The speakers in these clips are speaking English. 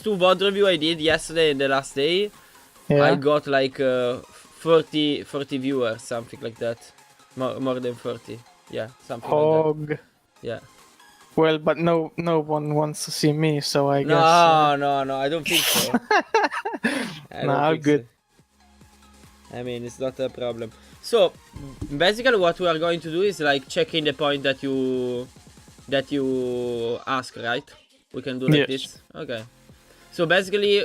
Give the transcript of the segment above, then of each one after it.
two VOD review I did yesterday and the last day, I got like 30 viewers, something like that. More than 30. Yeah, something like that. Yeah. Well, but no one wants to see me, so I guess. No, I don't think so. Nah, good. So. I mean, it's not a problem. So, basically what we are going to do is like checking the point that you ask, right? We can do like this. Okay. So basically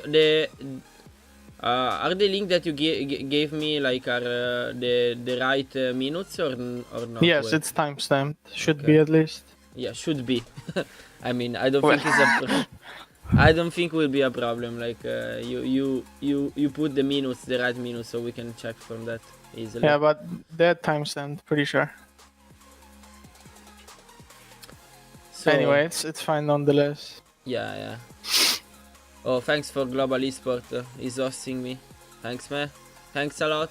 are the link that you gave me like are the right minutes or not? Yes, it's timestamped. Should be at least. Yeah, should be. I mean, I don't think it's I don't think will be a problem. Like you put the minutes, the right minutes, so we can check from that easily. Yeah, but they're timestamped, pretty sure. So anyway, it's fine nonetheless. Yeah. Oh, thanks for Global Esport. He's hosting me. Thanks, man. Thanks a lot.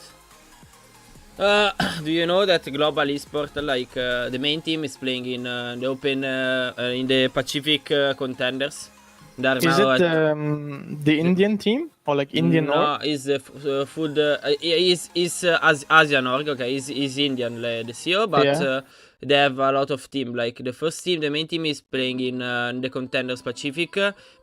Do you know that Global Esport, like the main team, is playing in the Open in the Pacific contenders? Is it the Indian team or like Indian? No, is the food is Asian org. Okay, is Indian the CEO, but they have a lot of team. Like the first team, the main team is playing in the contenders Pacific,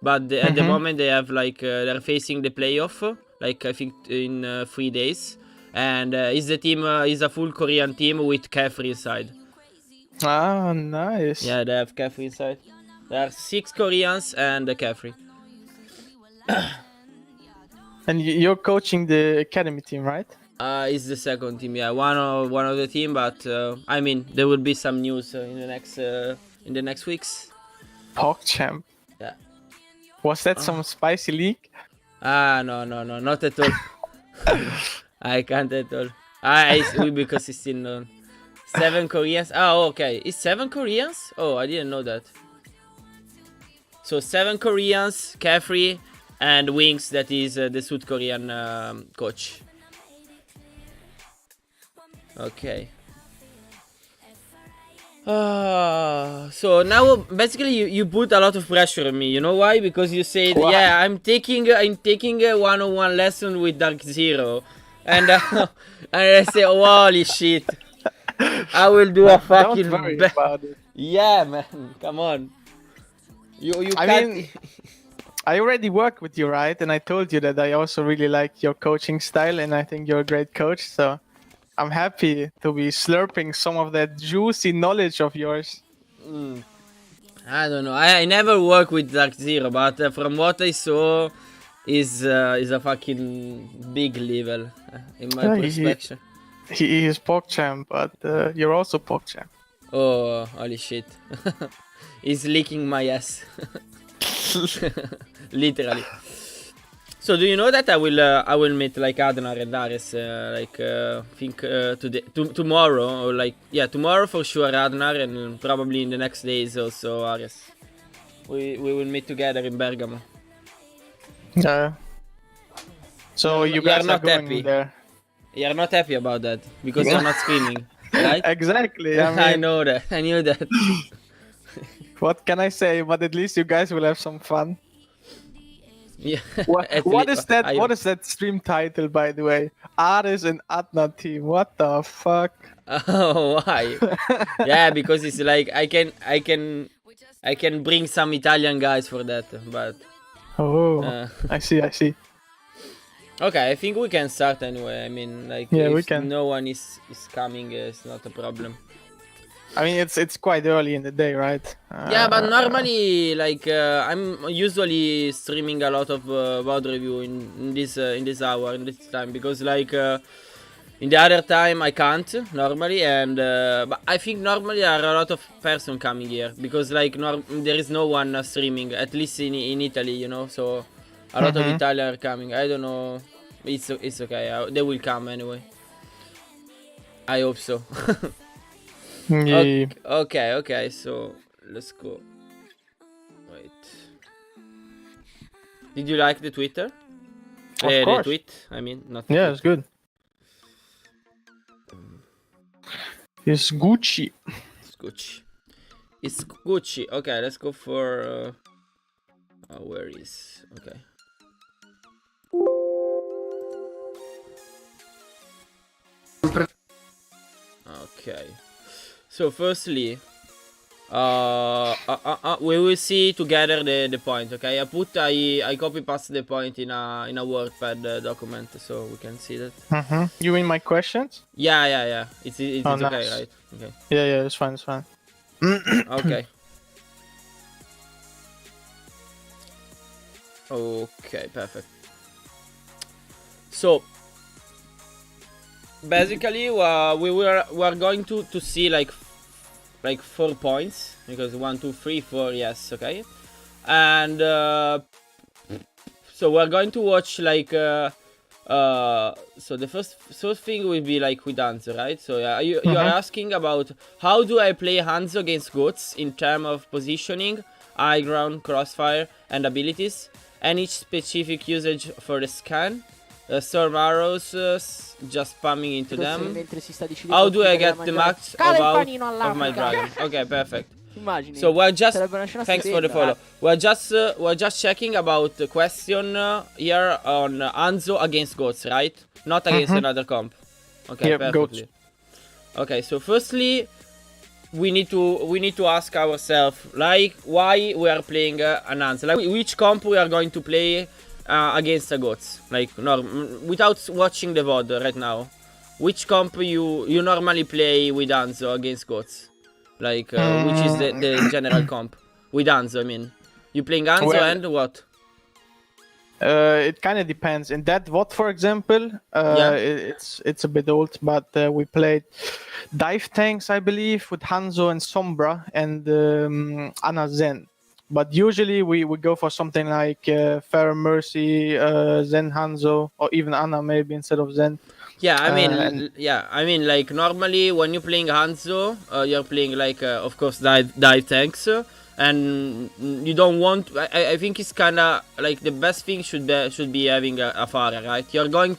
but at the moment they have like they're facing the playoff. Like I think in 3 days, and is the team is a full Korean team with Kefri inside. Ah, nice. Yeah, they have Kefri inside. There are 6 Koreans and the Kefri. And you're coaching the academy team, right? It's the second team, yeah. One of the team, but I mean, there will be some news in the next weeks. PogChamp. Yeah. Was that some spicy leak? No, not at all. I can't at all. Because it's still known. 7 Koreans. Oh, okay. It's 7 Koreans? Oh, I didn't know that. So 7 Koreans, Kefri, and Wings, that is the South Korean coach. Okay. So now basically you put a lot of pressure on me. You know why? Because you said, yeah, I'm taking a one-on-one lesson with Dark Zero, and and I say, holy shit, I will do a fucking. Don't worry about it. Yeah, man, come on. I mean, I already worked with you, right? And I told you that I also really like your coaching style, and I think you're a great coach. So I'm happy to be slurping some of that juicy knowledge of yours. I don't know. I never worked with Dark Zero, but from what I saw, is a fucking big level in my perspective. He is PogChamp, but you're also PogChamp. Oh, holy shit! He's licking my ass, literally. So do you know that I will meet like Adnar and Ares think today tomorrow, or like tomorrow for sure Adnar, and probably in the next days also Ares. We will meet together in Bergamo. So you guys are not going happy there. You're not happy about that because you're not screaming, right? Exactly. I mean, I know that. I knew that. What can I say? But at least you guys will have some fun. Yeah. What is that? What is that stream title, by the way? Ares and Adnar team. What the fuck? Oh, why? Yeah, because it's like I can bring some Italian guys for that, but. Oh, I see. Okay, I think we can start anyway. I mean, like, we if can. No one is coming, it's not a problem. I mean, it's quite early in the day, right? Yeah, but normally, like, I'm usually streaming a lot of VOD review in this hour, in this time, because like in the other time I can't normally, and but I think normally there are a lot of person coming here because like there is no one streaming, at least in Italy, you know. So a lot of Italians are coming. I don't know. It's okay. They will come anyway. I hope so. Yeah. Okay. So let's go. Wait. Did you like the Twitter? Of course. The tweet. I mean, not. Yeah, it's good. It's Gucci. It's Gucci. Okay, let's go for. Where is okay? Okay. So firstly, we will see together the point. Okay, I copy paste the point in a WordPad document so we can see that. You mean my questions? Yeah. It's Oh, okay, nice. right? Okay. Yeah, it's fine. Okay. Okay, perfect. So basically, we are going to see like 4 points, because 1, 2, 3, 4, yes, okay, and so we're going to watch like so the first thing will be like with Hanzo, right? So yeah, you are asking about how do I play Hanzo against goats in terms of positioning, high ground, crossfire, and abilities, and each specific usage for the scan. Storm arrows, just spamming into them. How do I get the max of my dragon? Okay, perfect. So we're just, thanks for the follow. We're just checking about the question here on Hanzo against goats, right? Not against another comp. Okay, yep, perfectly. Goats. Okay, so firstly, we need to ask ourselves like why we are playing an Hanzo, like which comp we are going to play against the goats, like no, without watching the VOD right now. Which comp you normally play with Hanzo against goats? Like which is the general comp with Hanzo? I mean, you playing Hanzo and what? It kind of depends. In that VOD, for example, it's a bit old, but we played dive tanks, I believe, with Hanzo and Sombra and Anna Zen. But usually we go for something like Fair Mercy, Zen Hanzo, or even Anna maybe instead of Zen. Yeah, I mean, like normally when you're playing Hanzo, you're playing like, of course, dive tanks, and you don't want. I think it's kind of like the best thing should be having a Pharah, right? You're going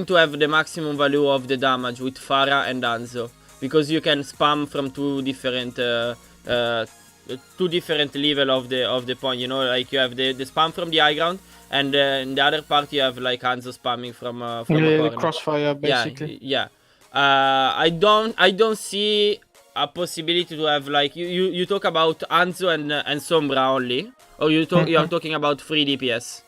to have the maximum value of the damage with Pharah and Hanzo, because you can spam from two different level of the point. You know, like you have the spam from the high ground. And in the other part, you have like Hanzo spamming from a corner. The crossfire, basically. Yeah. I don't see a possibility to have like you talk about Hanzo and Sombra only, or you are talking about 3 DPS.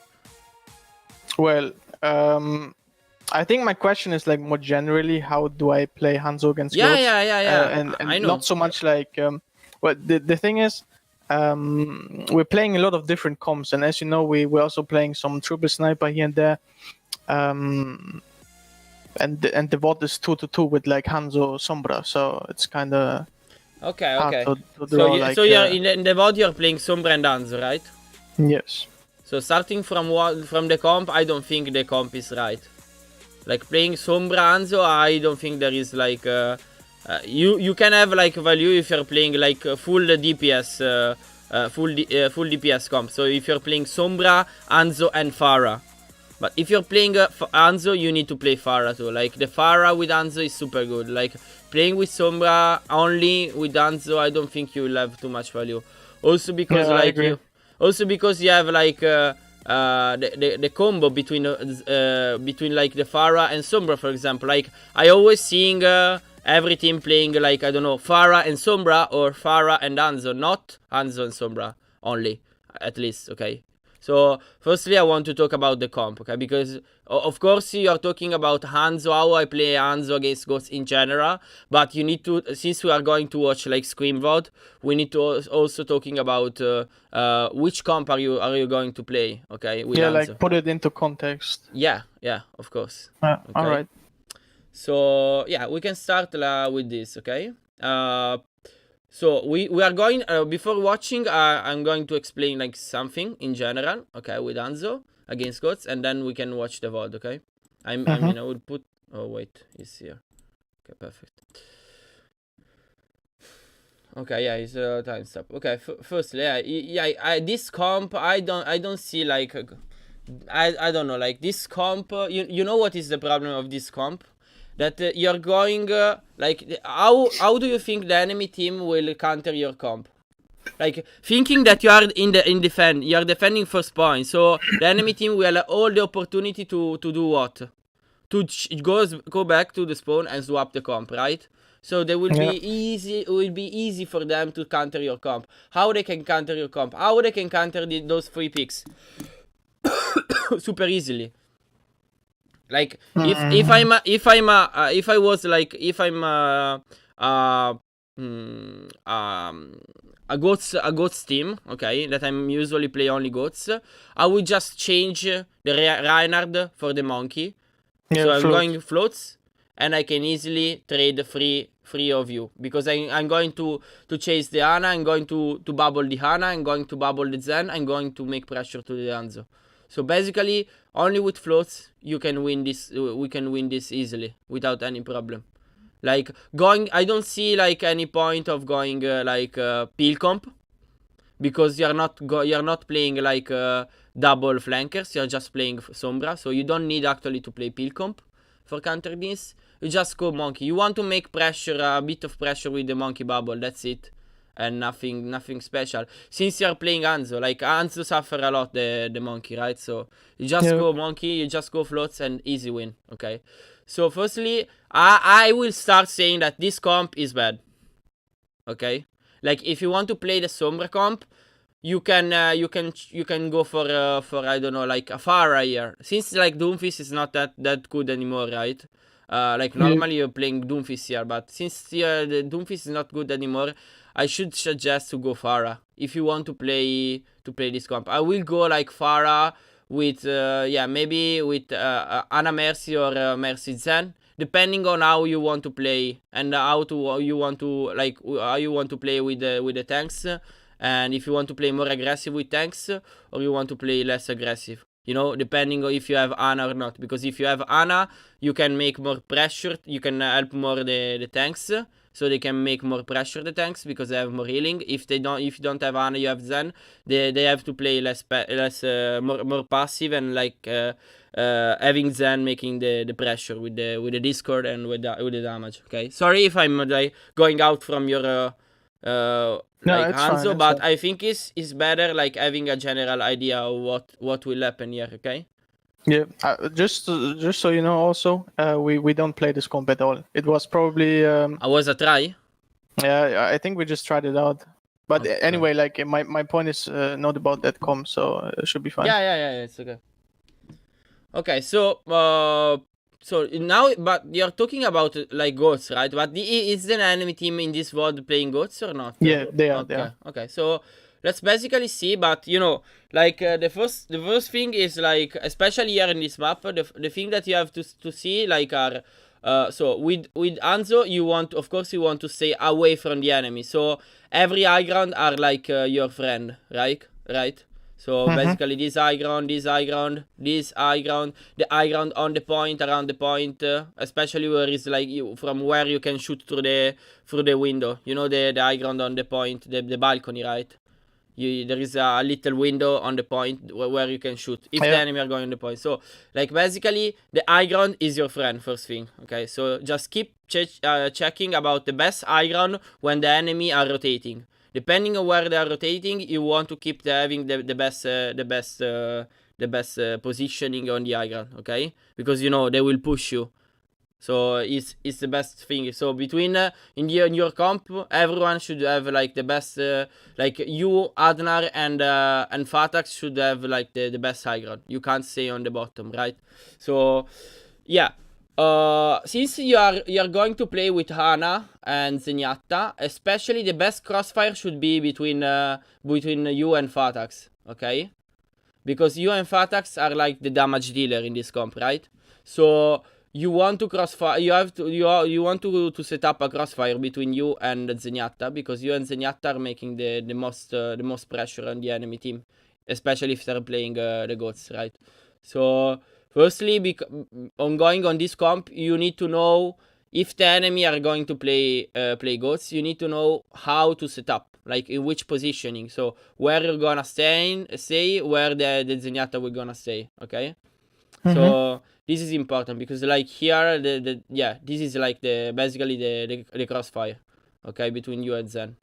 Well, I think my question is like more generally, how do I play Hanzo against goats? Yeah. And I know. Not so much like well, the thing is. We're playing a lot of different comps, and as you know, we're also playing some triple sniper here and there. And the VOD is 2-2 with like Hanzo Sombra, so it's kind of okay. So you're in the VOD you're playing Sombra and Hanzo, right? Yes. So starting from the comp, I don't think the comp is right. Like playing Sombra Hanzo, I don't think there is like. You can have like value if you're playing like full DPS, full DPS comp. So if you're playing Sombra, Hanzo, and Pharah, but if you're playing Hanzo, you need to play Pharah too. Like the Pharah with Hanzo is super good. Like playing with Sombra only with Hanzo, I don't think you will have too much value. Also because you have like the combo between like the Pharah and Sombra, for example. Like I always seeing. Every team playing like, I don't know, Pharah and Sombra or Pharah and Hanzo, not Hanzo and Sombra only, at least, okay? So, firstly, I want to talk about the comp, okay? Because, of course, you are talking about Hanzo, how I play Hanzo against Ghosts in general, but you need to, since we are going to watch like Scream VOD, we need to also talking about which comp are you going to play, okay? With Hanzo. Like put it into context. Yeah, of course. Okay. All right. So yeah, we can start with this, okay? So we are going before watching. I'm going to explain like something in general, okay, with Hanzo against goats, and then we can watch the VOD, okay? I mean, I will put. Oh wait, he's here. Okay, perfect. Okay, yeah, it's time stop. Okay, firstly, this comp, I don't see like, I don't know, like this comp. You know what is the problem of this comp? That you're going like how do you think the enemy team will counter your comp? Like thinking that you are in defend, you are defending first point, so the enemy team will have all the opportunity to do what? To go back to the spawn and swap the comp, right? So they will be easy. It will be easy for them to counter your comp. How they can counter your comp? How they can counter those 3 picks? Super easily. Like if I was like if I'm a goats team, okay, that I'm usually play only goats, I would just change the Reinhard for the monkey. Yeah, so I'm float. going floats, and I can easily trade free of you, because I'm going to chase the Ana, I'm going to bubble the Hana, I'm going to bubble the Zen, I'm going to make pressure to the Anzo. So basically, only with floats you can win this. We can win this easily without any problem. Like going, I don't see like any point of going peel comp, because you're not playing like double flankers. You're just playing Sombra, so you don't need actually to play peel comp for counter this. You just go monkey. You want to make pressure, a bit of pressure with the monkey bubble. That's it, and nothing special. Since you're playing Anzo, like Anzo suffer a lot the monkey, right? So you just go monkey, you just go floats, and easy win. Okay. So firstly, I will start saying that this comp is bad. Okay. Like if you want to play the Sombra comp, you can go for I don't know, like a Pharah here. Since like Doomfist is not that good anymore, right? Like normally you're playing Doomfist here, but since the Doomfist is not good anymore, I should suggest to go Pharah if you want to play this comp. I will go like Pharah with maybe with Ana Mercy or Mercy Zen, depending on how you want to play and how you want to play with the tanks, and if you want to play more aggressive with tanks or you want to play less aggressive, depending on if you have Ana or not. Because if you have Ana, you can make more pressure, you can help more the tanks, so they can make more pressure the tanks because they have more healing. If you don't have Ana, you have Zen, they have to play more passive, and having Zen making the pressure with the Discord and with the damage. Okay, sorry if I'm like going out from your Hanzo, but I think it's better like having a general idea of what will happen here. Okay. Yeah, just so you know, also we don't play this comp at all. It was probably I was a try. Yeah, I think we just tried it out. But anyway, like my point is not about that comp, so it should be fine. Yeah, it's okay. Okay, so now, but you're talking about like goats, right? But is the enemy team in this world playing goats or not? Yeah, they are. Okay, so let's basically see. But the first thing is like, especially here in this map, the thing that you have to see like are so with Anzo, you want to stay away from the enemy. So every high ground are like your friend, right? So basically this high ground, the high ground on the point, around the point, especially where it's like from where you can shoot through the window. The high ground on the point, the balcony, right? There is a little window on the point where you can shoot if the enemy are going on the point. So like basically the high ground is your friend, first thing. Okay, so just keep checking about the best high ground when the enemy are rotating. Depending on where they are rotating, you want to keep having the best positioning on the high ground, okay? Because they will push you. So it's the best thing. So between in your comp, everyone should have like the best. Like you, Adnar, and Fatax should have like the best high ground. You can't stay on the bottom, right? So yeah. Since you're going to play with Hana and Zenyatta, especially the best crossfire should be between you and Fatax, okay? Because you and Fatax are like the damage dealer in this comp, right? So you want to crossfire. You want to set up a crossfire between you and Zenyatta, because you and Zenyatta are making the most pressure on the enemy team, especially if they're playing the goats, right? So firstly, ongoing on this comp, you need to know if the enemy are going to play goats. You need to know how to set up, like in which positioning. So where you're gonna stay, where the Zenyatta will gonna stay. Okay. So this is important because like here this is like basically the crossfire, okay, between you and Zen.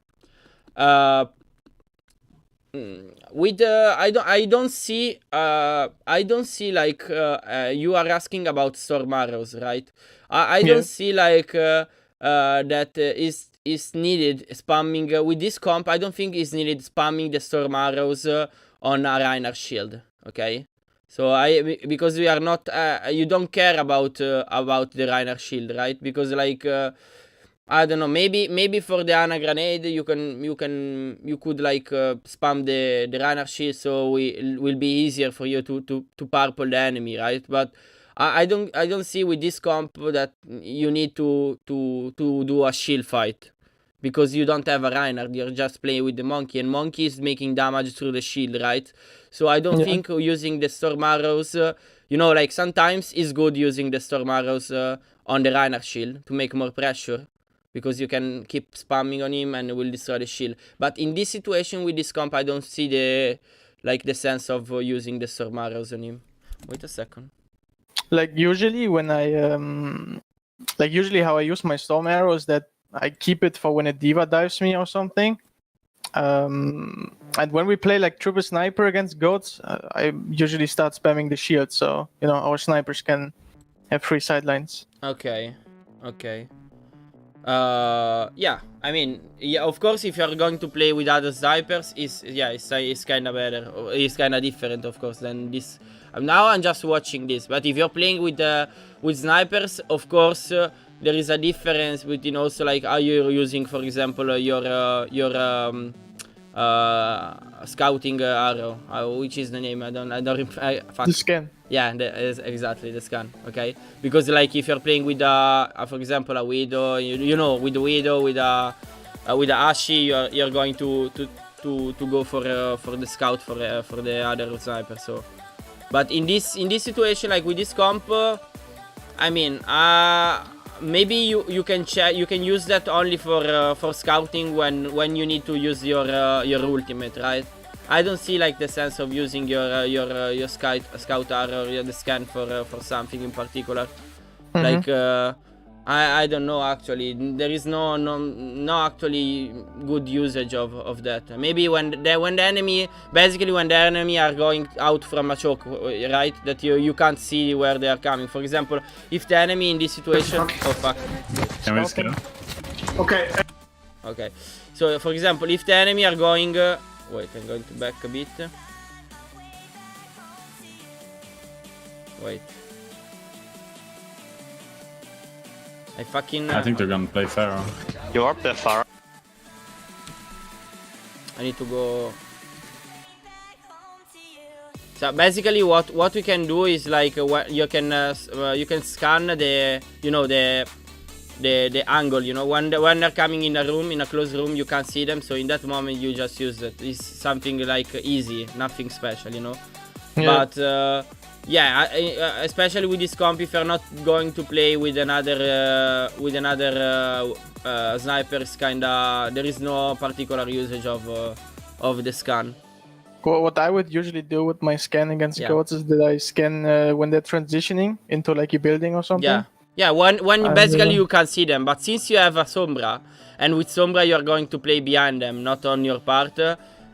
with I don't see like you are asking about storm arrows, right? I don't see like that is needed spamming with this comp. I don't think is needed spamming the storm arrows on a Reiner shield. Okay, so because we are not you don't care about the Reiner shield, right? Because like I don't know. Maybe for the Ana grenade, you could like spam the runner shield, so it will be easier for you to purple the enemy, right? But I don't see with this comp that you need to do a shield fight because you don't have a Reinhardt. You're just playing with the monkey, and monkey is making damage through the shield, right? So I don't think using the storm arrows, like sometimes it's good using the storm arrows on the Reinhardt shield to make more pressure, because you can keep spamming on him and it will destroy the shield. But in this situation with this comp, I don't see the sense of using the storm arrows on him. Wait a second. Like usually when usually how I use my storm arrows, that I keep it for when a diva dives me or something. And when we play like triple sniper against goats, I usually start spamming the shield, so our snipers can have free sidelines. Okay. Yeah, I mean, yeah, of course, if you're going to play with other snipers, it's kind of better. It's kind of different, of course, than this. Now I'm just watching this, but if you're playing with snipers, of course, there is a difference between also like how you're using, for example, your scouting arrow. Which is the name? I don't. The scan. Yeah, exactly the scan. Okay, because like if you're playing with for example, a widow, with the widow, with a Ashi, you're going to go for the scout for the other sniper. So, but in this situation, like with this comp, I mean, maybe you can use that only for scouting when you need to use your ultimate, right? I don't see like the sense of using your scout arrow or the scan for something in particular. Like I don't know, actually. There is no actually good usage of that. Maybe when the enemy are going out from a choke, right? That you can't see where they are coming. For example, if the enemy in this situation, oh fuck. Can we scan? Okay. So for example, if the enemy are going, wait, I'm going to back a bit. Wait. I think they're gonna play Pharaoh. You are the Pharaoh. I need to go. So basically, what we can do is like you can scan the the angle. When they're coming in a room, in a closed room, you can't see them. So in that moment, you just use it. It's something like easy, nothing special, Yeah. But yeah, especially with this comp, if you're not going to play with another snipers, there is no particular usage of the scan. Well, what I would usually do with my scan against goats is that I scan when they're transitioning into like a building or something. Yeah. When basically you can see them, but since you have a Sombra, and with Sombra you're going to play behind them, not on your part.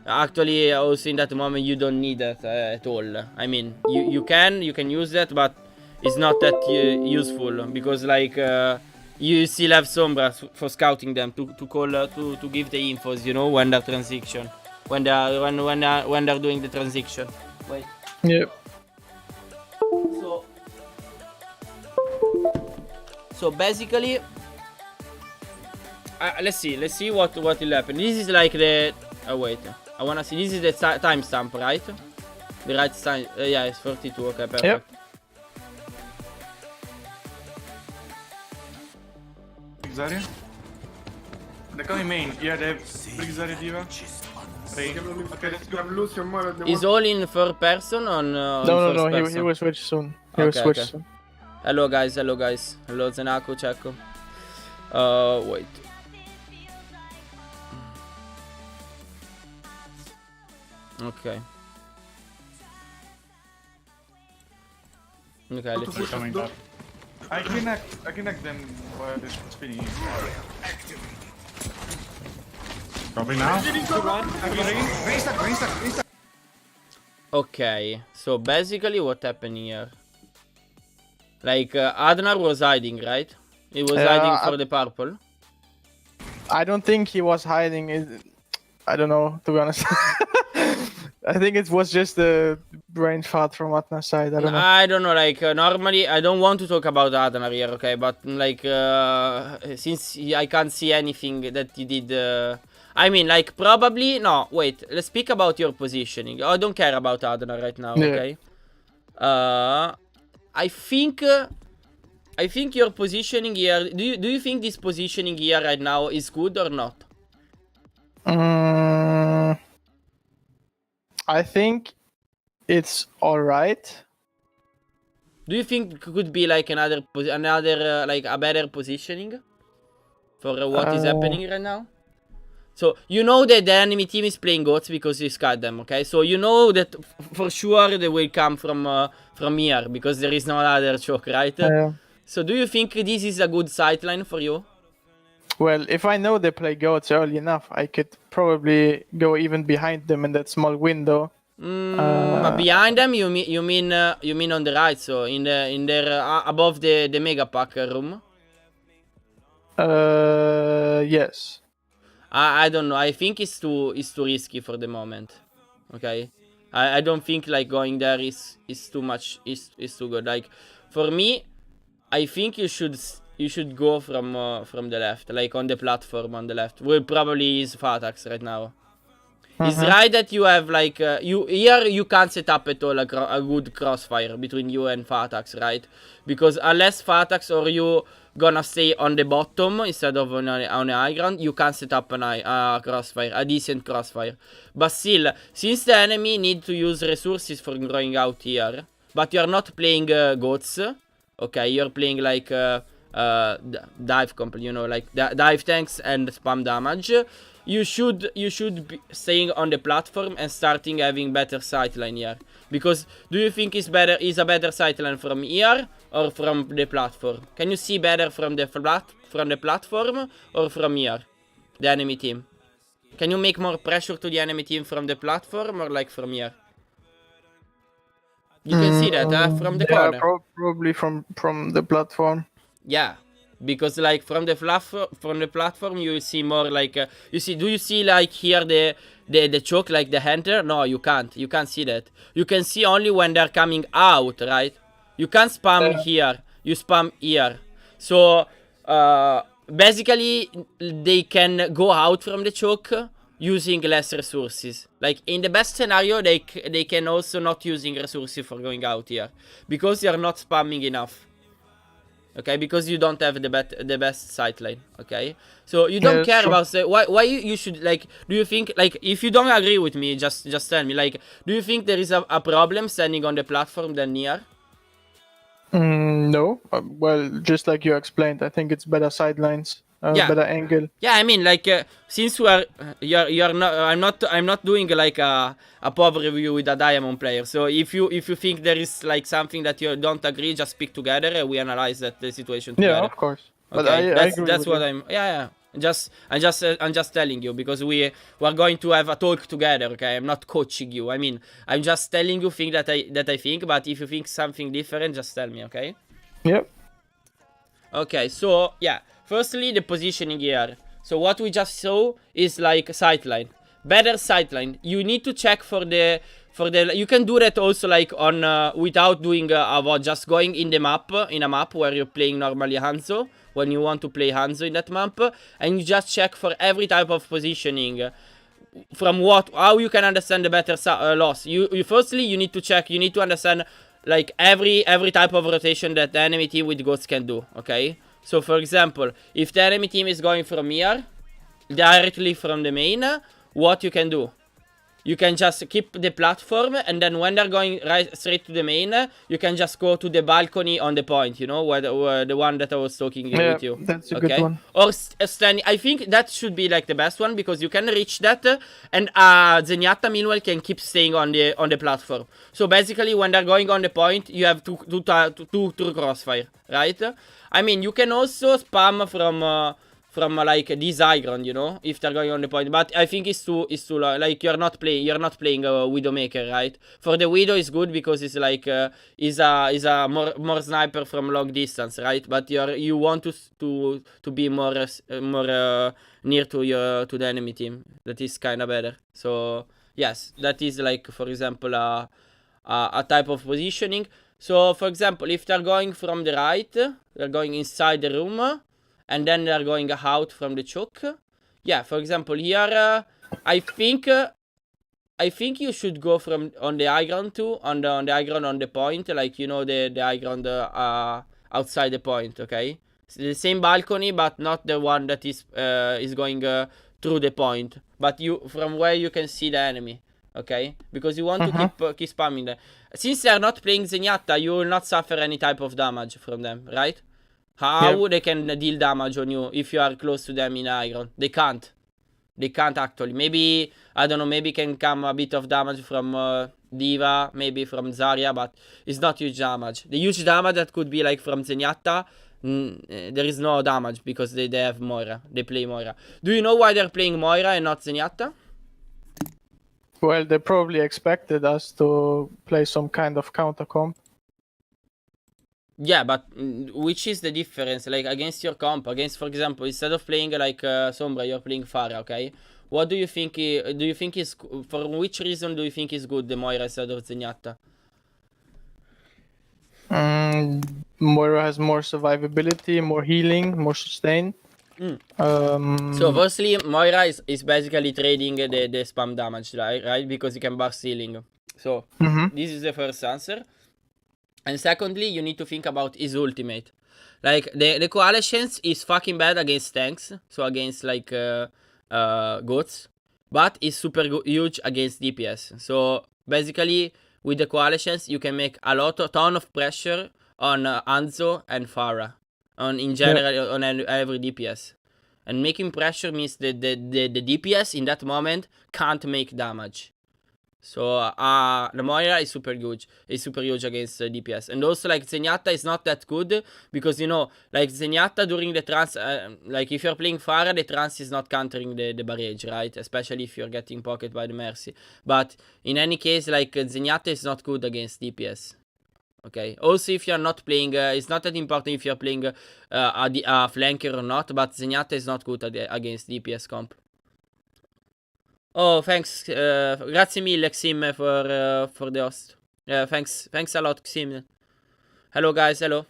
Actually, also in that moment you don't need that at all. I mean, you can use that, but it's not that useful, because like you still have Sombra for scouting them to give the infos, when they're transition, when they're doing the transition. Wait. Yep. So basically, let's see what will happen. This is like the wait. I wanna see. This is the timestamp, right? The right time. Yeah, it's 42. Okay, perfect. Yep. Zarya? They're coming main. Yeah, they have Zarya Diva. Okay, let's go. Is all in third person on? No. He will switch soon. Soon. Hello guys. Hello Zenako, Checo. Wait. Okay, let's see. Coming back. I connect them while they're spinning. Copy now. Okay, so basically what happened here? Like, Adnar was hiding, right? He was hiding for the purple. I don't think he was hiding. I don't know, to be honest. I think it was just the brain fart from Adnar's side. I don't know, like, normally, I don't want to talk about Adnar here, okay? But, like, since I can't see anything that he did... I mean, like, probably... No, wait, let's speak about your positioning. I don't care about Adnar right now, okay? I think your positioning here... Do you think this positioning here right now is good or not? I think it's alright. Do you think it could be like another like a better positioning for what is happening right now? So you know that the enemy team is playing goats because you scat them, okay? So you know that for sure they will come from here because there is no other choke, right? So do you think this is a good sightline for you? Well, if I know they play goats early enough, I could probably go even behind them in that small window. Behind them, you mean on the right, so in their above the mega pack room. Yes. I don't know. I think it's too risky for the moment. Okay, I don't think like going there is too much. Is too good. Like for me, I think you should go from the left, like on the platform on the left. Well, probably is Fatax right now. It's right that you have like you can't set up at all a good crossfire between you and Fatax, right? Because unless Fatax or you gonna stay on the bottom instead of on a high ground, you can't set up a crossfire, a decent crossfire. But still, since the enemy need to use resources for growing out here, but you're not playing goats, okay? You're playing like dive comp, you know, like dive tanks and spam damage. You should be staying on the platform and starting having better sightline here. Because do you think is a better sightline from here or from the platform? Can you see better from the platform or from here? The enemy team. Can you make more pressure to the enemy team from the platform or like from here? You can see that from the corner. Probably from the platform. Yeah. Because like from the platform you see more like do you see like here the choke, like the hunter? No, you can't see that. You can see only when they're coming out, right? You can't spam here, you spam here. So basically they can go out from the choke using less resources. Like in the best scenario they can also not using resources for going out here because you're not spamming enough. Okay, because you don't have the best sightline. Okay, so you don't care about why you should like. Do you think like if you don't agree with me, just tell me. Like, do you think there is a problem standing on the platform than near? No. Well, just like you explained, I think it's better sidelines, better angle. Yeah, I mean, like since you're not, I'm not doing like a pub review with a diamond player. So if you think there is like something that you don't agree, just speak together and we analyze the situation together. Yeah, of course. Okay, but I agree that's with what you. I'm just telling you because we're going to have a talk together. Okay, I'm not coaching you. I mean, I'm just telling you things that I think. But if you think something different, just tell me. Okay. Yep. Okay. So yeah. Firstly, the positioning here. So what we just saw is like sightline, better sightline. You need to check for the. You can do that also like on without doing just going in the map in a map where you're playing normally Hanzo when you want to play Hanzo in that map, and you just check for every type of positioning. From how you can understand the better loss. You firstly you need to check. You need to understand like every type of rotation that the enemy team with ghosts can do. Okay. So for example, if the enemy team is going from here directly from the main, what you can do? You can just keep the platform, and then when they're going straight to the main, you can just go to the balcony on the point, you know, where the one that I was talking with you. That's a good one. Or standing. I think that should be like the best one because you can reach that, and Zenyatta meanwhile can keep staying on the platform. So basically, when they're going on the point, you have two crossfire, right? I mean, you can also spam like this high ground, you know, if they're going on the point. But I think it's too low. Like you're not playing Widowmaker, right? For the Widow is good because it's like is a more sniper from long distance, right? But you want to be more near to the enemy team. That is kind of better. So yes, that is like, for example, a type of positioning. So for example, if they're going from the right, they're going inside the room, and then they're going out from the choke. Yeah, for example, here, I think you should go from on the high ground too, on the high ground on the point, like, you know, the high ground outside the point, okay? It's the same balcony, but not the one that is going through the point, but from where you can see the enemy, okay? Because you want to keep spamming them. Since they're not playing Zenyatta, you will not suffer any type of damage from them, right? How they can deal damage on you if you are close to them in high ground? They can't. They can't actually. Maybe, I don't know, maybe can come a bit of damage from D.Va, maybe from Zarya, but it's not huge damage. The huge damage that could be like from Zenyatta, there is no damage because they have Moira. They play Moira. Do you know why they're playing Moira and not Zenyatta? Well, they probably expected us to play some kind of counter comp. Yeah, but which is the difference? Like against your comp, against, for example, instead of playing like Sombra, you're playing Pharah, okay? What do you think? Do you think is for which reason do you think is good the Moira instead of Zenyatta? Moira has more survivability, more healing, more sustain. So firstly, Moira is basically trading the spam damage, right? Because you can burst healing. So this is the first answer. And secondly, you need to think about his ultimate. Like, the Coalescence is fucking bad against tanks. So against, like, goats. But it's super huge against DPS. So, basically, with the Coalescence, you can make a ton of pressure on Hanzo and Pharah. In general, on every DPS. And making pressure means that the DPS in that moment can't make damage. So the Moira is super huge. It's super huge against DPS. And also, like, Zenyatta is not that good because, you know, like, Zenyatta during the trance, like, if you're playing Pharah, the trance is not countering the barrage, right? Especially if you're getting pocket by the Mercy. But in any case, like, Zenyatta is not good against DPS. Okay. Also, if you're not playing, it's not that important if you're playing a flanker or not, but Zenyatta is not good against DPS comp. Oh, thanks. Grazie mille, Xim, for the host. Thanks a lot, Xim. Hello, guys. Hello.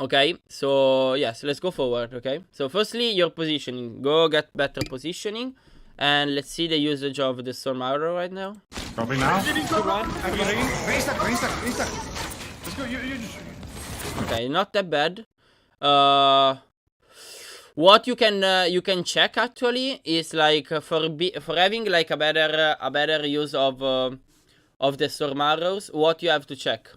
Okay, so yes, let's go forward. Okay, so firstly, your positioning. Go get better positioning, and let's see the usage of the Storm Arrow right now. Dropping now. Raise stack. Let's go. You just... Okay, not that bad. What you can check actually is like for having like a better use of the Storm Arrows, what you have to check,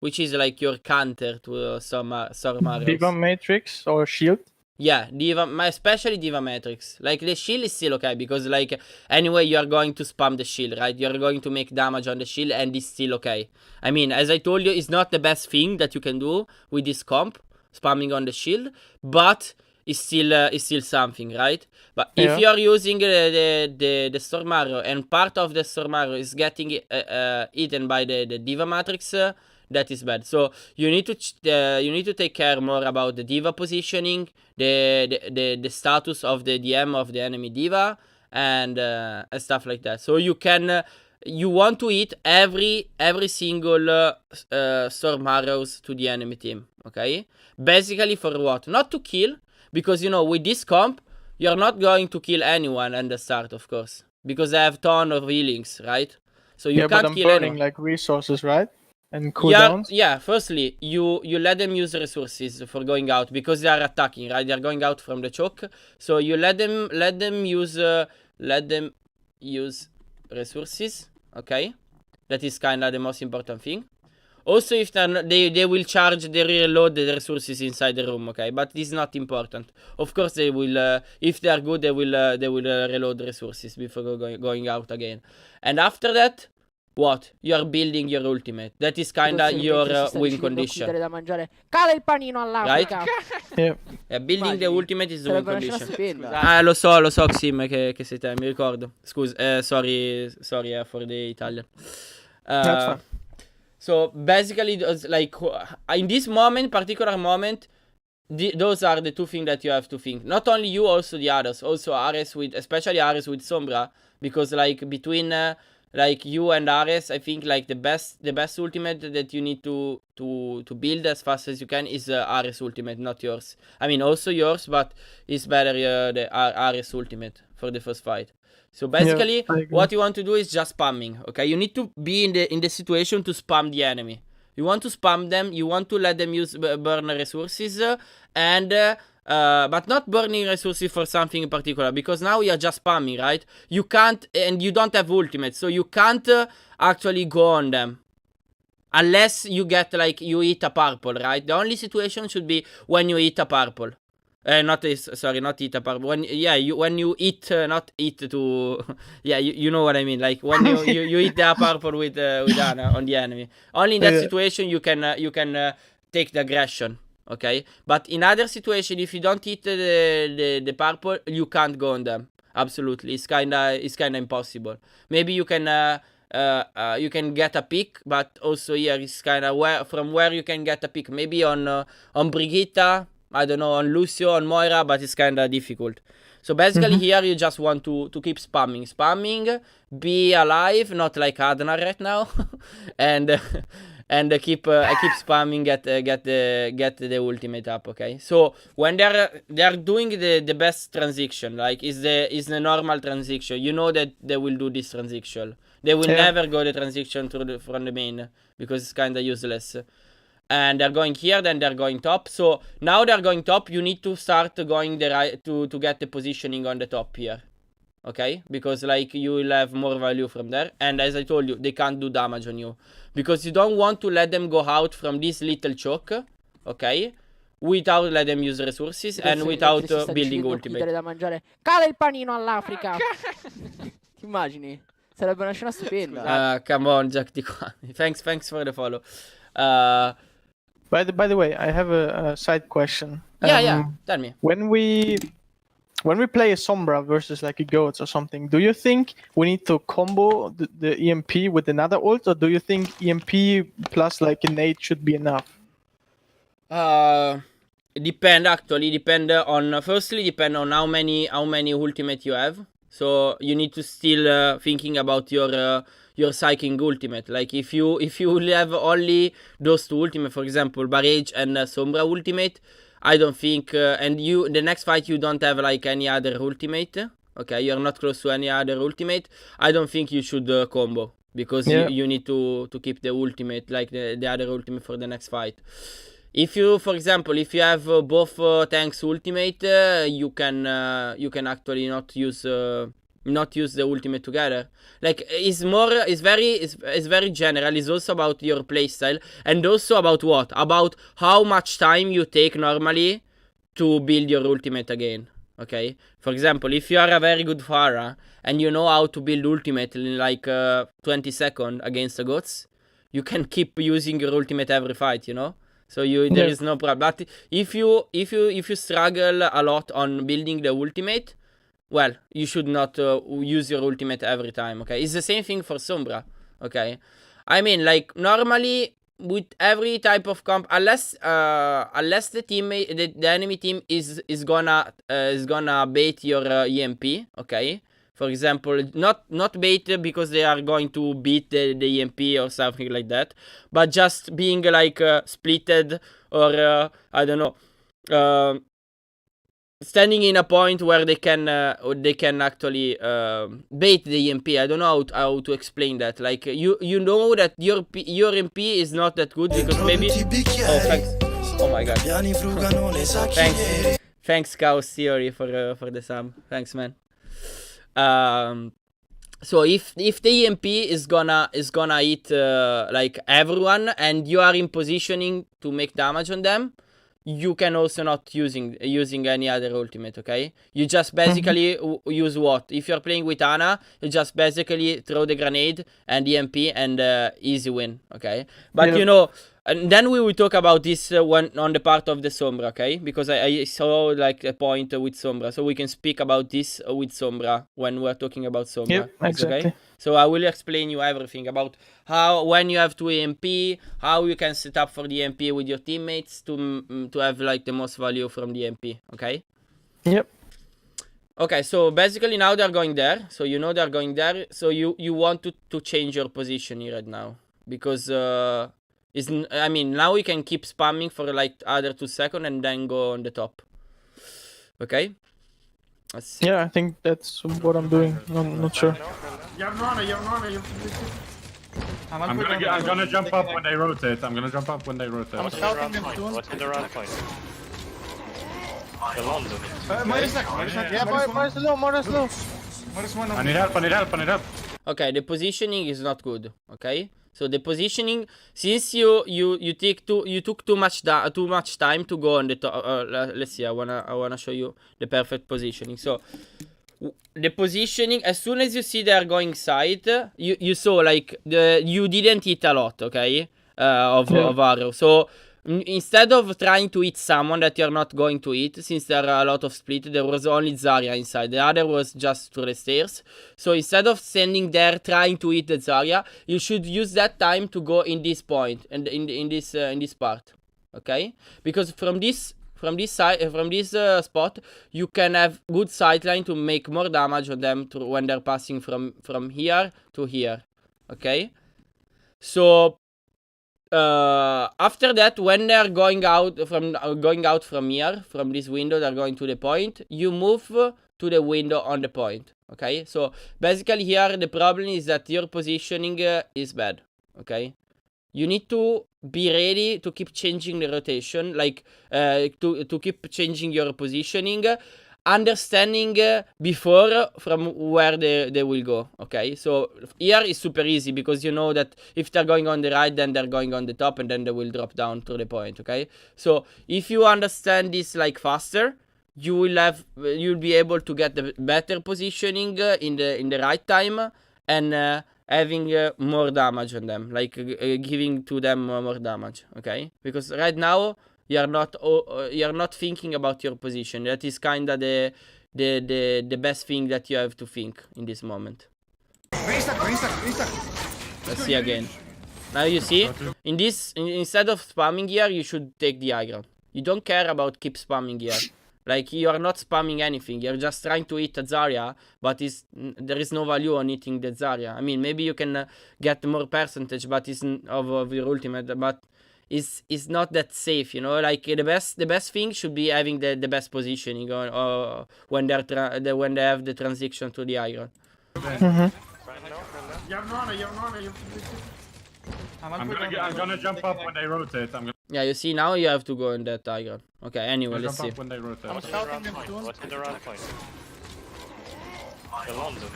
which is like your counter to Storm Arrows. D.Va Matrix or Shield? Yeah, D.Va, especially D.Va Matrix. Like, the shield is still okay, because, like, anyway, you are going to spam the shield, right? You are going to make damage on the shield, and it's still okay. I mean, as I told you, it's not the best thing that you can do with this comp, spamming on the shield, but it's still something, right? But if you are using the Storm Arrow, and part of the Storm Arrow is getting eaten by the D.Va Matrix, that is bad. So you need to take care more about the D.Va positioning, the status of the DM of the enemy D.Va, and stuff like that. So you want to hit every single Storm Arrows to the enemy team. Okay, basically for what? Not to kill, because you know with this comp you're not going to kill anyone at the start, of course, because they have ton of healings, right? So you can't kill burning anyone. like resources, right? And cooldowns? Yeah, firstly, you let them use resources for going out, because they are attacking, right? They are going out from the choke. So you let them use resources, okay? That is kinda the most important thing. Also, if they will charge, they reload the resources inside the room, okay? But this is not important. Of course, they will, if they are good, they will reload resources before going out again. And after that, what? You are building your ultimate. That is kinda your win condition. Da mangiare. Cala il panino all'Africa. Yeah. Building the ultimate is the win Sarebbe una scena condition. stupenda. Lo so, Xim, che sei te, mi ricordo. Scusa, sorry for the Italian. That's fine. So basically, like in this particular moment, those are the two things that you have to think. Not only you, also the others. Also Ares especially Ares with Sombra, because like between like you and Ares, I think like the best ultimate that you need to build as fast as you can is Ares ultimate, not yours. I mean also yours, but it's better the Ares ultimate for the first fight. So basically, what you want to do is just spamming. Okay, you need to be in the situation to spam the enemy. You want to spam them. You want to let them use burn resources, but not burning resources for something in particular, because now you are just spamming, right? You can't, and you don't have ultimate, so you can't actually go on them. Unless you get, like, you eat a purple, right? The only situation should be when you eat a purple. Not eat a purple. When you eat, not eat to, yeah, you know what I mean. Like when you eat the purple with Ana on the enemy. Only in that situation you can take the aggression. Okay, but in other situation, if you don't eat the purple, you can't go on them. Absolutely, it's kinda impossible. Maybe you can get a pick, but also here it's kinda from where you can get a pick. Maybe on Brigitte, I don't know, on Lucio, on Moira, but it's kinda difficult. So basically here you just want to keep spamming, be alive, not like Adnar right now, and keep spamming, get the ultimate up. Okay, so when they're doing the best transition, like is the normal transition, you know that they will do this transition. They will never go the transition from the main, because it's kinda useless. And they're going here, then they're going top. So now they're going top, you need to start going the right to get the positioning on the top here. Okay, because like you will have more value from there, and as I told you, they can't do damage on you, because you don't want to let them go out from this little choke, okay, without let them use resources and without building ultimate. Da mangiare. Cala il panino all'Africa. Ti immagini? Sarebbe una scena stupenda. Come on, Jack di qua. Thanks for the follow. By the way, I have a side question. Yeah, tell me. When we play a Sombra versus like a Goats or something, do you think we need to combo the EMP with another ult, or do you think EMP plus like a nade should be enough? Depend on how many ultimate you have. So you need to still thinking about your psychic ultimate. Like if you have only those two ultimate, for example, Barrage and Sombra ultimate, I don't think, and the next fight you don't have like any other ultimate. Okay, you're not close to any other ultimate. I don't think you should combo, because you need to keep the ultimate, like the other ultimate, for the next fight. If you, for example, if you have both tanks ultimate, you can actually not use the ultimate together. Like it's very general. It's also about your playstyle, and also about what? About how much time you take normally to build your ultimate again. Okay, for example, if you are a very good Pharah and you know how to build ultimate in like 20 seconds against the gods, you can keep using your ultimate every fight, you know. So there is no problem. But if you struggle a lot on building the ultimate, well, you should not use your ultimate every time. Okay, it's the same thing for Sombra. Okay, I mean, like normally with every type of comp, unless the teammate, the enemy team is gonna bait your EMP. Okay. For example, not bait because they are going to beat the EMP or something like that, but just being like splitted, or I don't know, standing in a point where they can actually bait the EMP. I don't know how to explain that. Like you know that your EMP is not that good, because maybe. Oh, thanks. Oh my god. Thanks, Chaos Theory, for the sub. Thanks, man. So if the EMP is gonna hit like everyone, and you are in positioning to make damage on them, you can also not using any other ultimate, okay? You just basically use what? If you're playing with Ana, you just basically throw the grenade and EMP and easy win, okay? But you know, and then we will talk about this one on the part of the Sombra, okay? Because I saw like a point with Sombra, so we can speak about this with Sombra when we're talking about Sombra. Yep, exactly. Okay? So I will explain you everything about how, when you have to EMP, how you can set up for the EMP with your teammates to have like the most value from the EMP, okay? Yep. Okay, so basically now they're going there. So you know they're going there. So you want to change your position here right now. Because, I mean, now we can keep spamming for like other 2 seconds and then go on the top. Okay? Let's see. Yeah, I think that's what I'm doing. I'm not sure. I'm gonna jump up when they rotate. I'm scouting them soon. What's in the round point? The London. Yeah, more slow. I need help. Okay, the positioning is not good. Okay, so the positioning, since you took too much time to go on the top. Let's see. I wanna show you the perfect positioning. So the positioning, as soon as you see they're going side, you saw like you didn't hit a lot. Okay, of arrow. So instead of trying to hit someone that you're not going to hit, since there are a lot of split, there was only Zarya inside. The other was just through the stairs. So instead of standing there trying to hit the Zarya, you should use that time to go in this point and in this part. Okay? Because from this spot, you can have good sightline to make more damage on them when they're passing from here to here. Okay? So after that, when they're going out from here, from this window, they're going to the point, you move to the window on the point. Okay, so basically here the problem is that your positioning is bad. Okay, you need to be ready to keep changing the rotation, like to keep changing your positioning, understanding before from where they will go. Okay, so here is super easy because you know that if they're going on the right, then they're going on the top, and then they will drop down to the point. Okay, so if you understand this like faster, you'll be able to get the better positioning in the right time, and having more damage on them, like giving to them more damage. Okay, because right now you're not thinking about your position. That is kinda the best thing that you have to think in this moment. Let's see again. Now you see, instead of spamming here, you should take the high ground. You don't care about keep spamming here. Like, you are not spamming anything. You're just trying to hit a Zarya, but there is no value on hitting the Zarya. I mean, maybe you can get more percentage, but of your ultimate, but is not that safe, you know. Like the best thing should be having the best positioning or when they have the transition to the high ground. I'm gonna jump up when they rotate. Yeah, you see, now you have to go in that high ground. Okay, anyway, let's see. When they rotate. What's in the round point? What's in the round point? The London.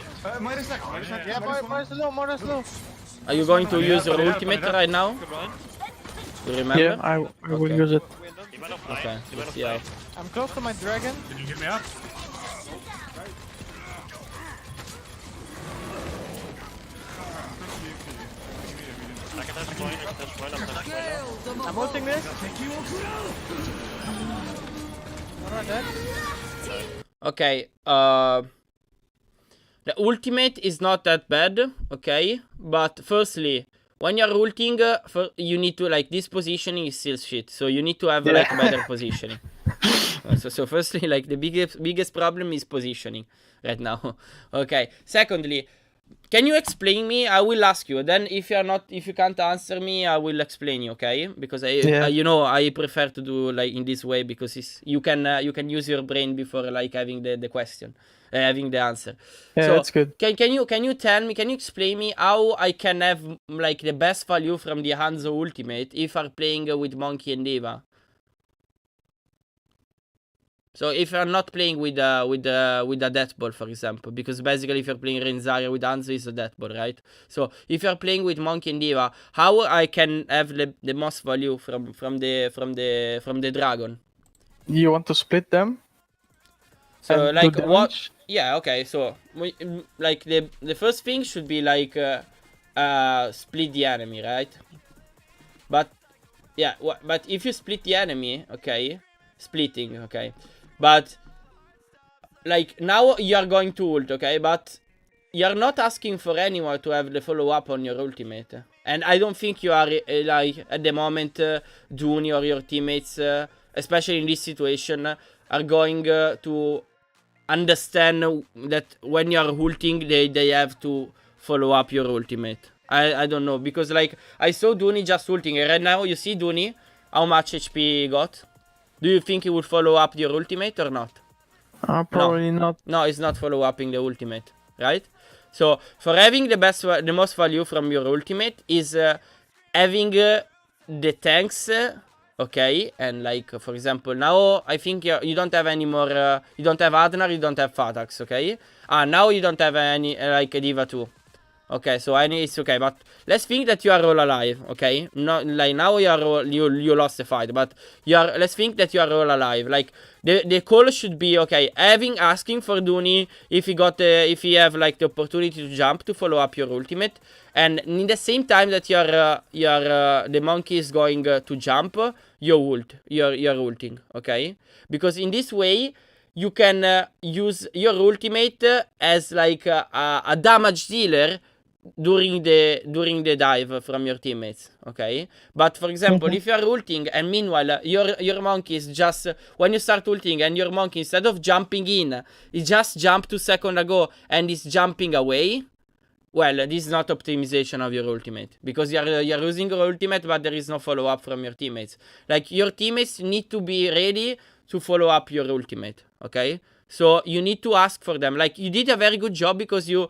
Yeah, more slow. Are you going to use your ultimate right now? You remember? Yeah, I will use it. Okay, let's see how. I'm close to my dragon. Can you get me up? I can touch point, I'm ulting this. Alright, dead. Okay, the ultimate is not that bad, okay? But firstly, when you're ulting, you need to, like, this positioning is still shit. So you need to have, like, better positioning. So firstly, like, the biggest problem is positioning right now. Okay, secondly, can you explain me? I will ask you. Then if you can't answer me, I will explain you, okay? Because I prefer to do like in this way because you can use your brain before like having the question, having the answer. Yeah, so that's good. Can you tell me? Can you explain me how I can have like the best value from the Hanzo ultimate if I'm playing with Monkey and Diva? So if you're not playing with a death ball, for example, because basically if you're playing Renzaria with Hanzo, it's a death ball, right? So if you're playing with Monkey and Diva, how I can have the most value from the dragon? You want to split them? So and like do what? damage? Yeah, okay. So like the first thing should be like split the enemy, right? But yeah, but if you split the enemy, okay, splitting, okay, but like now you are going to ult, okay, but you're not asking for anyone to have the follow up on your ultimate, and I don't think you are like at the moment, Dooney or your teammates, especially in this situation, are going to understand that when you are ulting, they have to follow up your ultimate. I don't know, because like I saw Dooney just ulting, and right now you see Dooney how much HP he got. Do you think he would follow up your ultimate or not? Probably not. No, it's not follow upping the ultimate, right? So for having the most value from your ultimate is having the tanks, okay, and like for example now I think you don't have any more. You don't have Adnar, you don't have Fatax, okay. Now you don't have any like Diva 2. Okay, so it's okay, but let's think that you are all alive, okay? Not like now you are all, you lost the fight, but let's think that you are all alive. Like the call should be, okay, asking for Dooney if he have like the opportunity to jump to follow up your ultimate, and in the same time that the monkey is going to jump, you're ulting, okay? Because in this way you can use your ultimate as like a damage dealer during the dive from your teammates, okay? But for example, if you are ulting and meanwhile your monkey is just when you start ulting and your monkey, instead of jumping in, he just jumped 2 seconds ago and is jumping away, well, this is not optimization of your ultimate, because you're using your ultimate, but there is no follow up from your teammates. Like your teammates need to be ready to follow up your ultimate, okay? So you need to ask for them. Like you did a very good job, because you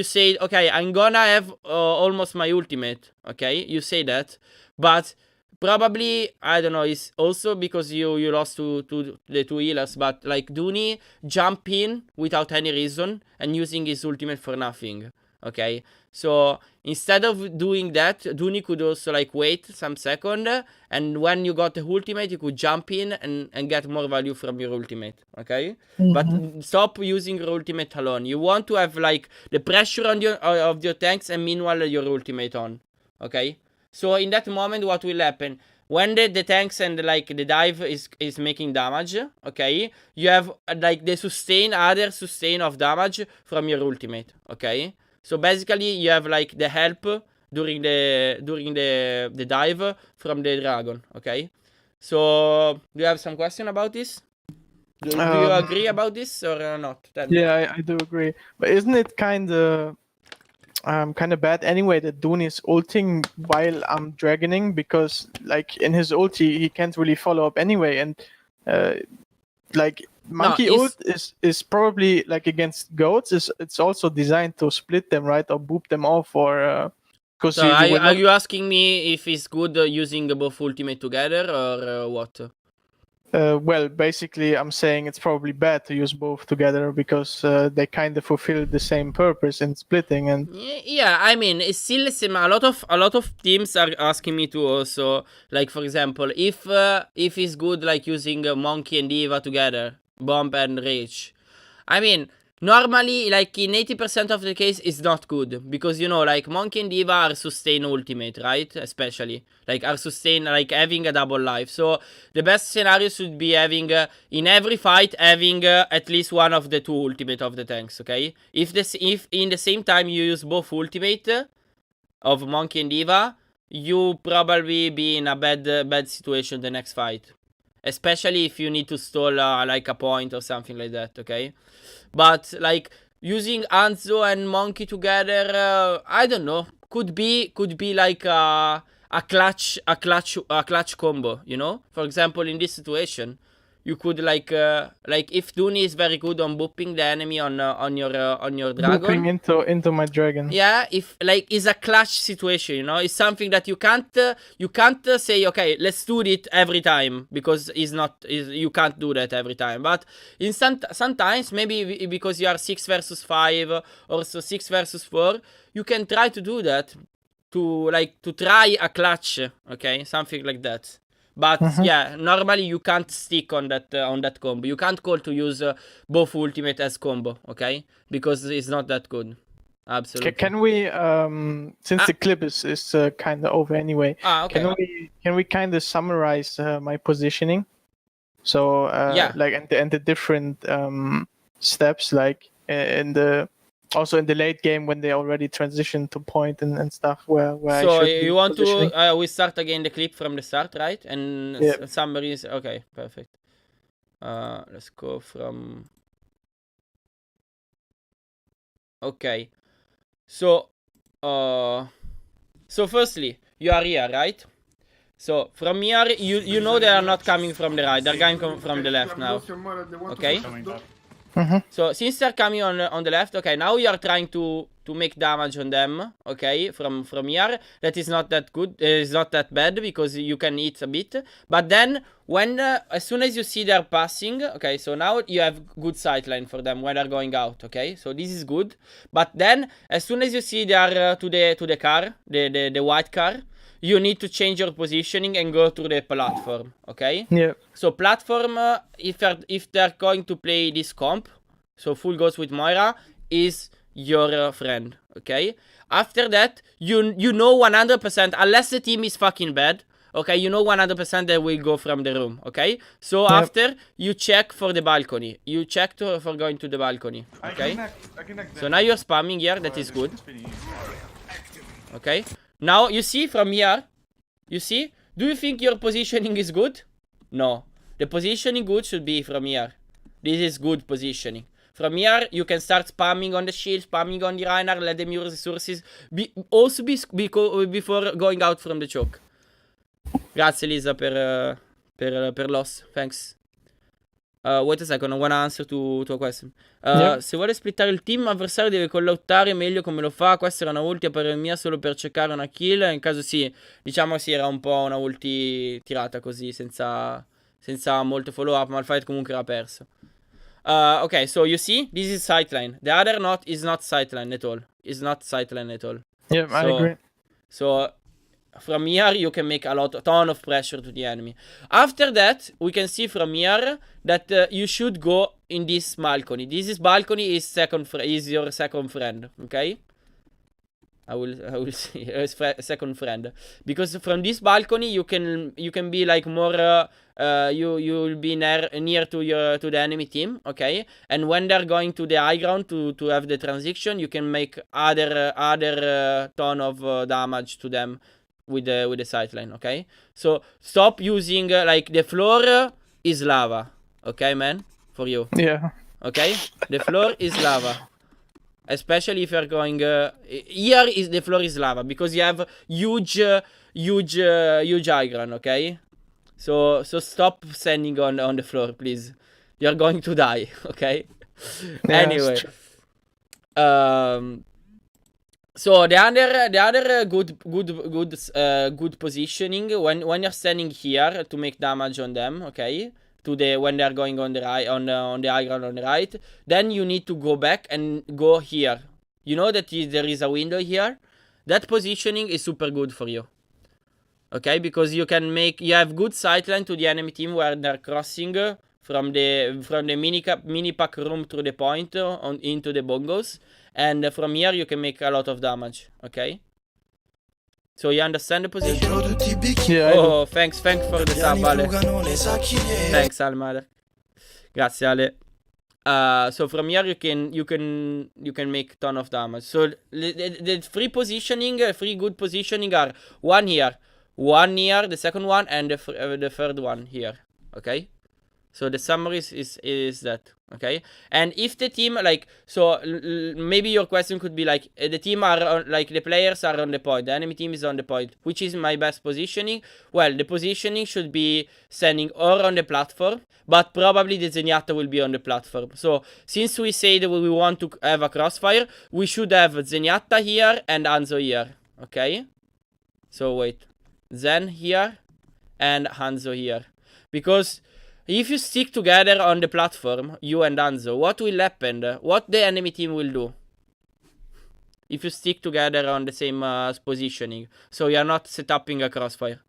said, okay, I'm gonna have almost my ultimate, okay? You say that, but probably I don't know. It's also because you lost to the 2 healers, but like Dooney jump in without any reason and using his ultimate for nothing. Okay, so instead of doing that, Dooney could also like wait some second, and when you got the ultimate, you could jump in and get more value from your ultimate. Okay, but stop using your ultimate alone. You want to have like the pressure on of your tanks, and meanwhile your ultimate on. Okay, so in that moment, what will happen? When the tanks and like the dive is making damage, okay, you have like the other sustain of damage from your ultimate. Okay. So basically, you have like the help during the dive from the dragon, okay? So, do you have some question about this? Do you agree about this or not? Yeah, I do agree. But isn't it kind of bad anyway that Dooney is ulting while I'm dragoning, because like in his ulti he can't really follow up anyway, and like monkey ult is probably like against goats. It's also designed to split them, right, or boop them off, or because so are you asking me if it's good using both ultimate together or what? Well, basically, I'm saying it's probably bad to use both together, because they kind of fulfill the same purpose in splitting. And yeah, I mean, it's still the same. A lot of teams are asking me to also, like for example, if it's good like using Monkey and Diva together, Bomb and Rage. I mean, normally, like in 80% of the case, it's not good, because you know, like Monkey and Diva are sustain ultimate, right? Especially like are sustain, like having a double life. So the best scenario should be having in every fight having at least one of the 2 ultimate of the tanks. Okay, if in the same time you use both ultimate of Monkey and Diva, you probably be in a bad situation the next fight, especially if you need to stall like a point or something like that. Okay. But like using Hanzo and Monkey together, I don't know. Could be like a clutch combo. You know, for example, in this situation, you could like if Duni is very good on booping the enemy on your dragon. Booping into my dragon. Yeah, if like it's a clash situation, you know, it's something that you can't say okay, let's do it every time, because you can't do that every time. But in sometimes maybe because you are 6 versus 5 or so 6 versus 4, you can try to do that to try a clutch, okay, something like that. But yeah, normally you can't stick on that combo. You can't call to use both ultimate as combo, okay, because it's not that good. Absolutely. Can we, since the clip is kind of over anyway, okay. can we kind of summarize my positioning? So yeah, like and the different steps, like also in the late game when they already transition to point and stuff where so I should you want positioning. to we start again the clip from the start, right? And summary is okay, perfect. Let's go from okay. So firstly you are here, right? So from here you know they are not coming from the right, they're coming from the left now, okay? So since they're coming on the left, okay, now you are trying to make damage on them, okay, from here. That is not that good, it's not that bad, because you can hit a bit. But then when as soon as you see they're passing, okay, so now you have good sightline for them when they're going out, okay, so this is good. But then as soon as you see they are to the car, the white car, you need to change your positioning and go to the platform, okay? Yeah. So platform, if they're going to play this comp, so full ghost with Moira, is your friend, okay? After that, you know 100%, unless the team is fucking bad, okay, you know 100% they will go from the room, okay? So after, you check for the balcony. You check for going to the balcony, okay? So now you're spamming here, that is good. Okay? Now, you see from here, you see? Do you think your positioning is good? No. The positioning good should be from here. This is good positioning. From here, you can start spamming on the shield, spamming on the Reinar, let them use resources. Before going out from the choke. Grazie Lisa per loss. Thanks. Wait a second, I wanna answer to a question. Se vuole splittare il team avversario deve collottare meglio come lo fa. Questa era una ulti a parere mia solo per cercare una kill. In caso sì, diciamo sì, era un po' una ulti tirata così, senza molto follow up, ma il fight comunque era perso. Okay, so you see, this is sightline. The other is not sightline at all. It's not sightline at all. Yeah, I agree. So from here you can make a ton of pressure to the enemy. After that, we can see from here that you should go in this balcony. This balcony is your second friend, okay? I will see second friend, because from this balcony you can be like more you will be near to the enemy team, okay? And when they're going to the high ground to have the transition, you can make other ton of damage to them with the sightline, okay? So stop using like the floor is lava, okay, man, for you. Yeah. Okay, the floor is lava. Especially if you're going here is the floor is lava, because you have huge high ground, okay? So stop standing on the floor, please. You're going to die, okay? Yeah, anyway, so the other good positioning when you're standing here to make damage on them, okay? When they're going on the right, on the high ground on the right, then you need to go back and go here. You know that there is a window here. That positioning is super good for you, okay? Because you have good sightline to the enemy team where they're crossing from the mini pack room through the point into the bongos, and from here you can make a lot of damage, okay? So you understand the position? Yeah. Oh, thanks for the sub, Ale. Thanks, Almar. Grazie, Ale. So from here you can make ton of damage. So the free good positioning are one here, the second one, and the third one here. Okay. So the summary is that, okay? And if the team, like, so maybe your question could be like, the team are on, like, the players are on the point, the enemy team is on the point, which is my best positioning? Well, the positioning should be standing or on the platform, but probably the Zenyatta will be on the platform. So since we say that we want to have a crossfire, we should have Zenyatta here and Hanzo here, okay? So wait, Zen here and Hanzo here, because if you stick together on the platform, you and Hanzo, what will happen? What the enemy team will do? If you stick together on the same positioning, so you are not set upping a crossfire.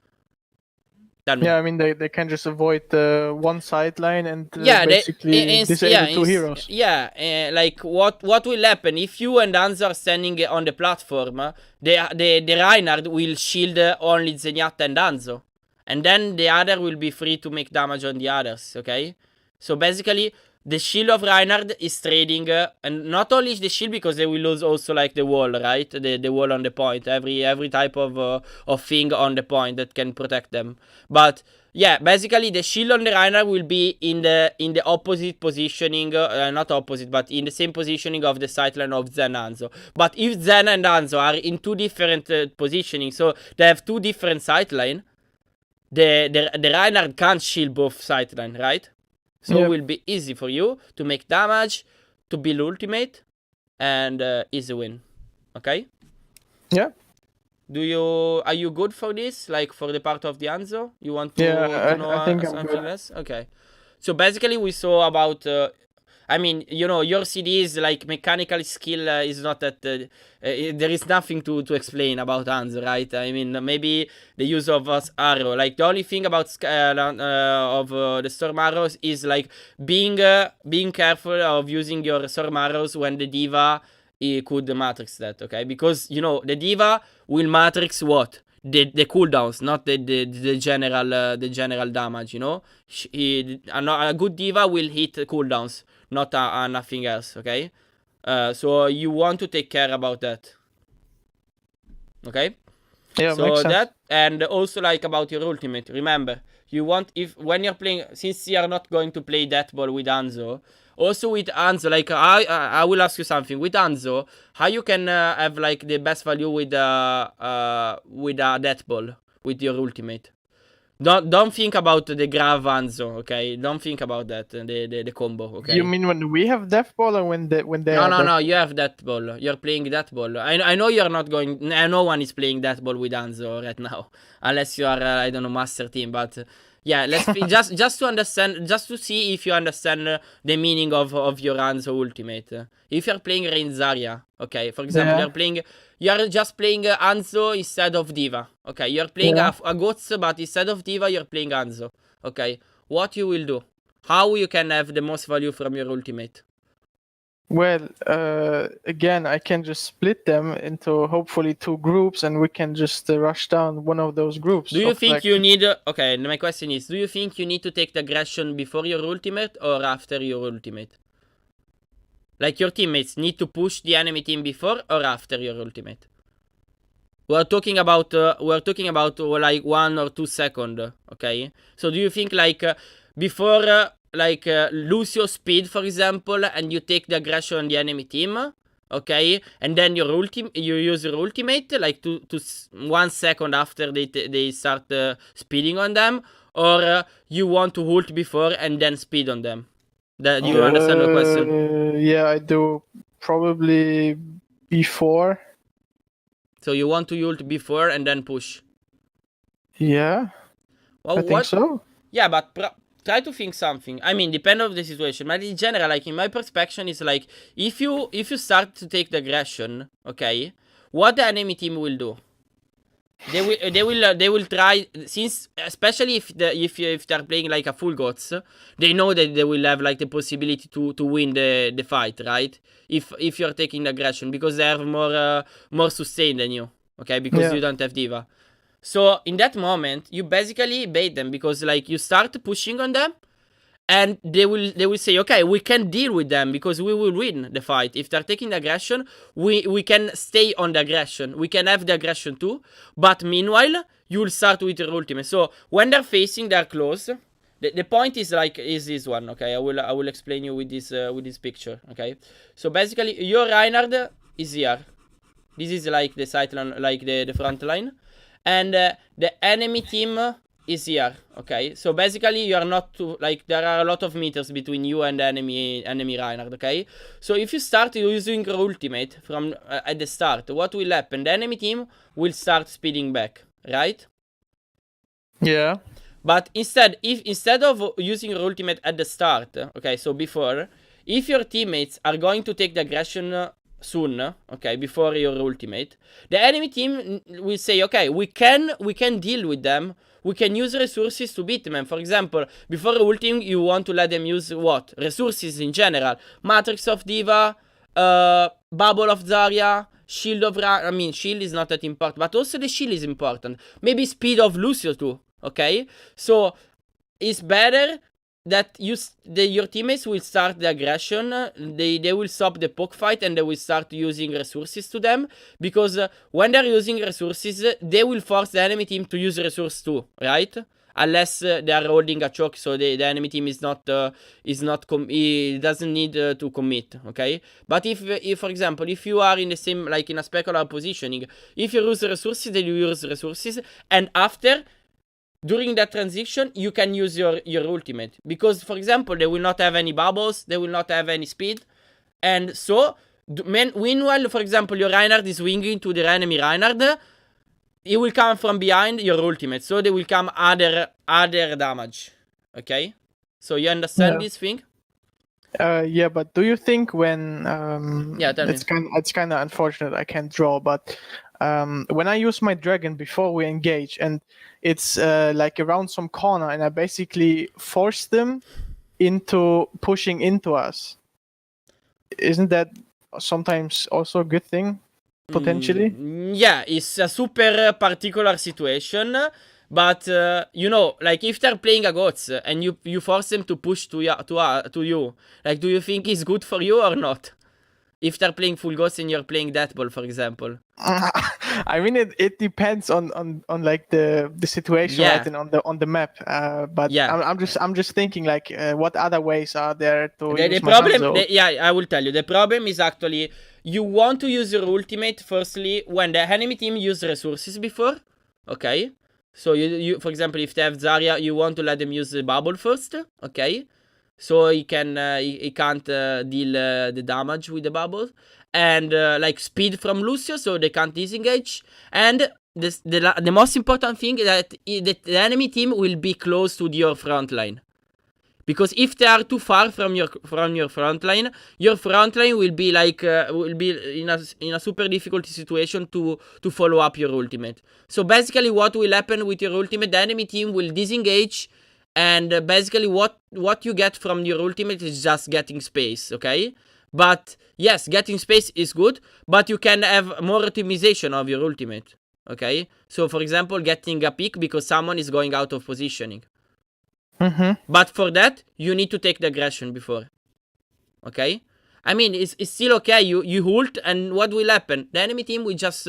Tell me. Yeah, I mean they can just avoid one sideline and basically disable two heroes. Yeah, like what will happen if you and Hanzo are standing on the platform? The Reinhardt will shield only Zenyatta and Hanzo. And then the other will be free to make damage on the others, okay? So basically, the shield of Reinhardt is trading, and not only the shield, because they will lose also like the wall, right? The wall on the point, every type of thing on the point that can protect them. But yeah, basically the shield on the Reinhardt will be in the opposite positioning, not opposite, but in the same positioning of the sightline of Zen and Hanzo. But if Zen and Hanzo are in two different positioning, so they have two different sightline, the Reinhardt can't shield both sideline, right? So it will be easy for you to make damage, to build ultimate, and easy win. Okay? Yeah. Are you good for this? Like for the part of the Hanzo? You want to know I think I'm something good. else? Okay. So basically we saw about I mean, you know, your CD is like mechanical skill is not that there is nothing to explain about Hanzo, right? I mean, maybe the use of arrow. Like the only thing about the storm arrows is like being careful of using your storm arrows when the diva could matrix that, okay? Because you know the diva will matrix what? The cooldowns, not the general damage, you know. A good diva will hit cooldowns, not nothing else, okay? So you want to take care about that, okay? Yeah, so makes sense. that, and also like about your ultimate, remember, you want, when you're playing, since you are not going to play that ball with Hanzo, also with Hanzo, like I will ask you something with Hanzo, how you can have like the best value with a death ball with your ultimate. Don't think about the Grav Hanzo, okay? Don't think about that, the combo, okay? You mean when we have death ball or when they No, you have that ball. You're playing that ball. I know you're not going. No one is playing that ball with Hanzo right now, unless you are I don't know, master team. But yeah, let's just to understand, just to see if you understand the meaning of your Hanzo ultimate. If you're playing Rain Zarya, okay, for example, you're just playing Hanzo instead of Diva. Okay, you're playing a Goats, but instead of Diva, you're playing Hanzo. Okay, what you will do? How you can have the most value from your ultimate? Well, again, I can just split them into hopefully two groups, and we can just rush down one of those groups. Do you think you need... okay, my question is, do you think you need to take the aggression before your ultimate or after your ultimate? Like your teammates need to push the enemy team before or after your ultimate? We're talking about like 1 or 2 seconds, okay? So do you think like before... lose your speed, for example, and you take the aggression on the enemy team, okay, and then you use your ultimate like to 1 second after they start speeding on them, or you want to ult before and then speed on them? That you understand the question? Yeah, I do probably before. So you want to ult before and then push? Yeah, well, I think so. Yeah, but try to think something. I mean, depend on the situation. But in general, like in my perspective, is like if you start to take the aggression, okay, what the enemy team will do? They will try, since especially if they're playing like a full gods, they know that they will have like the possibility to win the fight, right? If you're taking the aggression, because they have more sustain than you, okay? Because you don't have diva. So in that moment, you basically bait them, because like you start pushing on them, and they will say, okay, we can deal with them because we will win the fight. If they're taking the aggression, we can stay on the aggression. We can have the aggression too. But meanwhile, you will start with your ultimate. So when they're facing, they're close. The point is like is this one, okay? I will explain you with this picture, okay? So basically, your Reinhard is here. This is like the side line, like the front line, and the enemy team is here, okay? So basically, you are not too, like, there are a lot of meters between you and the enemy Reinhard, okay? So if you start using your ultimate from at the start, what will happen? The enemy team will start speeding back, right? Yeah. But instead of using your ultimate at the start, okay, so before, if your teammates are going to take the aggression soon, okay, before your ultimate, the enemy team will say, okay, we can deal with them. We can use resources to beat them. For example, before ulting, you want to let them use what? Resources in general. Matrix of Diva, Bubble of Zarya, Shield of I mean, Shield is not that important, but also the Shield is important. Maybe Speed of Lucio too, okay? So, it's better that your teammates will start the aggression, they will stop the poke fight, and they will start using resources to them, because when they're using resources, they will force the enemy team to use resource too, right? Unless they are holding a choke, so the enemy team is not it doesn't need to commit, okay? But if for example, if you are in the same, like in a specular positioning, if you use resources, then you use resources, and after, during that transition, you can use your ultimate. Because, for example, they will not have any bubbles, they will not have any speed. And so, meanwhile, for example, your Reinhardt is winging to the enemy Reinhardt, he will come from behind your ultimate. So, they will come other damage. Okay? So, you understand this thing? Yeah, but do you think when Yeah, tell me. It's kind of unfortunate I can't draw, but when I use my dragon before we engage, and it's like around some corner, and I basically force them into pushing into us, isn't that sometimes also a good thing, potentially? Yeah, it's a super particular situation. But you know, like if they're playing a goats and you force them to push to you, like, do you think it's good for you or not? If they're playing full ghosts and you're playing that ball, for example. I mean, it depends on like the situation, Yeah. right, and on the map. But Yeah. I'm just thinking, like, what other ways are there to The use my problem, Hanzo? yeah, I will tell you. The problem is actually you want to use your ultimate firstly when the enemy team used resources before, okay? So you for example, if they have Zarya, you want to let them use the bubble first, okay? So he can't deal the damage with the bubble, and like speed from Lucio, so they can't disengage. And the most important thing is that the enemy team will be close to your front line. Because if they are too far from your front line will be like will be in a super difficult situation to follow up your ultimate. So basically, what will happen with your ultimate? The enemy team will disengage, and basically what you get from your ultimate is just getting space, okay? But yes, getting space is good, but you can have more optimization of your ultimate, okay? So for example, getting a pick because someone is going out of positioning. But for that, you need to take the aggression before. Okay? I mean, it's still okay. You ult, and what will happen? The enemy team will just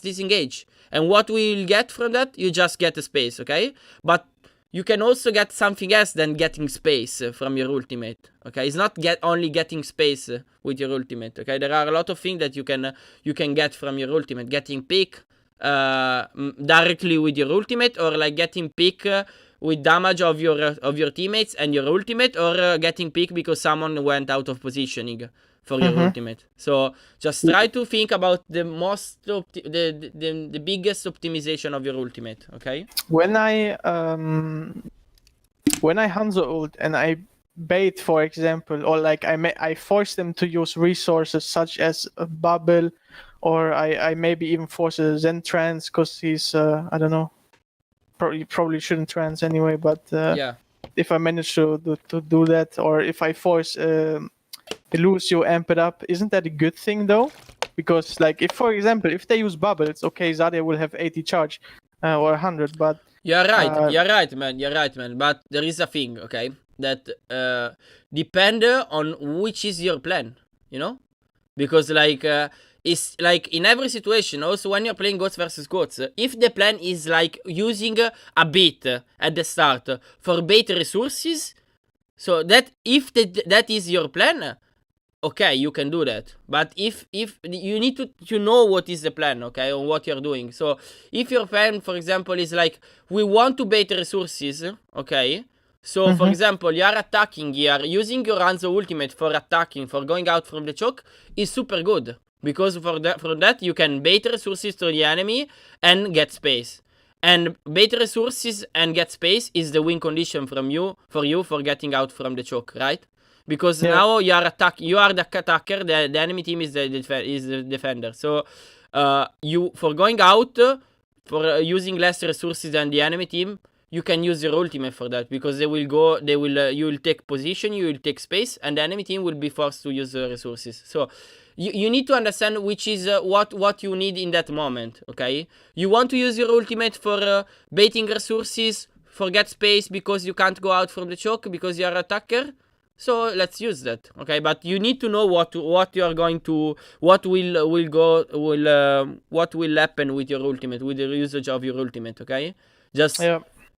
disengage. And what we'll get from that? You just get a space, okay? But you can also get something else than getting space from your ultimate. Okay? It's not only getting space with your ultimate. Okay? There are a lot of things that you can get from your ultimate. Getting pick directly with your ultimate, or like getting pick with damage of your teammates and your ultimate, or getting pick because someone went out of positioning for your ultimate. So just try to think about the biggest optimization of your ultimate, okay? When I Hanzo ult and I bait, for example, or like I force them to use resources such as a bubble, or I maybe even force a Zen trance because he's I don't know, probably shouldn't trance anyway, but Yeah. if I manage to do that, or if I force Lucio amp it up, isn't that a good thing though? Because like, if for example, if they use bubbles, okay, Zarya will have 80 charge or 100, but You're right, man. But there is a thing, okay, that depend on which is your plan, you know? Because like is like in every situation, also when you're playing goats versus goats, if the plan is like using a bait at the start for bait resources, so that if that is your plan, okay, you can do that. But if you need to know what is the plan, okay, on what you're doing. So if your plan, for example, is like we want to bait resources, okay. So for example, you are attacking, you are using your Hanzo ultimate for attacking, for going out from the choke, is super good. Because from that you can bait resources to the enemy and get space. And bait resources and get space is the win condition for you for getting out from the choke, right? Because now you are the attacker, the enemy team is the defender. So you for going out, for using less resources than the enemy team, you can use your ultimate for that, because you will take position, you will take space, and the enemy team will be forced to use the resources. So you need to understand which is what you need in that moment, okay? You want to use your ultimate for baiting resources, for get space because you can't go out from the choke because you are attacker. So let's use that, okay? But you need to know what you are going to, what will happen with your ultimate, with the usage of your ultimate, okay? Just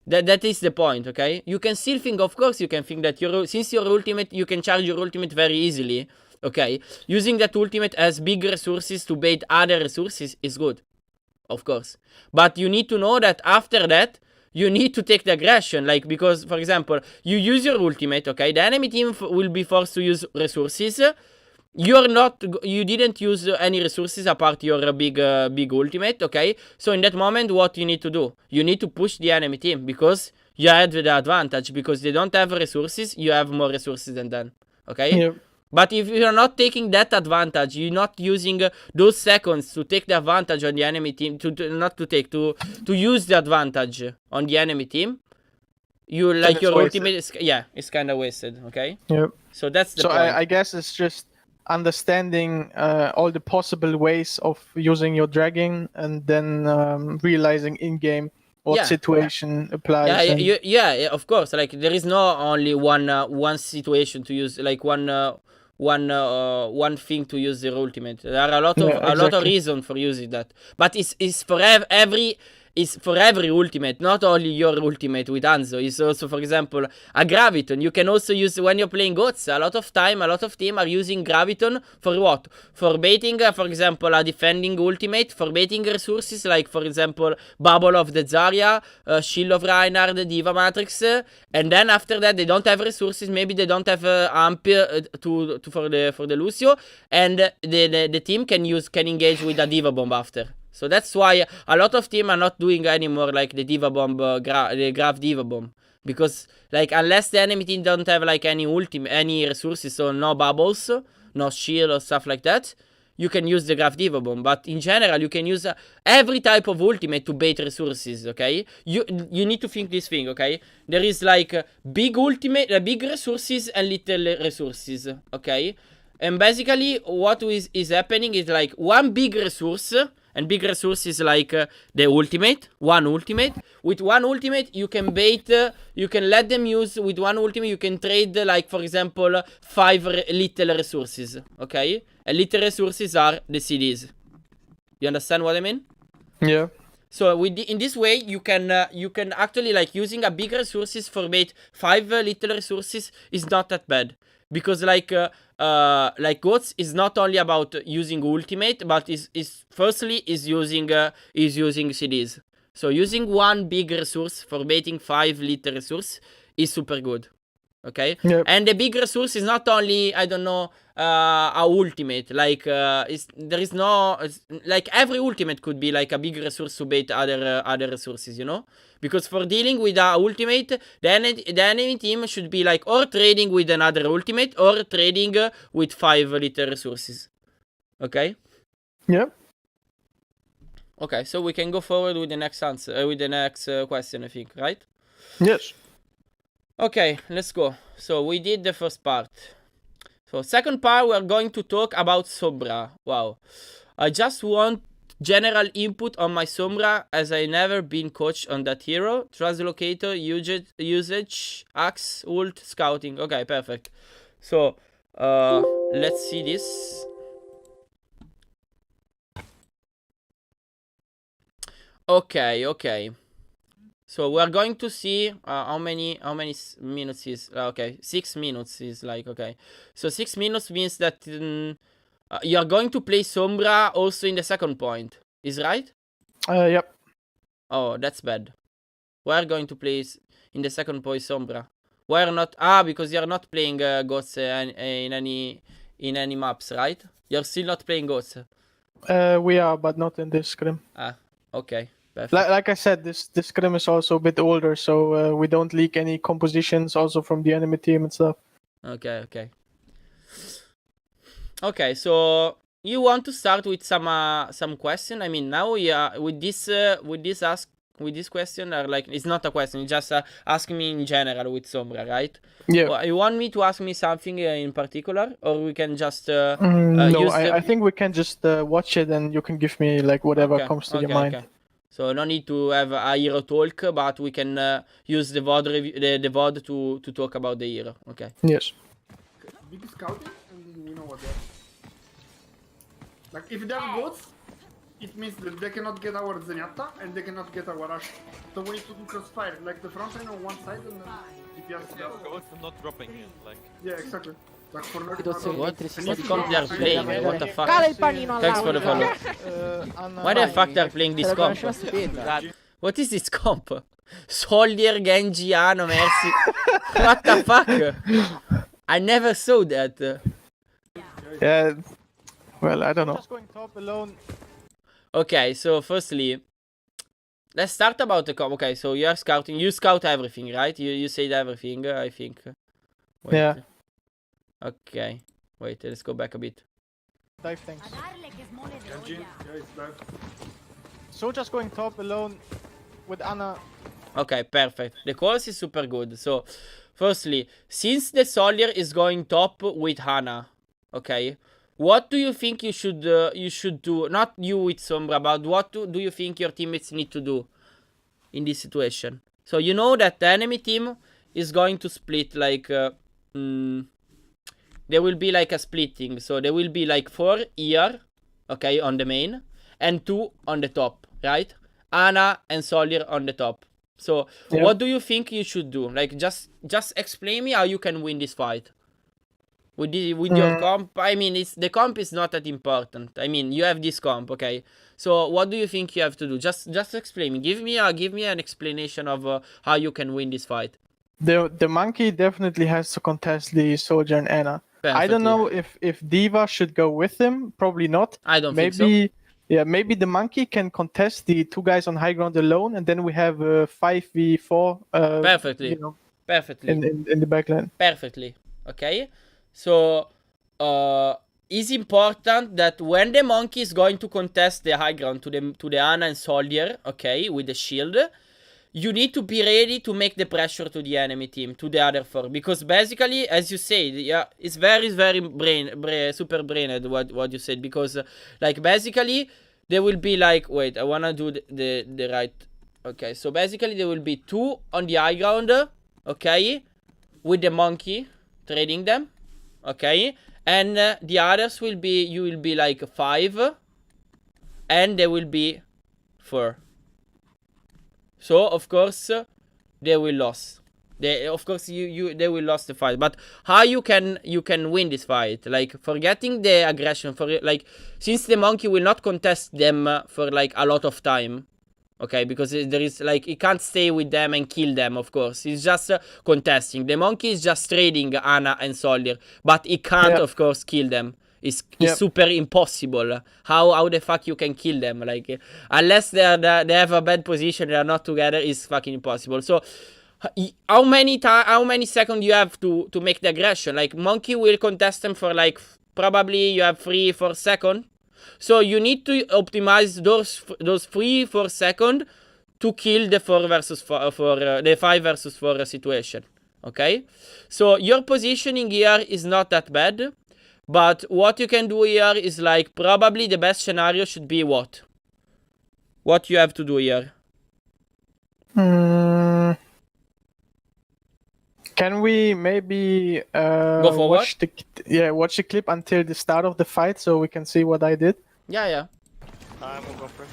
that is the point, okay? You can still think, of course, you can think that since your ultimate, you can charge your ultimate very easily, okay? Using that ultimate as big resources to bait other resources is good, of course. But you need to know that after that, you need to take the aggression, like, because, for example, you use your ultimate, okay? The enemy team will be forced to use resources. You didn't use any resources apart your big ultimate, okay? So in that moment, what you need to do? You need to push the enemy team, because you had the advantage, because they don't have resources, you have more resources than them, okay? Yep. But if you're not taking that advantage, you're not using those seconds to take the advantage on the enemy team, to use the advantage on the enemy team, your ultimate is kind of wasted, okay? Yep. So that's the point. I guess it's just understanding all the possible ways of using your dragging, and then realizing in game what situation applies. Yeah, of course. Like there is no only one situation to use, like one thing to use your ultimate. There are a lot of reasons for using that, but it's for every ultimate, not only your ultimate with Hanzo. It's also, for example, a Graviton. You can also use when you're playing Goats. A lot of team are using Graviton for what? For baiting, for example, a defending ultimate, for baiting resources, like, for example, Bubble of the Zarya, Shield of Reinhardt, Diva Matrix, and then after that they don't have resources. Maybe they don't have Amp for the Lucio, and the team can engage with a Diva Bomb after. So that's why a lot of teams are not doing anymore like the Diva Bomb, the Graph Diva Bomb. Because, like, unless the enemy team don't have, like, any resources, so no bubbles, no shield or stuff like that, you can use the Graph Diva Bomb. But in general, you can use every type of ultimate to bait resources, okay? You need to think this thing, okay? There is, like, big resources and little resources, okay? And basically, what is happening is, like, one big resource. And big resource is like the ultimate, one ultimate. With one ultimate, you can bait, you can let them use, with one ultimate, you can trade, like, for example, 5 little resources, okay? And little resources are the CDs. You understand what I mean? Yeah. So in this way, you can actually, like, using a big resources for bait 5 little resources is not that bad. Because, like Goats is not only about using ultimate, but is using CDs. So using one big resource for baiting 5 little resource is super good. Okay? Yep. And the big resource is not only, I don't know, a ultimate. Like there is no, like, every ultimate could be like a big resource to bait other resources, you know? Because for dealing with a ultimate, the enemy team should be like or trading with another ultimate or trading with 5 little resources. Okay? Yep. Okay, so we can go forward with the next answer, with the next question, I think, right? Yes. Okay, let's go. So we did the first part. So second part, we're going to talk about Sombra. Wow. I just want general input on my Sombra, as I never been coached on that hero. Translocator, usage, axe, ult, scouting. Okay, perfect. So let's see this. Okay. So we are going to see how many minutes is okay. 6 minutes is like okay. So 6 minutes means that you are going to play Sombra also in the second point. Is right? Yep. Oh, that's bad. We are going to play in the second point Sombra. Why are not? Because you are not playing Ghosts in any maps, right? You're still not playing Ghosts. We are, but not in this scrim. Okay. Perfect. Like I said, this scrim is also a bit older, so we don't leak any compositions also from the enemy team and stuff. Okay. So you want to start with some question? I mean, now with this question, or like it's not a question, it's just asking me in general with Sombra, right? Yeah. Well, you want me to ask me something in particular, or we can just no, I think we can just watch it and you can give me like whatever comes to your mind. Okay. So no need to have a hero talk, but we can use the VOD the VOD to talk about the hero. Okay. Yes. Big scouting and we know what they're. Like if they're goats, it means that they cannot get our Zenyatta and they cannot get our Rush. So we need to do crossfire, like the front line on one side and then DPS the other. Ghosts not dropping in, like. Yeah, exactly. Like for What comp they are playing? What the fuck? Cala il panino Thanks for the all'Africa. follow. Why the fuck they are playing this comp? Stupenda. What is this comp? Soldier, Genji, Ano, Mercy. What the fuck? I never saw that. Yeah. Well, I don't know. Just going top alone. Okay, so firstly, let's start about the comp. Okay, so you are scouting. You scout everything, right? You said everything, I think. Wait. Yeah. Okay. Wait, let's go back a bit. Dive tanks. Genji, yeah, it's bad. So just going top alone with Ana. Okay, perfect. The course is super good. So, firstly, since the soldier is going top with Hana, okay, what do you think you should do? Not you with Sombra, but what do you think your teammates need to do in this situation? So you know that the enemy team is going to split like there will be like a splitting. So there will be like 4 here, okay, on the main, and 2 on the top, right? Ana and Soldier on the top. So what do you think you should do? Like just explain me how you can win this fight. With your comp, I mean, the comp is not that important. I mean, you have this comp, okay? So what do you think you have to do? Just explain me. Give me an explanation of how you can win this fight. The monkey definitely has to contest the soldier and Ana. I don't know if Diva should go with him. Probably not. I don't think so. Yeah, maybe the monkey can contest the 2 guys on high ground alone, and then we have 5v4. Perfectly. You know, Perfectly. In the backline. Perfectly. Okay. So it's important that when the monkey is going to contest the high ground to the Ana and Soldier, okay, with the shield, you need to be ready to make the pressure to the enemy team, to the other 4. Because basically, as you said, yeah, it's very super brained what you said. Because, like, basically, there will be like, wait, I wanna do the right. Okay, so basically, there will be 2 on the high ground, okay, with the monkey trading them, okay, and the others will be, you will be like 5, and there will be 4. So of course they will lose. They will lose the fight. But how you can win this fight? Like forgetting the aggression, since the monkey will not contest them for like a lot of time. Okay, because there is like he can't stay with them and kill them. Of course, he's just contesting. The monkey is just trading Ana and Soldier, but he can't of course kill them. It's super impossible. How the fuck you can kill them? Like unless they have a bad position, they are not together. It's fucking impossible. So how many seconds you have to make the aggression? Like monkey will contest them for like probably you have 3-4 seconds. So you need to optimize those 3-4 seconds to kill the 4 versus 4 the 5 versus 4 situation. Okay, so your positioning here is not that bad. But what you can do here is like probably the best scenario should be what? What you have to do here? Can we maybe go forward? Watch the clip until the start of the fight so we can see what I did? Yeah. We'll go for it.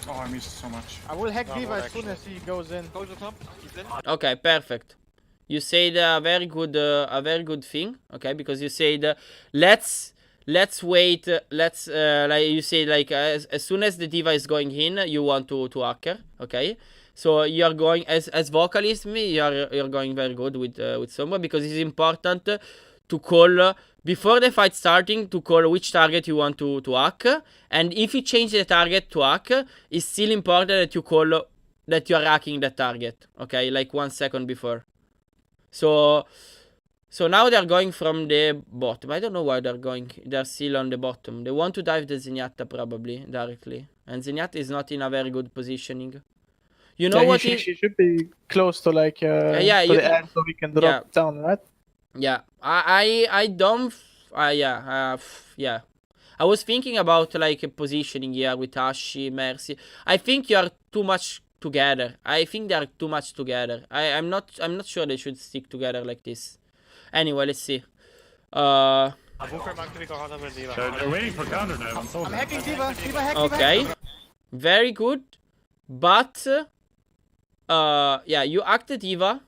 Oh, I missed so much. I will hack No, Diva no, as soon as he goes in. Goes the top. He's in. Okay, perfect. You said a very good thing, okay? Because you said let's wait. Like you say, like as soon as the diva is going in, you want to hack her, okay? So you're going as vocalist, you're going very good with Sombra, because it's important to call before the fight starting, to call which target you want to hack, and if you change the target to hack, it's still important that you call that you are hacking the target, okay? Like 1 second before. So now they're going from the bottom. I don't know why they're going. They're still on the bottom. They want to dive the Zenyatta probably directly, and Zenyatta is not in a very good positioning. You know what? She should be close to like to you- the end, so we can drop down, right? Yeah, I don't. Yeah. I was thinking about like a positioning here with Ashi, Mercy. I think you are too much together. I think they are too much together. I'm not sure they should stick together like this. Anyway, let's see. Booker monkey vi går med diva. They're waiting for counter dive. I'm so I'm hacking Diva. Diva hack. Okay, very good. But yeah, you hacked the diva.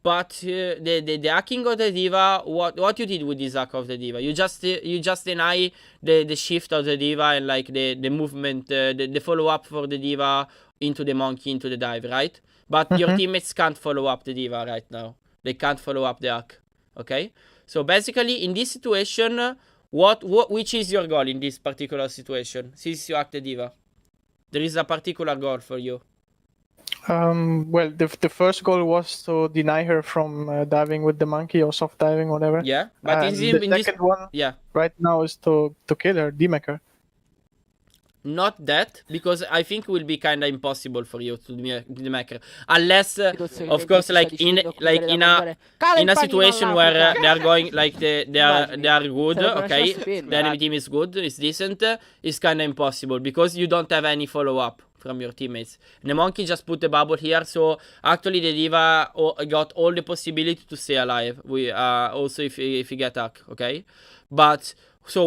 But the hacking of the diva, what you did with this hack of the diva? You just deny the shift of the diva and like the movement, the follow up for the diva into the monkey, into the dive, right? But your teammates can't follow up the diva right now. They can't follow up the hack. Okay? So basically in this situation, which is your goal in this particular situation? Since you hack the diva, there is a particular goal for you. Well, the first goal was to deny her from diving with the monkey or soft diving, whatever. Yeah, but And in the this, second one yeah, right now is to kill her, demek her. not that, because I think it will be kind of impossible for you to make her, unless of course like in a situation where they are going like they are good, okay, the enemy team is good, it's decent, it's kind of impossible because you don't have any follow up from your teammates. And the monkey just put the bubble here, so actually the diva got all the possibility to stay alive. We also if you get hacked, okay, but. So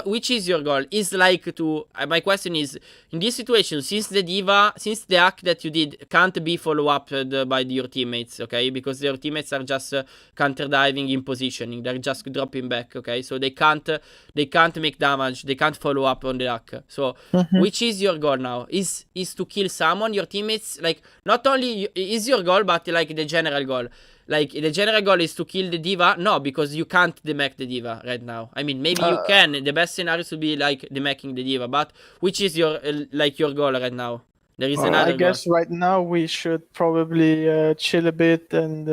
which is your goal? Is like to my question is, in this situation, since the hack that you did can't be follow up by your teammates, okay, because your teammates are just counter diving in positioning, they're just dropping back, okay, so they can't make damage, they can't follow up on the hack. So which is your goal now? Is to kill someone, your teammates, like not only is your goal, but like the general goal. Like, the general goal is to kill the diva? No, because you can't demech the diva right now. I mean, maybe you can. The best scenario would be, like, demeching the diva. But which is your, your goal right now? There is another I guess right now we should probably chill a bit and,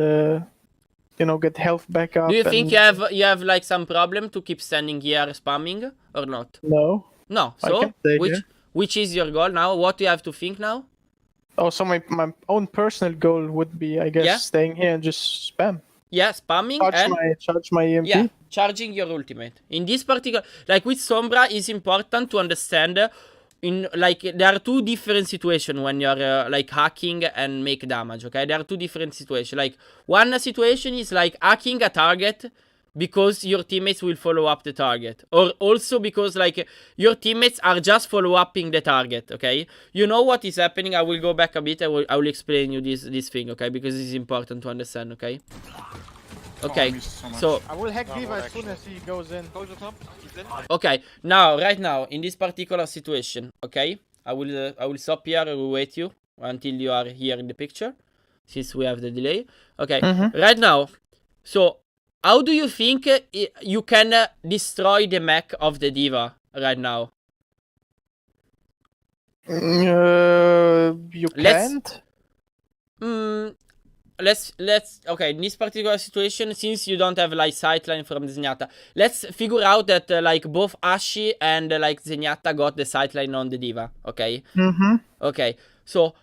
get health back up. Do you think you have, like, some problem to keep standing here spamming? Or not? No. No. I So, can stay here. which is your goal now? What do you have to think now? Also, my own personal goal would be, I guess, staying here and just spam. Yeah, spamming Charge my EMP. Yeah, charging your ultimate. In this particular, like with Sombra, it's important to understand. There are two different situations when you're like hacking and make damage. Okay, there are two different situations. Like one situation is like hacking a target because your teammates will follow up the target, or also because like your teammates are just follow upping the target. Okay, you know what is happening. I will go back a bit. I will explain you this thing. Okay, because it's important to understand. Okay. Okay. So I will hack Diva as soon as he goes in. Goes the top. He's in. okay, right now in this particular situation, okay, I will stop here. I will wait you until you are here in the picture, since we have the delay. Okay, right now, so. How do you think you can destroy the mech of the diva right now? You can't. Let's okay, in this particular situation, since you don't have like sightline from Zenyatta, let's figure out that like both Ashi and like Zenyatta got the sightline on the diva. Okay. Okay. So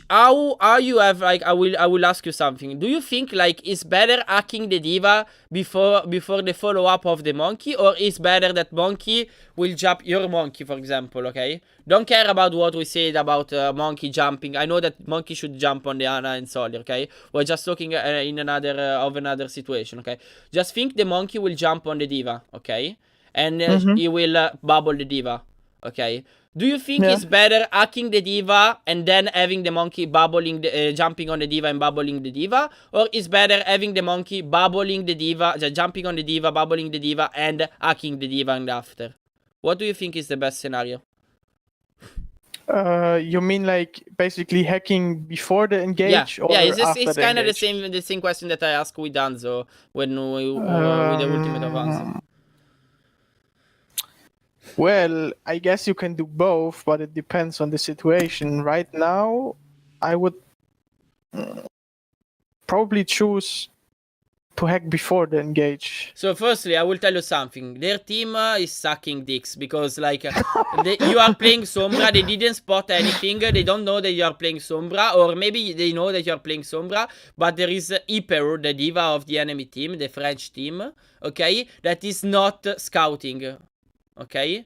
how you have like I will ask you something. Do you think like it's better hacking the diva before the follow up of the monkey, or is better that monkey will jump your monkey, for example? Okay, don't care about what we said about monkey jumping. I know that monkey should jump on the Ana and Soldier. Okay, we're just talking in another situation. Okay, just think the monkey will jump on the diva. Okay, and he will bubble the diva. Okay, Do you think it's better hacking the diva and then having the monkey bubbling, jumping on the diva and bubbling the diva? Or is better having the monkey bubbling the diva, jumping on the diva, bubbling the diva, and hacking the diva and after? What do you think is the best scenario? You mean like basically hacking before the engage? Yeah, Or it's kind of engage? the same question that I asked with Danzo when we with the ultimate of Danzo. Well, I guess you can do both, but it depends on the situation. Right now, I would probably choose to hack before the engage. So firstly, I will tell you something. Their team is sucking dicks because like you are playing Sombra. They didn't spot anything. They don't know that you are playing Sombra, or maybe they know that you are playing Sombra. But there is Hyper, the diva of the enemy team, the French team. Okay, that is not scouting. Okay,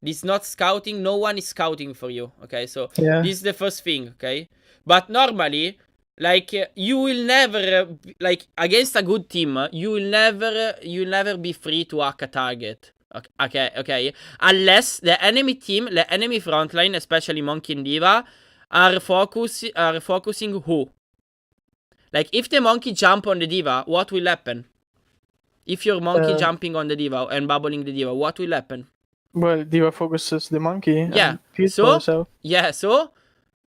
this not scouting. No one is scouting for you. Okay, so this is the first thing. Okay, but normally, like you will never like against a good team, you will never be free to hack a target. Okay, unless the enemy team, the enemy frontline, especially Monkey and Diva, are focusing who? Like if the monkey jump on the diva, what will happen? If your monkey jumping on the diva and bubbling the diva, what will happen? Well, diva focuses the monkey. Yeah. So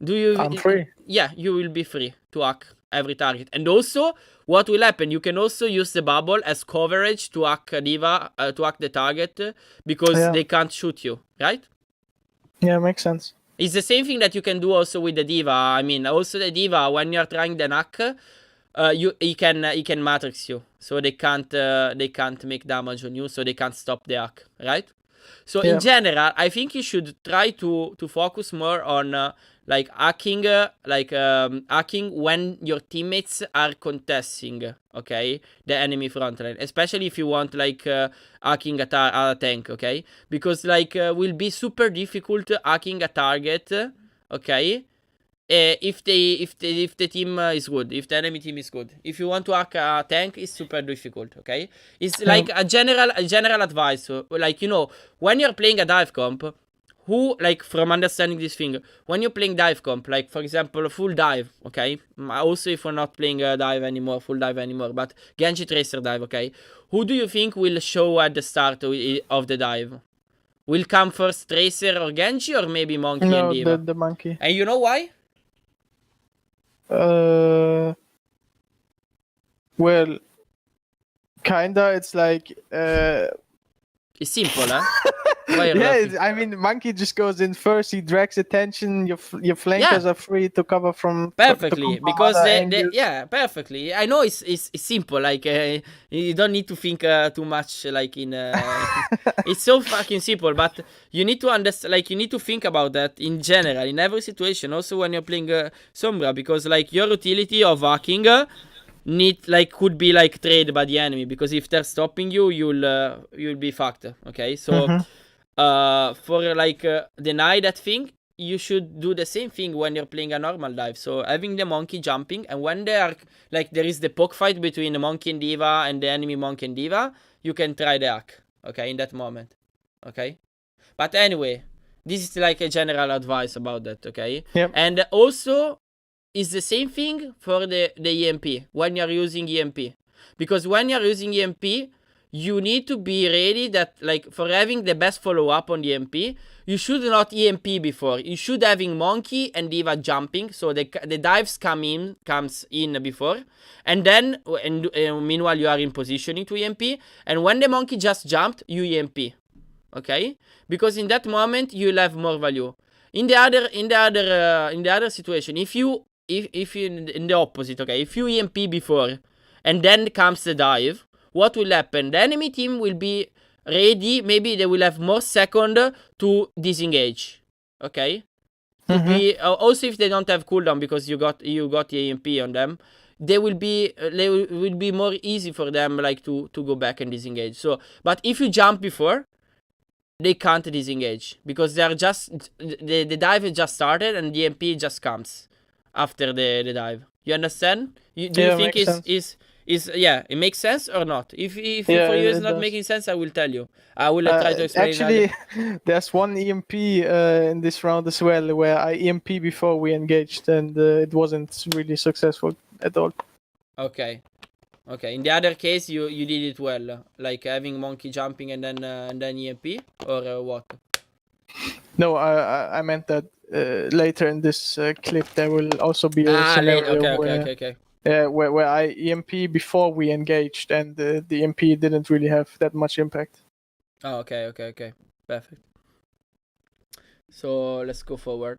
Do you? I'm free. Yeah, you will be free to hack every target. And also, what will happen? You can also use the bubble as coverage to hack diva, to hack the target because they can't shoot you, right? Yeah, makes sense. It's the same thing that you can do also with the diva. I mean, also the diva when you're trying the hack, he can matrix you, so they can't make damage on you, so they can't stop the hack, right? So in general, I think you should try to focus more on like hacking, hacking when your teammates are contesting, okay, the enemy frontline, especially if you want like hacking a tank, okay, because like will be super difficult hacking a target, okay. If the team is good, if the enemy team is good, if you want to hack a tank, it's super difficult. Okay, it's like a general advice. So, like when you're playing a dive comp, who like from understanding this thing, when you're playing dive comp, like for example full dive. Okay, also if we're not playing dive anymore, full dive anymore, but Genji Tracer dive. Okay, who do you think will show at the start of the dive? Will come first Tracer or Genji, or maybe Monkey and Diva? The monkey. And you know why? Well, kinda. It's like it's simple, huh? I mean, monkey just goes in first. He drags attention. Your flankers are free to cover from perfectly because perfectly. I know it's simple. Like you don't need to think too much. Like in it's so fucking simple. But you need to understand. Like you need to think about that in general in every situation. Also when you're playing Sombra, because like your utility of hacking could be like traded by the enemy, because if they're stopping you, you'll be fucked. Okay, so for like deny that thing, you should do the same thing when you're playing a normal dive. So having the monkey jumping, and when they are like there is the poke fight between the monkey and diva and the enemy monkey and diva, you can try the hack. Okay, in that moment. Okay, but anyway, this is like a general advice about that. Okay, and also. Is the same thing for the EMP when you're using EMP, because when you're using EMP, you need to be ready that like for having the best follow up on the EMP, you should not EMP before. You should having monkey and diva jumping, so the dives comes in before, and then meanwhile you are in positioning to EMP, and when the monkey just jumped, you EMP, okay? Because in that moment you'll have more value. In the other situation, if you in the opposite, okay, if you EMP before and then comes the dive, what will happen? The enemy team will be ready. Maybe they will have more second to disengage. Okay, to be also if they don't have cooldown because you got the EMP on them, they will be more easy for them like to go back and disengage. So, but if you jump before, they can't disengage because they are just the dive has just started and the EMP just comes after the dive. You understand? Do you think Yeah, it makes sense or not? If Yeah, for you it's it not does. making sense, I will tell you. I will try to explain. Actually, there's one EMP in this round as well where I EMP before we engaged, and it wasn't really successful at all. Okay. In the other case, you did it well, like having monkey jumping and then EMP, or what? No, I meant that later in this clip there will also be a scenario Okay. where I EMP before we engaged, and the EMP didn't really have that much impact. Oh, okay. Perfect. So let's go forward.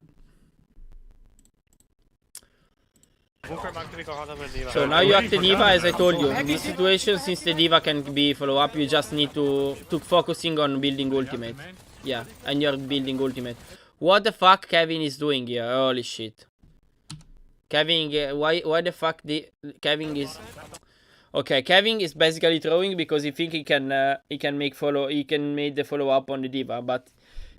Comunque manca di qualcosa per Diva. So now you act the diva, as I told you. In this situation, since the diva can be follow up, you just need to focusing on building ultimate. Yeah, and you're building ultimate. What the fuck Kevin is doing here? Holy shit. Kevin, why the fuck Kevin is... Okay, Kevin is basically throwing because he think he can make the follow up on the diva, but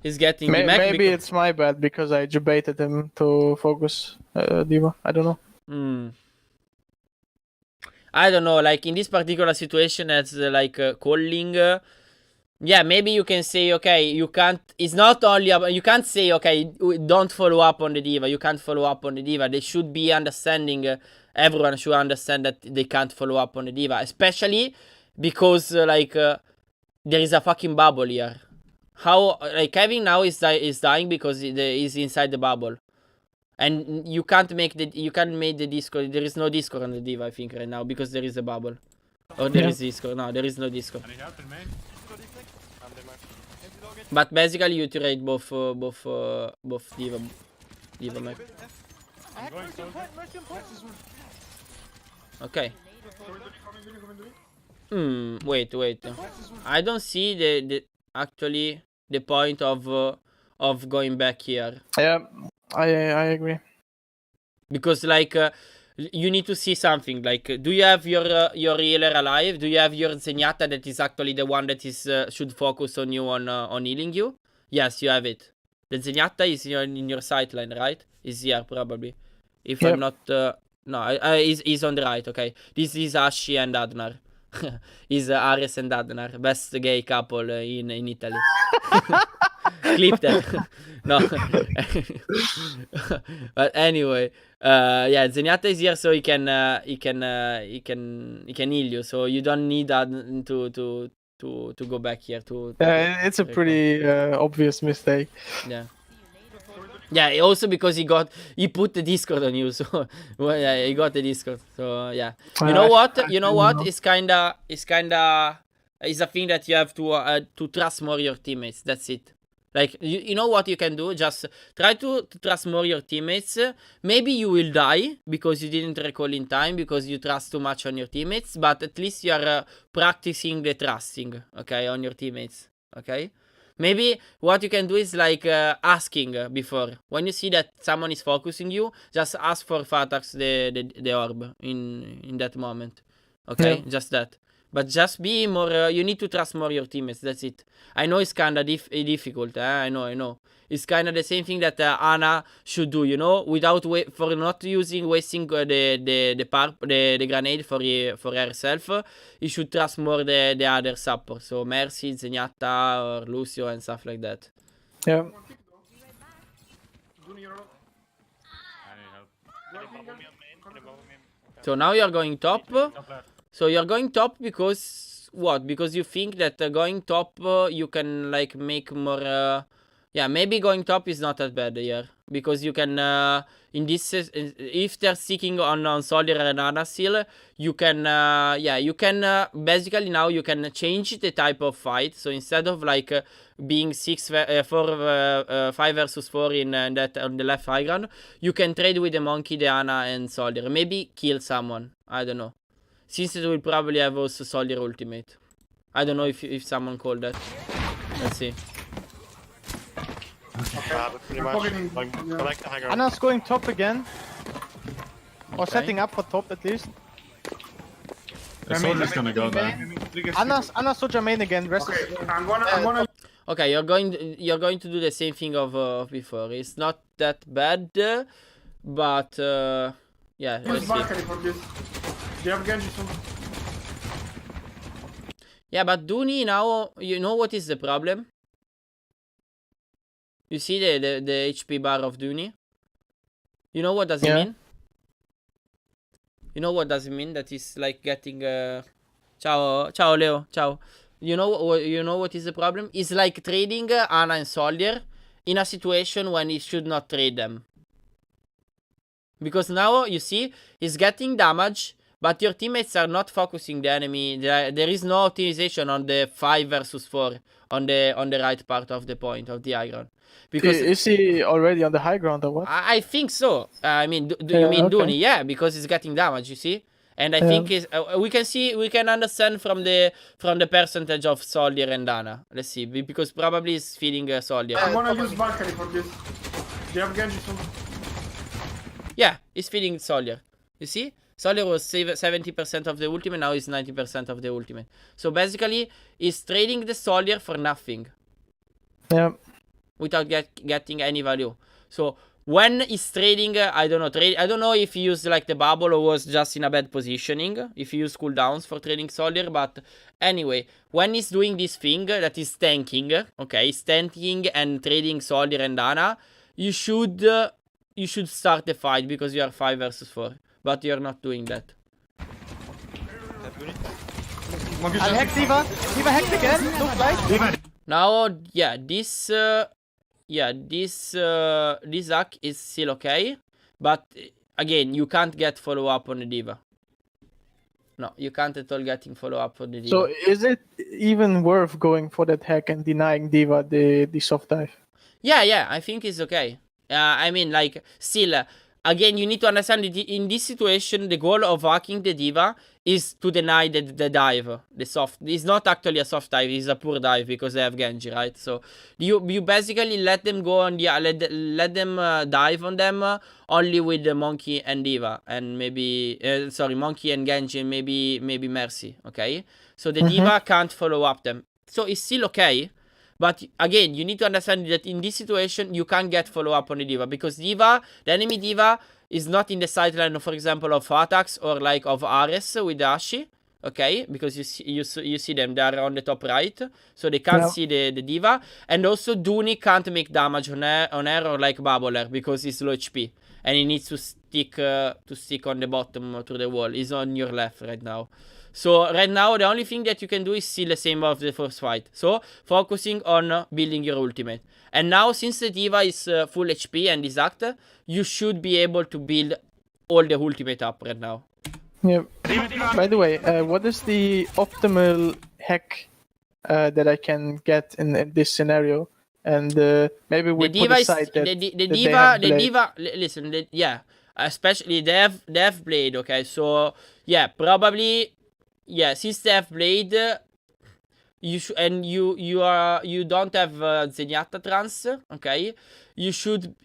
he's getting the mech. Maybe it's my bad because I debated him to focus diva. I don't know. I don't know, like in this particular situation, as calling. Yeah, maybe you can say, okay, you can't. It's not only you can't say, okay, don't follow up on the diva. You can't follow up on the diva. They should be understanding. Everyone should understand that they can't follow up on the diva, especially because there is a fucking bubble here. How Kevin now is dying because he's inside the bubble. And you can't make the Discord. There is no Discord on the diva, I think, right now, because there is a bubble. Or there is Discord. No, there is no Discord. But basically you trade both diva mech. Okay. Wait. I don't see the point of going back here. Yeah, I agree. Because you need to see something. Do you have your healer alive? Do you have your Zenyatta that is actually the one that is should focus on you on healing you? Yes, you have it. The Zenyatta is in your sightline, right? Is here probably. If I'm not no, he's on the right. Okay, this is Ashi and Adnar. Is Ares and Adnar, best gay couple in Italy. Clip that. No. But anyway, yeah, Zenyatta is here, so he can heal you. So you don't need that to go back here to it's a pretty obvious mistake. Yeah, also because he put the Discord on you, so well, yeah, he got the Discord. So yeah, you know what? It's kinda it's a thing that you have to trust more your teammates. That's it. Like you know what you can do? Just try to trust more your teammates. Maybe you will die because you didn't recall in time because you trust too much on your teammates. But at least you are practicing the trusting, okay, on your teammates, okay. Maybe what you can do is asking before. When you see that someone is focusing you, just ask for Fatax the orb in that moment. Okay, just that. But just be more, you need to trust more your teammates, that's it. I know it's kinda difficult, I know. It's kinda the same thing that Ana should do, you know, for not wasting the grenade for herself. You should trust more the other support, so Mercy, Zenyatta, or Lucio and stuff like that. Yeah. So now you're going top. So you're going top because what? Because you think that going top you can make more. Yeah, maybe going top is not that bad here because you can in this if they're sticking on Soldier and Anasil, you can basically now you can change the type of fight. So instead of being 5 versus 4 in that on the left high ground, you can trade with the Monkey, the Ana, and Soldier. Maybe kill someone. I don't know. Since it will probably have also Soldier ultimate. I don't know if someone called that. Let's see. Pretty much. Like the high ground. Anna's going top again. Or setting up for top at least. The soldier's gonna go there. Anna's Soja main again. Rest Okay, I'm gonna. Okay, you're going to do the same thing of before. It's not that bad, but yeah. Use Let's see. Valkyrie for this. Do you have Genji soon? Yeah, but Dooney now, you know what is the problem? You see the HP bar of Dooney? You know what does it mean? You know what does it mean? That is like getting Ciao, ciao Leo, ciao. You know what is the problem? It's like trading Ana and Soldier in a situation when he should not trade them. Because now you see he's getting damage, but your teammates are not focusing the enemy. There is no optimization on the 5 versus 4 on the right part of the point of the high ground. Because is he already on the high ground or what? I think so. I mean, do you mean Dooney? Yeah, because he's getting damage. You see, and I think we can understand from the percentage of Soldier and Ana. Let's see, because probably he's feeling Soldier. I'm gonna use Valkyrie for this. They have Genji soon. Yeah, he's feeling Soldier. You see, Soldier was 70% of the ultimate. Now he's 90% of the ultimate. So basically, he's trading the Soldier for nothing. Yeah. Without getting any value. So when he's trading, I don't know if he used like the bubble or was just in a bad positioning. If he used cooldowns for trading Soldier, but anyway, when he's doing this thing that is tanking, okay, he's tanking and trading Soldier and Ana, you should start the fight because you are 5 versus 4, but you're not doing that. I'll hack D.Va. D.Va hacked again. Don't fly. Now, this hack is still okay, but again, you can't get follow-up on the D.Va. No, you can't at all getting follow-up on the D.Va. So is it even worth going for that hack and denying D.Va the soft dive? Yeah, I think it's okay. I mean, like, still, again, you need to understand that in this situation, the goal of hacking the D.Va is to deny the dive, the soft. It's not actually a soft dive, it's a poor dive because they have Genji, right? So you basically let them go on the let them dive on them only with the Monkey and D.Va and maybe Monkey and Genji and maybe Mercy, okay? So the D.Va can't follow up them. So it's still okay. But again, you need to understand that in this situation, you can't get follow-up on the D.Va because the enemy D.Va is not in the sideline, for example, of attacks or like of Ares with Ashi, okay? Because you see them, they are on the top right, so they can't see the D.Va. And also, Dooney can't make damage on her or like Bubbler because he's low HP. And he needs to stick on the bottom to the wall. He's on your left right now. So right now, the only thing that you can do is still the same of the first fight. So focusing on building your ultimate. And now, since the D.Va is full HP and is hacked, you should be able to build all the ultimate up right now. Yeah. By the way, what is the optimal hack that I can get in this scenario? And maybe we put aside that the D.Va. Listen, especially they have Blade. Okay, so yeah, probably. Yeah, since they have Blade, you don't have Zenyatta trans, okay? You should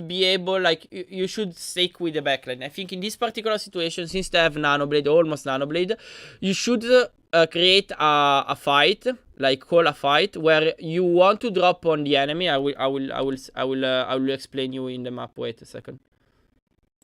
be able, like, you should stick with the backline. I think in this particular situation, since they have Nanoblade, almost Nanoblade, you should create a fight, like call a fight where you want to drop on the enemy. I will explain you in the map. Wait a second.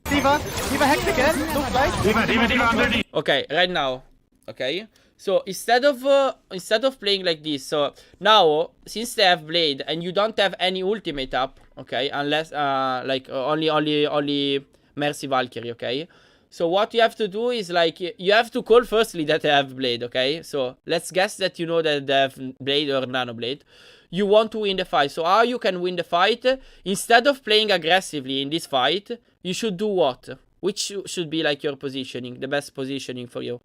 D.Va hacked again. Don't fly. D.Va underneath. Okay, right now. Okay, so instead of playing like this, so now since they have Blade and you don't have any ultimate up, okay, unless like only Mercy Valkyrie, okay. So what you have to do is like you have to call firstly that they have Blade, okay. So let's guess that you know that they have Blade or Nano Blade. You want to win the fight. So how you can win the fight? Instead of playing aggressively in this fight, you should do what? Which should be like your positioning, the best positioning for you?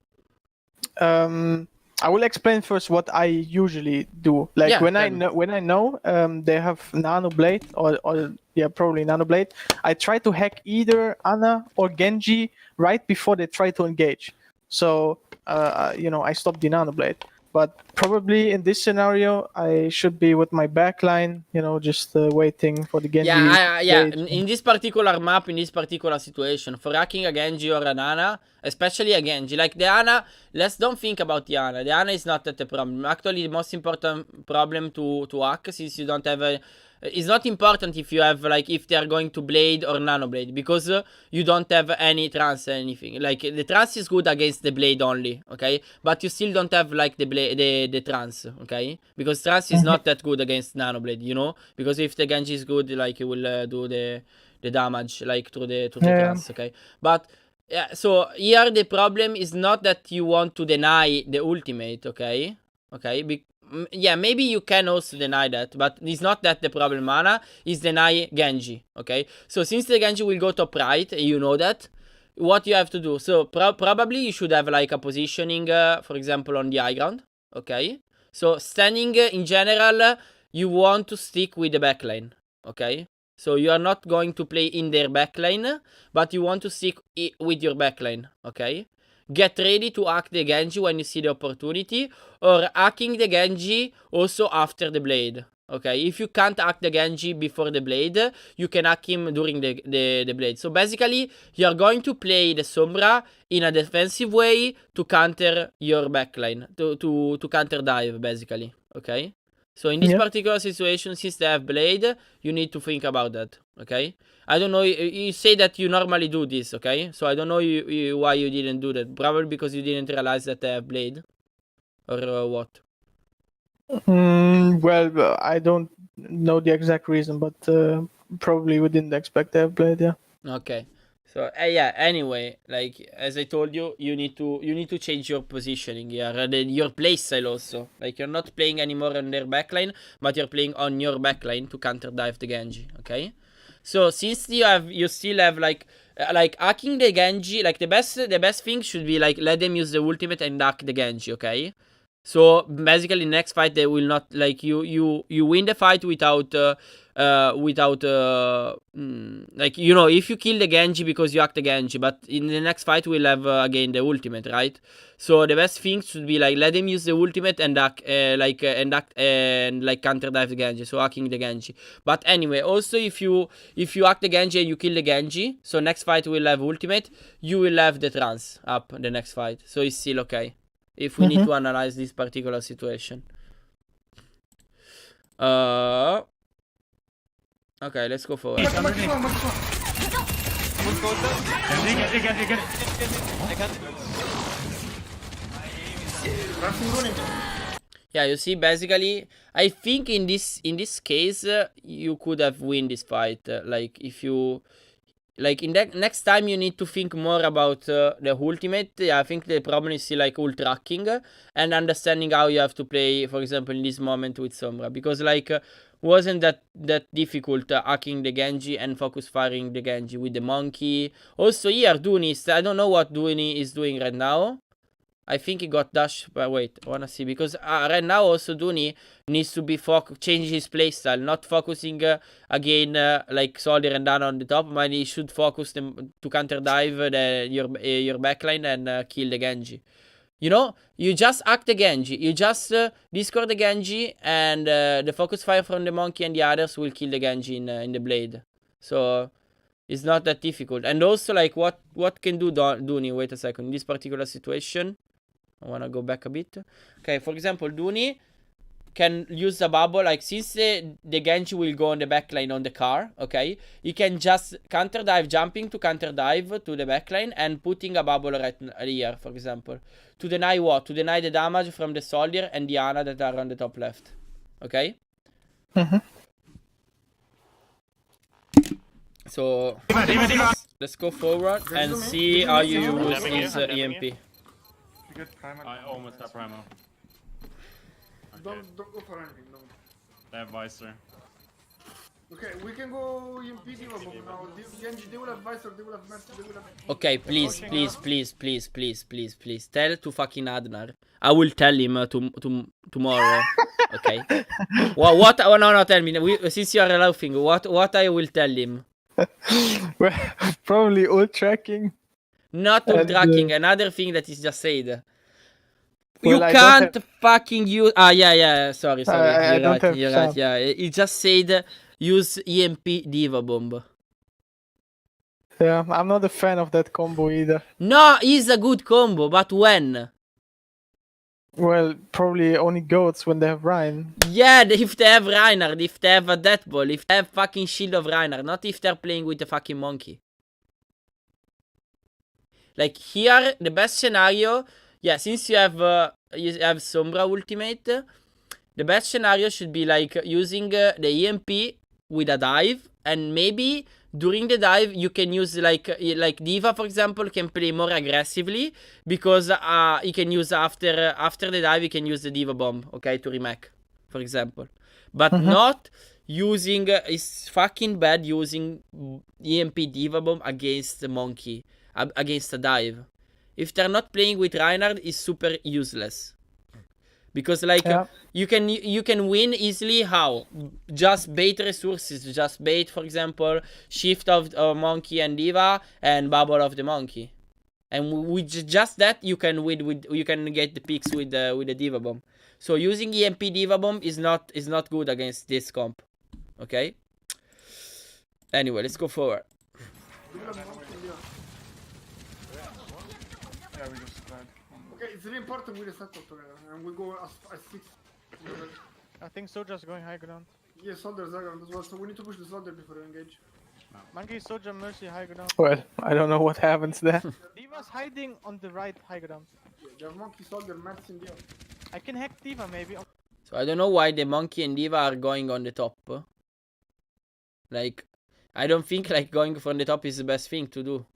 I will explain first what I usually do. Like when I know they have Nano Blade or probably Nano Blade, I try to hack either Ana or Genji right before they try to engage. So I stop the Nano Blade. But probably in this scenario, I should be with my backline, just waiting for the Genji. Yeah. In this particular map, in this particular situation, for hacking a Genji or an Ana, especially a Genji, like the Ana, don't think about the Ana. The Ana is not that the problem. Actually, the most important problem to hack, since you don't have it's not important if you have like if they are going to blade or nano blade, because you don't have any trance or anything. Like the trance is good against the blade only, okay, but you still don't have like the blade, the trance, okay, because trance is not that good against nano blade, you know, because if the Genji is good, like you will do the damage like through the trance, okay. But yeah, so here the problem is not that you want to deny the ultimate, okay, yeah, maybe you can also deny that, but it's not that the problem. Mana is deny Genji, okay? So since the Genji will go top right, you know that, what you have to do, so probably you should have like a positioning, for example, on the high ground, okay? So standing in general, you want to stick with the backline, okay? So you are not going to play in their backline, but you want to stick with your backline, okay? Get ready to hack the Genji when you see the opportunity, or hacking the Genji also after the blade. Okay, if you can't hack the Genji before the blade, you can hack him during the blade. So basically, you're going to play the Sombra in a defensive way to counter your backline, to counter dive, basically. Okay? So in this particular situation, since they have blade, you need to think about that. Okay? I don't know, you say that you normally do this, okay? So I don't know why you didn't do that. Probably because you didn't realize that they have blade. Or what? Well, I don't know the exact reason, but probably we didn't expect to have blade, yeah. Okay. So yeah, anyway, like as I told you, you need to change your positioning here, your playstyle also. Like you're not playing anymore on their backline, but you're playing on your backline to counter dive the Genji, okay? So since you still have like hacking the Genji, like the best thing should be like let them use the ultimate and hack the Genji, okay? So basically, next fight they will not like you win the fight without like, you know, if you kill the Genji because you hack the Genji, but in the next fight we'll have again the ultimate, right? So the best thing should be like let them use the ultimate and hack and counter dive the Genji, so hacking the Genji. But anyway, also if you hack the Genji and you kill the Genji, so next fight we'll have ultimate, you will have the trance up the next fight, so it's still okay. If we need to analyze this particular situation. Okay, let's go forward. Yeah, you see, basically, I think in this case, you could have win this fight. Like if you. Like in that next time you need to think more about the ultimate. Yeah, I think the problem is still like ult tracking and understanding how you have to play, for example, in this moment with Sombra, because like wasn't that difficult hacking the Genji and focus firing the Genji with the monkey. Also here Dooney, I don't know what Dooney is doing right now. I think he got dash, but wait, I wanna see, because right now also Dooney needs to be change his playstyle, not focusing again like Soldier and Dana on the top, but he should focus them to counter dive your backline and kill the Genji. You know, you just hack the Genji, you just discord the Genji, and the focus fire from the monkey and the others will kill the Genji in the blade. So it's not that difficult. And also like what can do Dooney? Wait a second, in this particular situation. I wanna go back a bit. Okay, for example, Dooney can use the bubble, like since the Genji will go on the backline on the car, okay? He can just counter dive, jumping to counter dive to the backline and putting a bubble right here, for example. To deny what? To deny the damage from the Soldier and the Ana that are on the top left. Okay? So let's go forward and see how you use this EMP. I almost got Primo. Don't go for anything, no. They have Visor. Okay, we can go in PD now. Genji, they will have Visor, they will have Mercy, they will have... Okay, please. Tell to fucking Adnar. I will tell him tomorrow. Okay. What? Oh, no, tell me. Since you are laughing, what I will tell him? Well, probably ult tracking. Not ult tracking. Another thing that is just said. Well, you can't fucking use. Yeah. Sorry. You're right. Yeah, he just said use EMP Diva Bomb. Yeah, I'm not a fan of that combo either. No, it's a good combo, but when? Well, probably only goats when they have Ryan. Yeah, if they have Reinhardt, if they have a Death Ball, if they have fucking Shield of Reinhardt, not if they're playing with a fucking monkey. Like here, the best scenario, yeah, since you have Sombra ultimate, the best scenario should be like using the EMP with a dive, and maybe during the dive you can use like D.Va, for example, can play more aggressively because he can use after the dive he can use the D.Va bomb, okay, to remake, for example, but not using it's fucking bad using EMP D.Va bomb against the monkey, against a dive. If they're not playing with Reinhardt, it's super useless. Because like you can win easily. How? Just bait resources. Just bait, for example, shift of monkey and D.Va and bubble of the monkey, and with just that you can win with you can get the picks with the D.Va bomb. So using EMP D.Va bomb is not good against this comp. Okay. Anyway, let's go forward. Yeah, we just tried. Okay, it's really important we reset together and we go as 6. I think Soldier's going high ground. Yeah, soldiers are ground as well, so we need to push the soldier before we engage. Monkey, Soldier, Mercy, high ground. Well, I don't know what happens there. D.Va's hiding on the right high ground. Yeah, they have monkey, soldier, Mercy, and Dio. I can hack D.Va maybe. So I don't know why the monkey and D.Va are going on the top. Like, I don't think like going from the top is the best thing to do.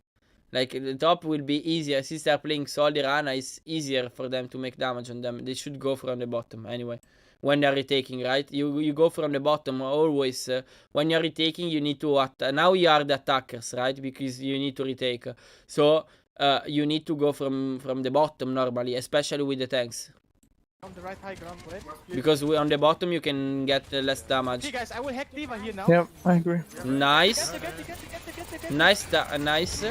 Like, the top will be easier. Since they're playing Soldier, Ana, it's easier for them to make damage on them. They should go from the bottom anyway. When they're retaking, right? You go from the bottom always. When you're retaking, you need to attack. Now you are the attackers, right? Because you need to retake. So you need to go from the bottom normally, especially with the tanks. On the right high ground, wait. Because on the bottom you can get less damage. Okay guys, I will hack D.Va here now. Yep, I agree. Nice. Nice.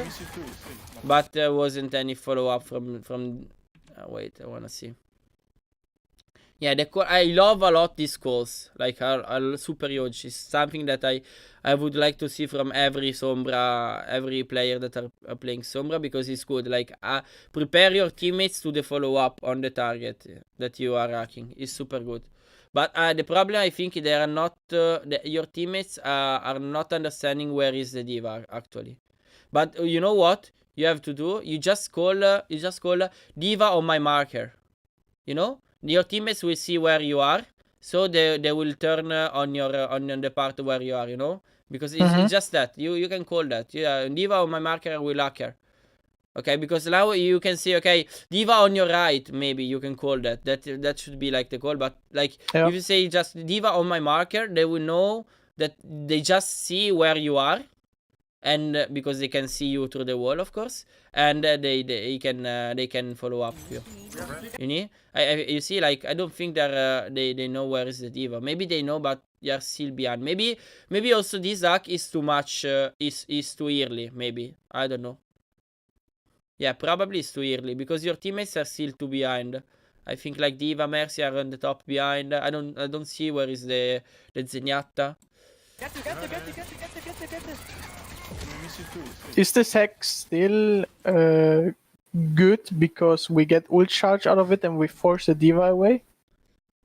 But there wasn't any follow-up from wait, I wanna see. Yeah, I love a lot these calls. Like, are super huge. It's something that I would like to see from every Sombra, every player that are playing Sombra, because it's good. Like, prepare your teammates to the follow-up on the target that you are hacking. It's super good. But the problem, I think, they are not. Your teammates are not understanding where is the D.Va actually. But you know what you have to do? You just call D.Va on my marker. You know. Your teammates will see where you are, so they will turn on the part where you are, you know, because it's just that you can call that. Yeah, D.Va on my marker will hack her. Okay, because now you can see, okay, D.Va on your right, maybe you can call that. That should be like the call. But like if you say just D.Va on my marker, they will know that they just see where you are. And because they can see you through the wall, of course, and they can follow up you. You know, you see, like I don't think they know where is the D.Va. Maybe they know, but they are still behind. Maybe also this hack is too much. Is too early. Maybe I don't know. Yeah, probably it's too early because your teammates are still too behind. I think like D.Va, Mercy are on the top behind. I don't see where is the Zenyatta. Get it. Is this hack still good because we get ult charge out of it and we force the D.Va away?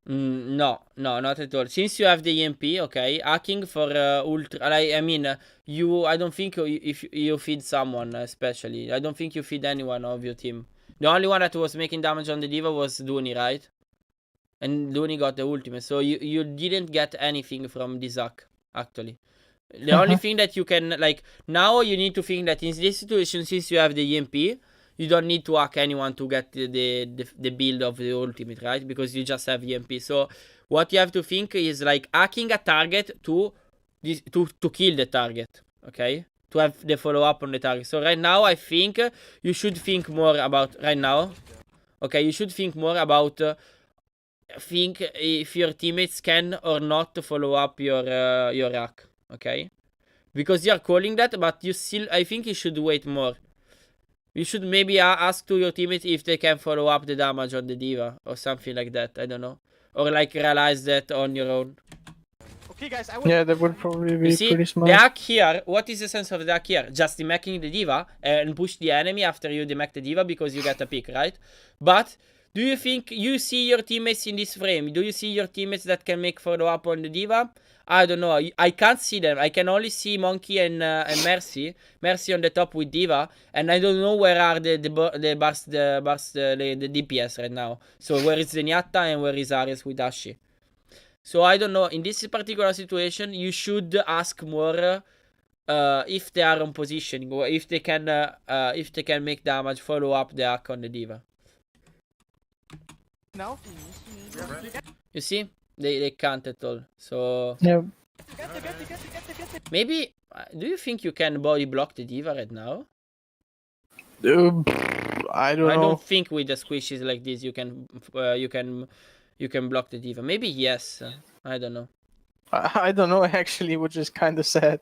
No, not at all. Since you have the EMP, okay, hacking for ultra. I mean, I don't think if you feed someone, especially. I don't think you feed anyone of your team. The only one that was making damage on the D.Va was Dooney, right? And Dooney got the ultimate, so you didn't get anything from this hack actually. The only thing that you can, like, now you need to think that in this situation, since you have the EMP, you don't need to hack anyone to get the build of the ultimate, right? Because you just have EMP. So what you have to think is like hacking a target to kill the target, okay? To have the follow-up on the target. So right now, I think you should think more about, right now, okay, you should think more about think if your teammates can or not follow up your hack. Okay, because you're calling that, but you still, I think you should wait more. You should maybe ask to your teammates if they can follow up the damage on the D.Va or something like that. I don't know, or like realize that on your own. Okay, guys, I will. Yeah, that would probably be pretty smart. The hack here. What is the sense of the hack here? Just demaking the D.Va and push the enemy after you demak the D.Va because you get a pick, right? But Do you think you see your teammates in this frame? Do you see your teammates that can make follow-up on the D.Va? I don't know. I can't see them. I can only see Monkey and Mercy. Mercy on the top with D.Va, and I don't know where are the DPS right now. So where is Zenyatta and where is Ares with Ashi? So I don't know. In this particular situation, you should ask more if they are on positioning or if they can make damage, follow up the hack on the D.Va. No? You see? They can't at all. So Yeah. maybe do you think you can body block the D.Va right now? I don't know. I don't think with the squishes like this you can block the D.Va. Maybe yes. I don't know. I don't know actually, which is kind of sad.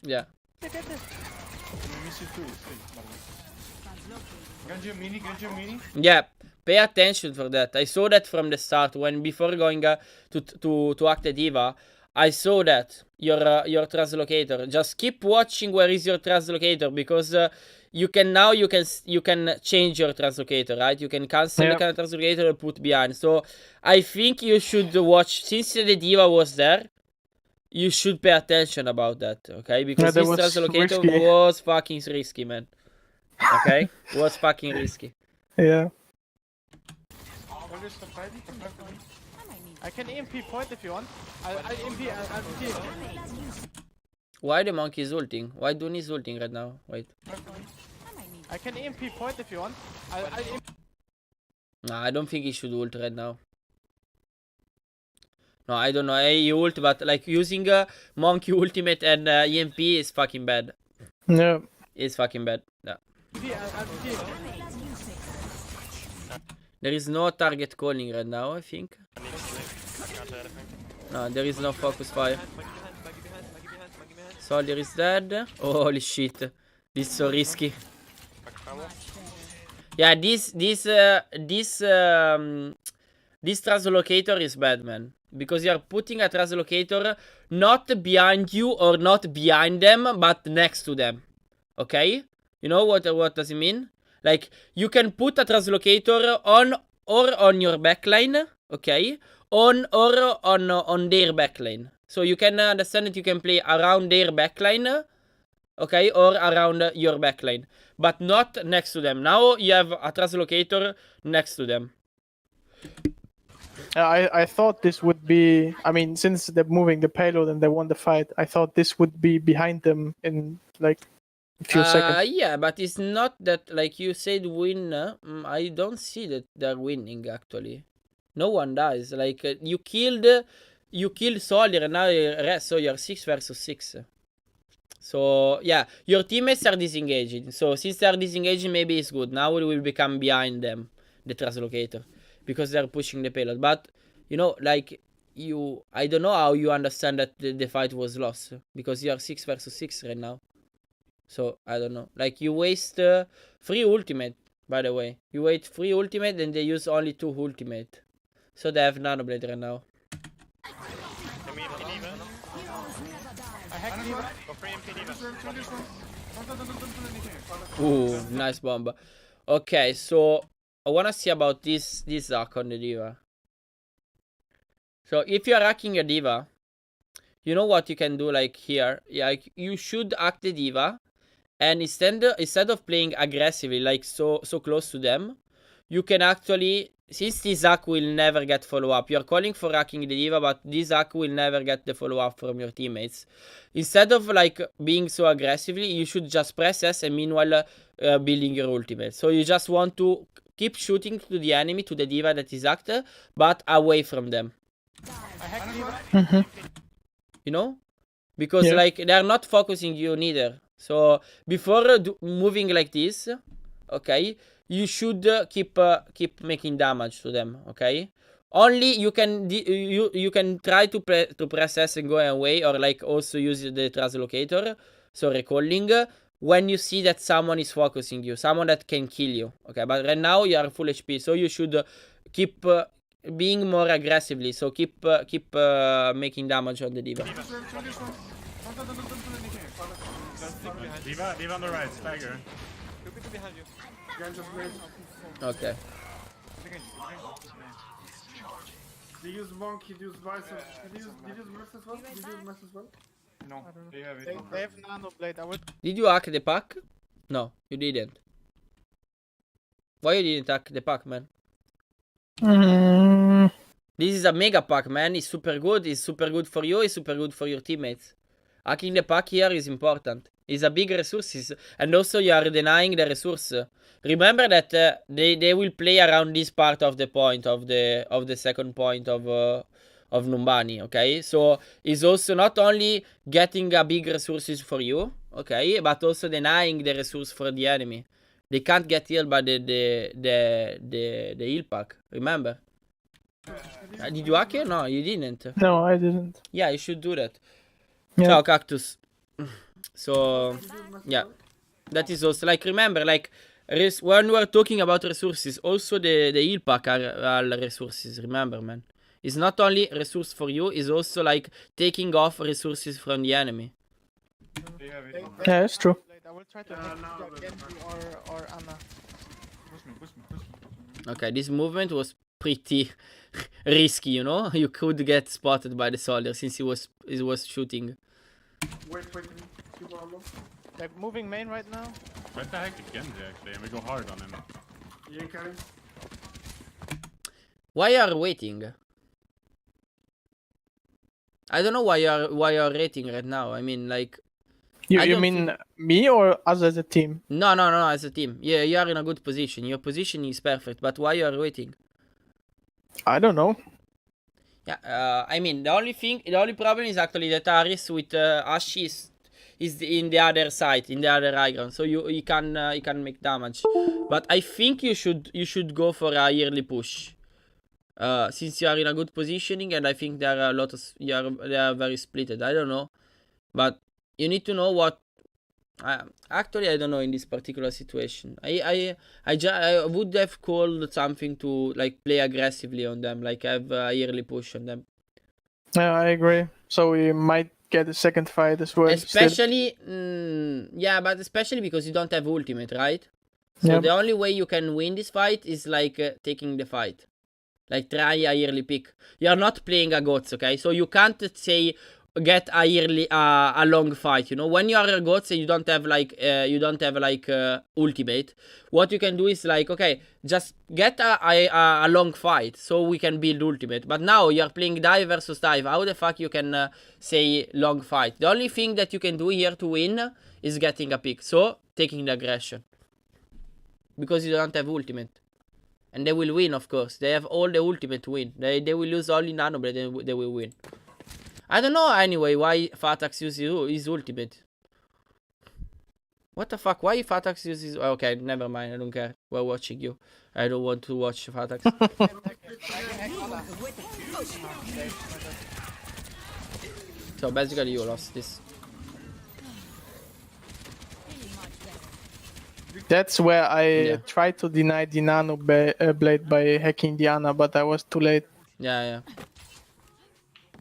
Yeah. Genji mini. Yeah. Pay attention for that. I saw that from the start when before going to act the D.Va. I saw that your translocator. Just keep watching where is your translocator because you can change your translocator, right? You can cancel the current translocator and put behind. So I think you should watch since the D.Va was there. You should pay attention about that, okay? Because this translocator was fucking risky, man. Okay, was fucking risky. Yeah. I can EMP point if you want. I'll EMP. Why the monkey is ulting? Why Dune is ulting right now? Wait. I can EMP point if you want. I'll EMP. Nah, I don't think he should ult right now. No, I don't know. He ult, but like using monkey ultimate and EMP is fucking bad. Yeah. It's fucking bad. Yeah. There is no target calling right now, I think. No, there is no focus fire. Soldier is dead. Oh, holy shit. This is so risky. Yeah, this translocator is bad, man. Because you are putting a translocator not behind you or not behind them, but next to them. Okay? You know what does it mean? Like, you can put a translocator on or on your backline, okay? On or on their backline. So you can understand that you can play around their backline, okay? Or around your backline. But not next to them. Now you have a translocator next to them. I thought this would be, I mean, since they're moving the payload and they won the fight, I thought this would be behind them in like a few seconds. Yeah, but it's not that, like you said, win. I don't see that they're winning actually. No one does. Like you killed Soldier and now rest, so you're 6 versus 6. So yeah, your teammates are disengaging. So since they're disengaging, maybe it's good. Now we will become behind them, the translocator, because they're pushing the payload. But you know, like I don't know how you understand that the fight was lost because you are 6 versus 6 right now. So I don't know. Like you waste 3 ultimate, by the way. You wait 3 ultimate and they use only 2 ultimate. So they have Nanoblade right now. Ooh, nice bomb. Okay, so I wanna see about this hack on the D.Va. So if you're hacking a D.Va, you know what you can do like here. Yeah, like, you should hack the D.Va. And instead of playing aggressively, like so close to them, you can actually, since this hack will never get follow-up, you're calling for hacking the D.Va, but this hack will never get the follow-up from your teammates. Instead of like being so aggressively, you should just press S and meanwhile building your ultimate. So you just want to keep shooting to the enemy, to the D.Va that is hacked, but away from them. You know? Because like they're not focusing you neither. So before moving like this, okay, you should keep making damage to them, okay? Only you can try to press S and go away, or like also use the translocator, so recalling, when you see that someone is focusing you, someone that can kill you, okay? But right now you are full HP, so you should keep being more aggressively, so keep making damage on the D.Va. D.Va on the right, Stagger. Behind you. Okay. They use Monk, he used Visor. Did you use Mess as well? Did you use Mess as well? No, they have it. They have Nano Blade. I would. Did you hack the pack? No, you didn't. Why you didn't hack the pack, man? This is a mega pack, man. It's super good. It's super good for you. It's super good for your teammates. Hacking the pack here is important. It's a big resources, and also you are denying the resource. Remember that they will play around this part of the point of the second point of Numbani. Okay, so it's also not only getting a big resources for you, okay, but also denying the resource for the enemy. They can't get healed by the heal pack. Remember? Did you hack it? No, you didn't. No, I didn't. Yeah, you should do that. Yeah. Ciao, Cactus. So, yeah. That is also, like, remember, like, when we're talking about resources, also the heal pack are resources, remember, man. It's not only resource for you, it's also, like, taking off resources from the enemy. They have it. Yeah, it's true. I will try to Genji or Anna. Push me. Okay, this movement was pretty risky, you know? You could get spotted by the soldier since he was shooting. Wait, keep on low. They're moving main right now. Try to hack the Genji actually, and we go hard on him. Yeah, carry. Why are you waiting? I don't know why you're rating right now. I mean, like, I You don't mean me or us as a team? no, as a team. Yeah, you are in a good position. Your position is perfect, but why you are waiting? I don't know. Yeah, I mean, the only problem is actually that Aris with Ashi is in the other side, in the other high ground, so you can make damage. But I think you should go for a yearly push, since you are in a good positioning, and I think there are a lot of they are very splitted. I don't know, but you need to know what. Actually, I don't know in this particular situation. I would have called something to, like, play aggressively on them, like have a yearly push on them. Yeah, I agree. So we might get a second fight as well. Especially, yeah, but especially because you don't have ultimate, right? So Yep. the only way you can win this fight is, like, taking the fight. Like, try a yearly pick. You're not playing a GOTS, okay? So you can't say get a yearly a long fight, you know? When you are a GOTS and you don't have like ultimate, what you can do is, like, okay, just get a long fight so we can build ultimate. But now you're playing dive versus dive. How the fuck you can say long fight? The only thing that you can do here to win is getting a pick. So taking the aggression, because you don't have ultimate. And they will win, of course. They have all the ultimate to win. They will lose only Nano, but they will win. I don't know anyway why Fatax uses his ultimate. What the fuck? Why Fatax uses... Okay, never mind. I don't care. We're watching you. I don't want to watch Fatax. So basically you lost this. That's where I Yeah. tried to deny the Nano Blade by hacking Diana, but I was too late. Yeah.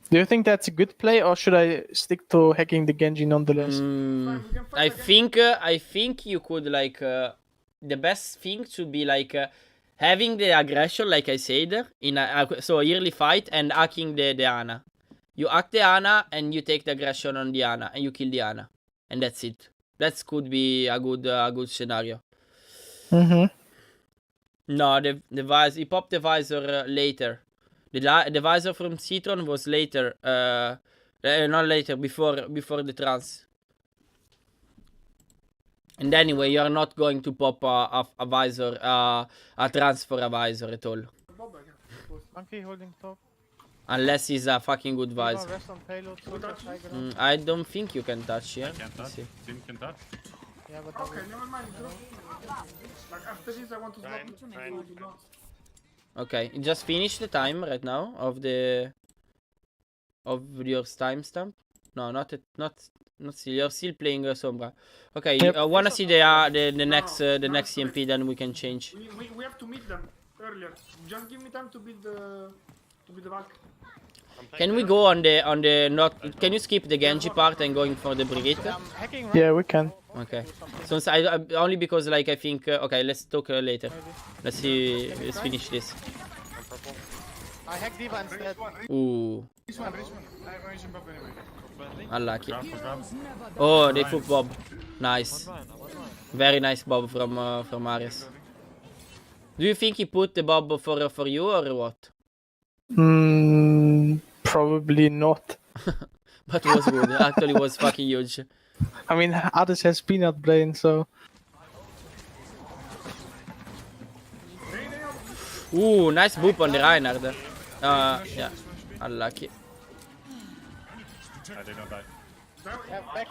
Do you think that's a good play, or should I stick to hacking the Genji nonetheless? I think you could, like, the best thing should be, like, having the aggression, like I said, in so a yearly fight, and hacking the Ana. You hack the Ana and you take the aggression on the Ana and you kill the Ana, and that's it. That could be a good scenario. No, the visor, he popped the visor later. The visor from Citron was later. Not later, before the trans. And anyway, you're not going to pop a visor, a trans for a visor at all. Monkey holding top. Unless he's a fucking good visor. Rest on payload. So that's high ground. I don't think you can touch here. Can't touch. Sim can touch. Yeah, but Okay, never mind. Like, after this, I want to swap it. Fine. You do not. Okay, just finish the time right now of your timestamp. No, not still. You're still playing Sombra. Okay, Yep. I wanna see the next CMP, then we can change. We have to meet them earlier. Just give me time to beat the back. Can we go on the not? Can you skip the Genji part and going for the Brigitte? I'm hacking right. Yeah, we can. Okay. So only because like I think okay, let's talk later. Let's see. Let's finish this. I hack Diva instead. Ooh, Reach one. I have range buff anyway. unlucky. Grab for grab. Oh, they took Bob. Nice. Very nice Bob from Ares. Do you think he put the Bob for you or what? Probably not. But it was good. Actually, it was fucking huge. I mean, others has peanut brain, so. Ooh, nice boop on the Reinhard. Yeah, unlucky. I did not die.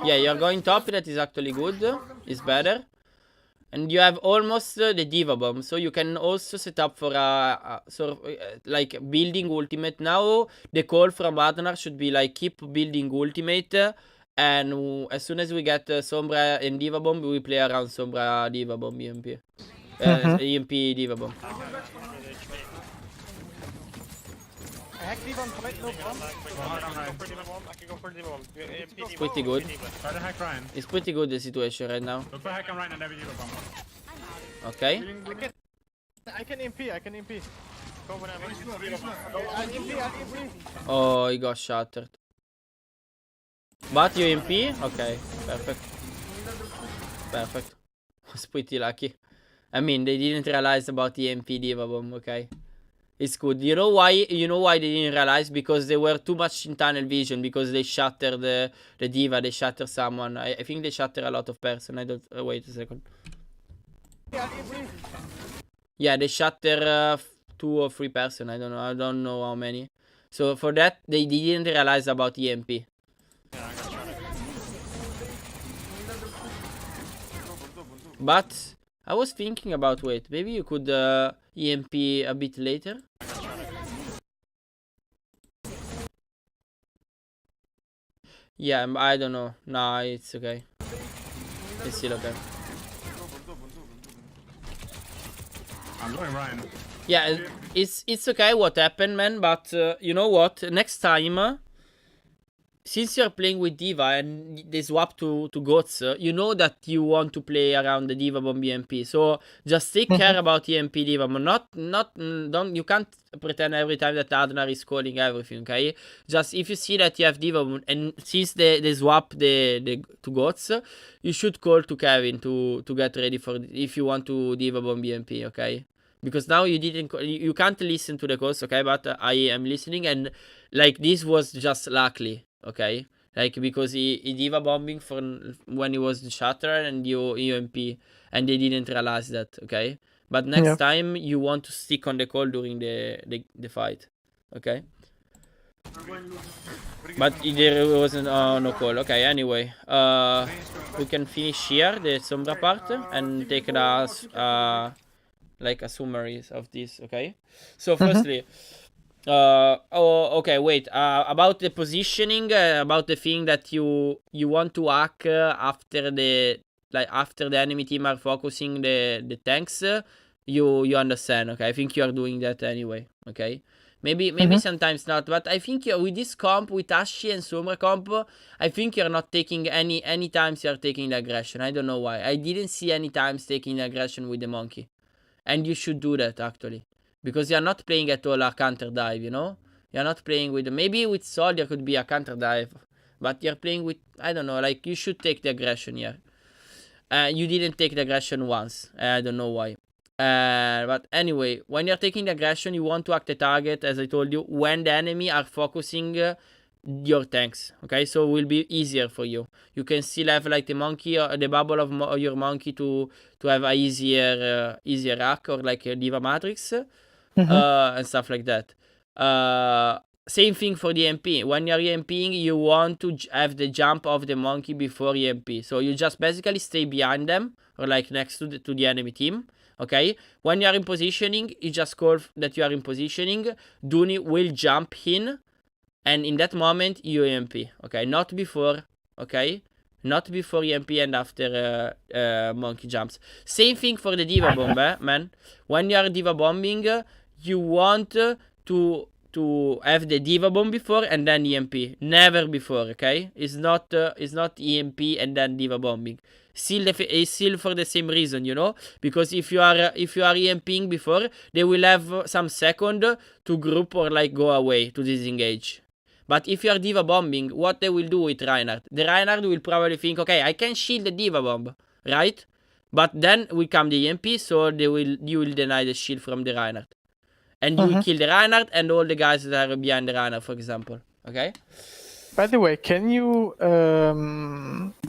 Yeah, you're going top. That is actually good. It's better. And you have almost the Diva Bomb, so you can also set up for a sort of like building ultimate. Now the call from Adnar should be like keep building ultimate, and as soon as we get Sombra and Diva Bomb, we play around Sombra Diva Bomb EMP. EMP Diva Bomb. I hack Diva on point, no bomb. I can go for the bomb. It's pretty good. Try to hack Ryan. It's pretty good the situation right now. Look for hack on Ryan and never use a bomb. Okay. I can imp. Go whenever. I'll imp. Oh, he got shattered. But you MP? Okay, perfect. Perfect. Was pretty lucky. I mean, they didn't realize about the MP Diva Bomb, okay. It's good. You know why? You know why they didn't realize? Because they were too much in tunnel vision. Because they shattered the Diva. They shattered someone. I think they shattered a lot of person. I don't. Wait a second. Yeah, they shattered 2 or 3 person. I don't know. I don't know how many. So for that, they didn't realize about EMP. But I was thinking about wait. Maybe you could EMP a bit later. Yeah, I don't know. Nah, it's okay. It's still okay. I'm going Ryan. Yeah, it's okay what happened, man. But you know what? Next time, since you're playing with Diva and they swap to Goats, you know that you want to play around the Diva Bomb EMP. So just take care about EMP Diva Bomb. Don't you can't pretend every time that Adnar is calling everything, okay? Just if you see that you have Diva Bomb and since they swap the to Goats, you should call to Kevin to get ready for if you want to Diva Bomb EMP, okay? Because now you can't listen to the calls, okay? But I am listening and like this was just luckily. Okay, like because he Diva bombing for when he was shattered and you EMP and they didn't realize that. Okay, but next time you want to stick on the call during the fight. Okay, but there wasn't no call. Okay, anyway, we can finish here the Sombra part and take the like a summary of this. Okay, so firstly. Okay, wait. About the positioning, about the thing that you want to hack after the enemy team are focusing the tanks, you understand. Okay, I think you are doing that anyway. Okay, maybe sometimes not, but I think with this comp with Ashi and Sombra comp, I think you're not taking any times you're taking the aggression. I don't know why. I didn't see any times taking the aggression with the monkey, and you should do that actually. Because you're not playing at all a counter dive, you know? You're not playing with... Maybe with Sol there could be a counter dive. But you're playing with... I don't know, like you should take the aggression here. You didn't take the aggression once. I don't know why. But anyway, when you're taking the aggression, you want to act the target, as I told you, when the enemy are focusing your tanks. Okay, so it will be easier for you. You can still have like the monkey or the bubble of your monkey to have a easier hack or like a Diva Matrix. And stuff like that. Same thing for the MP. When you're EMPing, you want to have the jump of the monkey before EMP. So you just basically stay behind them or like next to the enemy team. Okay. When you are in positioning, you just call that you are in positioning. Dooney will jump in, and in that moment you EMP. Okay, not before. Okay. Not before EMP and after monkey jumps. Same thing for the Diva Bomb, man. When you are Diva bombing, you want to to have the diva bomb before and then EMP. Never before, okay? It's not EMP and then diva bombing. It's still for the same reason, you know, because if you are EMPing before, they will have some second to group or like go away to disengage. But if you are diva bombing, what they will do with Reinhardt? The Reinhardt will probably think, okay, I can shield the diva bomb, right? But then will come the EMP, so you will deny the shield from the Reinhardt. And you will kill the Reinhardt and all the guys that are behind the Reinhardt, for example. Okay? By the way, can you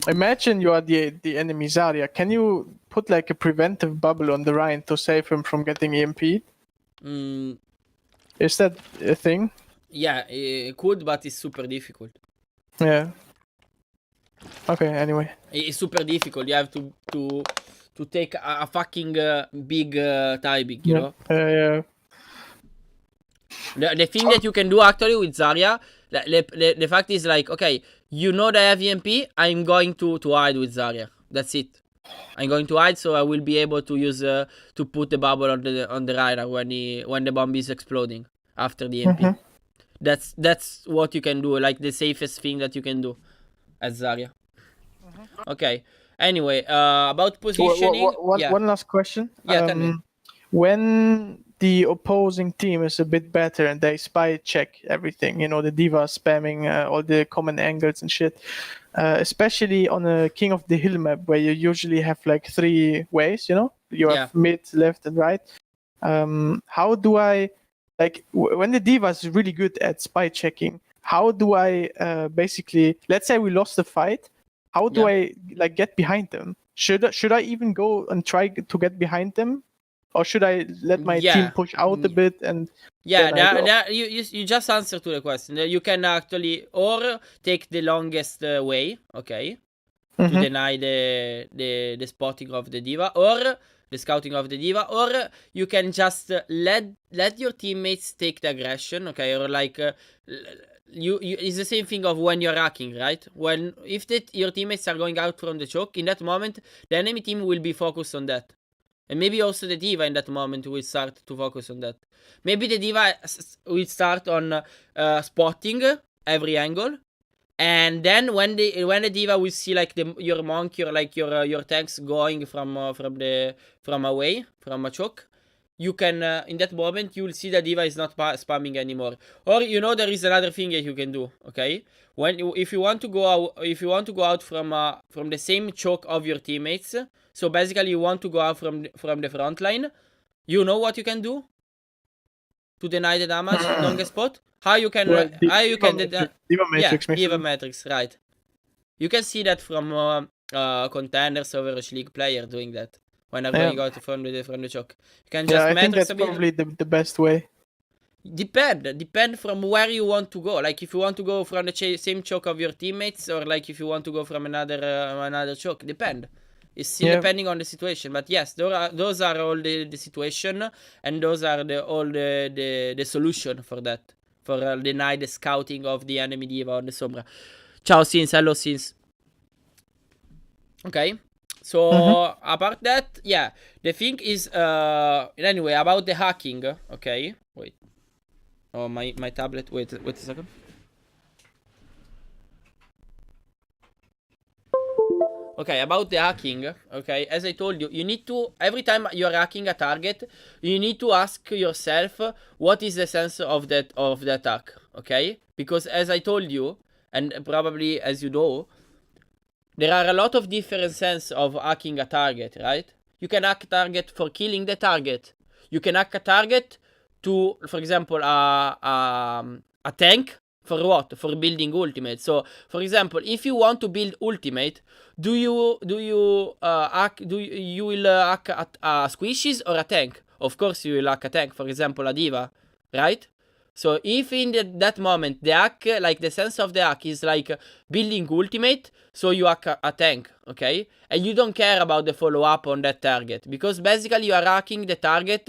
imagine you are the enemy Zarya? Can you put like a preventive bubble on the Rhine to save him from getting EMP'd? Is that a thing? Yeah, it could, but it's super difficult. Yeah. Okay. Anyway. It's super difficult. You have to take a fucking big timing, you know. Yeah. The thing that you can do actually with Zarya, the fact is like, okay, you know that I have EMP, I'm going to hide with Zarya. That's it. I'm going to hide, so I will be able to use to put the bubble on the rider when the bomb is exploding after the EMP. That's what you can do, like the safest thing that you can do as Zarya. Okay. Anyway, about positioning. One last question. Yeah, tell me. When the opposing team is a bit better and they spy check everything, you know, the diva spamming all the common angles and shit, especially on a King of the Hill map where you usually have like 3 ways, you know, you have mid, left, and right. How do I, like, when the diva is really good at spy checking, how do I basically, let's say we lost the fight, how do I like get behind them? Should I even go and try to get behind them? Or should I let my team push out a bit and... Yeah, you just answered to the question. You can actually or take the longest way, okay, to deny the spotting of the diva or the scouting of the diva, or you can just let your teammates take the aggression, okay, or like it's the same thing of when you're hacking, right? If your teammates are going out from the choke, in that moment the enemy team will be focused on that. And maybe also the diva in that moment will start to focus on that. Maybe the diva will start on spotting every angle. And then when the diva will see like your monkey or like your tanks going from away, from a choke, you can in that moment you will see the diva is not spamming anymore. Or you know there is another thing that you can do, okay? If you want to go out from the same choke of your teammates, so basically you want to go out from the front line, you know what you can do to deny the damage longest spot? How you can Diva Matrix, Diva Matrix, right? You can see that from contenders over a League player doing that when I'm going out from the choke. You can just I think Matrix that's probably the best way. Depend from where you want to go. Like if you want to go from the same choke of your teammates, or like if you want to go from another choke. Depend. It's still depending on the situation. But yes, those are all the situation, and those are all the solution for that. For deny the scouting of the enemy diva on the Sombra. Ciao Sins, hello Sins. Okay. So about that, yeah. The thing is anyway, about the hacking, okay. Wait. Oh, my tablet. Wait a second. Okay, about the hacking, okay, as I told you, you need to, every time you're hacking a target, you need to ask yourself, what is the sense of the attack, okay? Because as I told you, and probably as you know, there are a lot of different sense of hacking a target, right? You can hack a target for killing the target. You can hack a target to, for example, a tank. For what? For building ultimate. So, for example, if you want to build ultimate, you will hack a squishes or a tank? Of course, you will hack a tank. For example, a diva, right? So, if in that moment the hack, like the sense of the hack is like building ultimate, so you hack a tank, okay? And you don't care about the follow up on that target, because basically you are hacking the target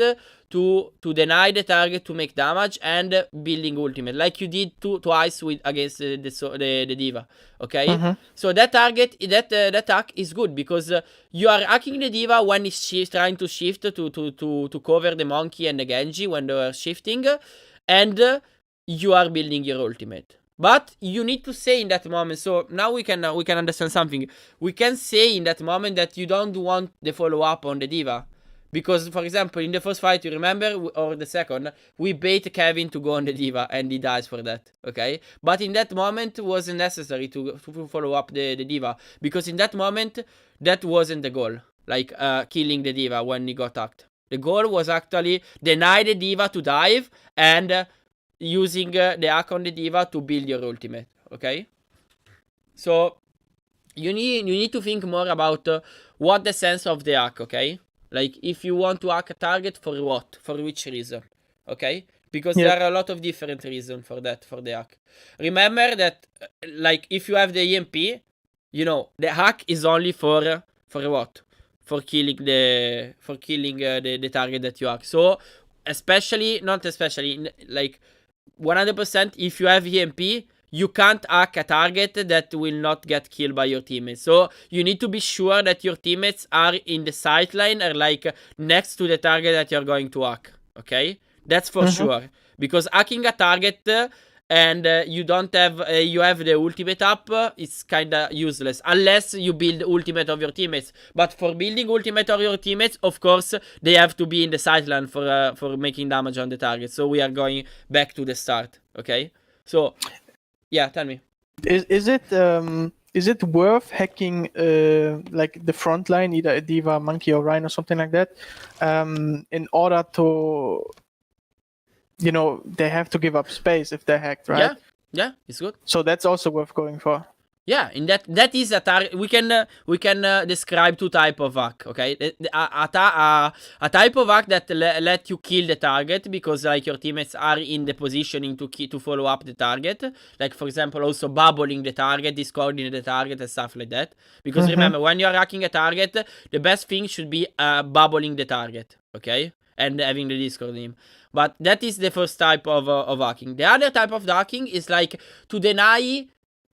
to deny the target to make damage and building ultimate, like you did twice against the diva, okay? So that target, that attack is good because you are hacking the diva when it's trying to shift to cover the monkey and the Genji when they are shifting, and you are building your ultimate. But you need to say in that moment, so now we can understand something. We can say in that moment that you don't want the follow-up on the D.Va. Because, for example, in the first fight, you remember, or the second, we bait Kevin to go on the D.Va, and he dies for that, okay? But in that moment, it wasn't necessary to follow up the D.Va. Because in that moment, that wasn't the goal. Like, killing the D.Va when he got hacked. The goal was actually deny the D.Va to dive, and... using the hack on the D.Va to build your ultimate, okay? So you need to think more about what the sense of the hack, okay? Like if you want to hack a target, for what? For which reason, okay? Because there are a lot of different reasons for that, for the hack. Remember that, like if you have the EMP, you know the hack is only for what? For killing the target that you hack. So not especially, like 100%, if you have EMP, you can't hack a target that will not get killed by your teammates. So you need to be sure that your teammates are in the sideline or like next to the target that you're going to hack. Okay, that's for sure. Because hacking a target and you don't have you have the ultimate up, it's kind of useless unless you build ultimate of your teammates. But for building ultimate of your teammates, of course they have to be in the sideline for making damage on the target. So we are going back to the start. Okay, so yeah, tell me, is it worth hacking like the front line, either a D.Va, Monkey, or Rhino, something like that, in order to, you know, they have to give up space if they're hacked, right? Yeah, it's good. So that's also worth going for. Yeah, in that is a target. We can describe two type of hack. Okay, a type of hack that let you kill the target because like your teammates are in the positioning to follow up the target. Like for example, also bubbling the target, discording the target, and stuff like that. Because remember, when you're hacking a target, the best thing should be bubbling the target. Okay, and having the discord name. But that is the first type of hacking. The other type of hacking is like to deny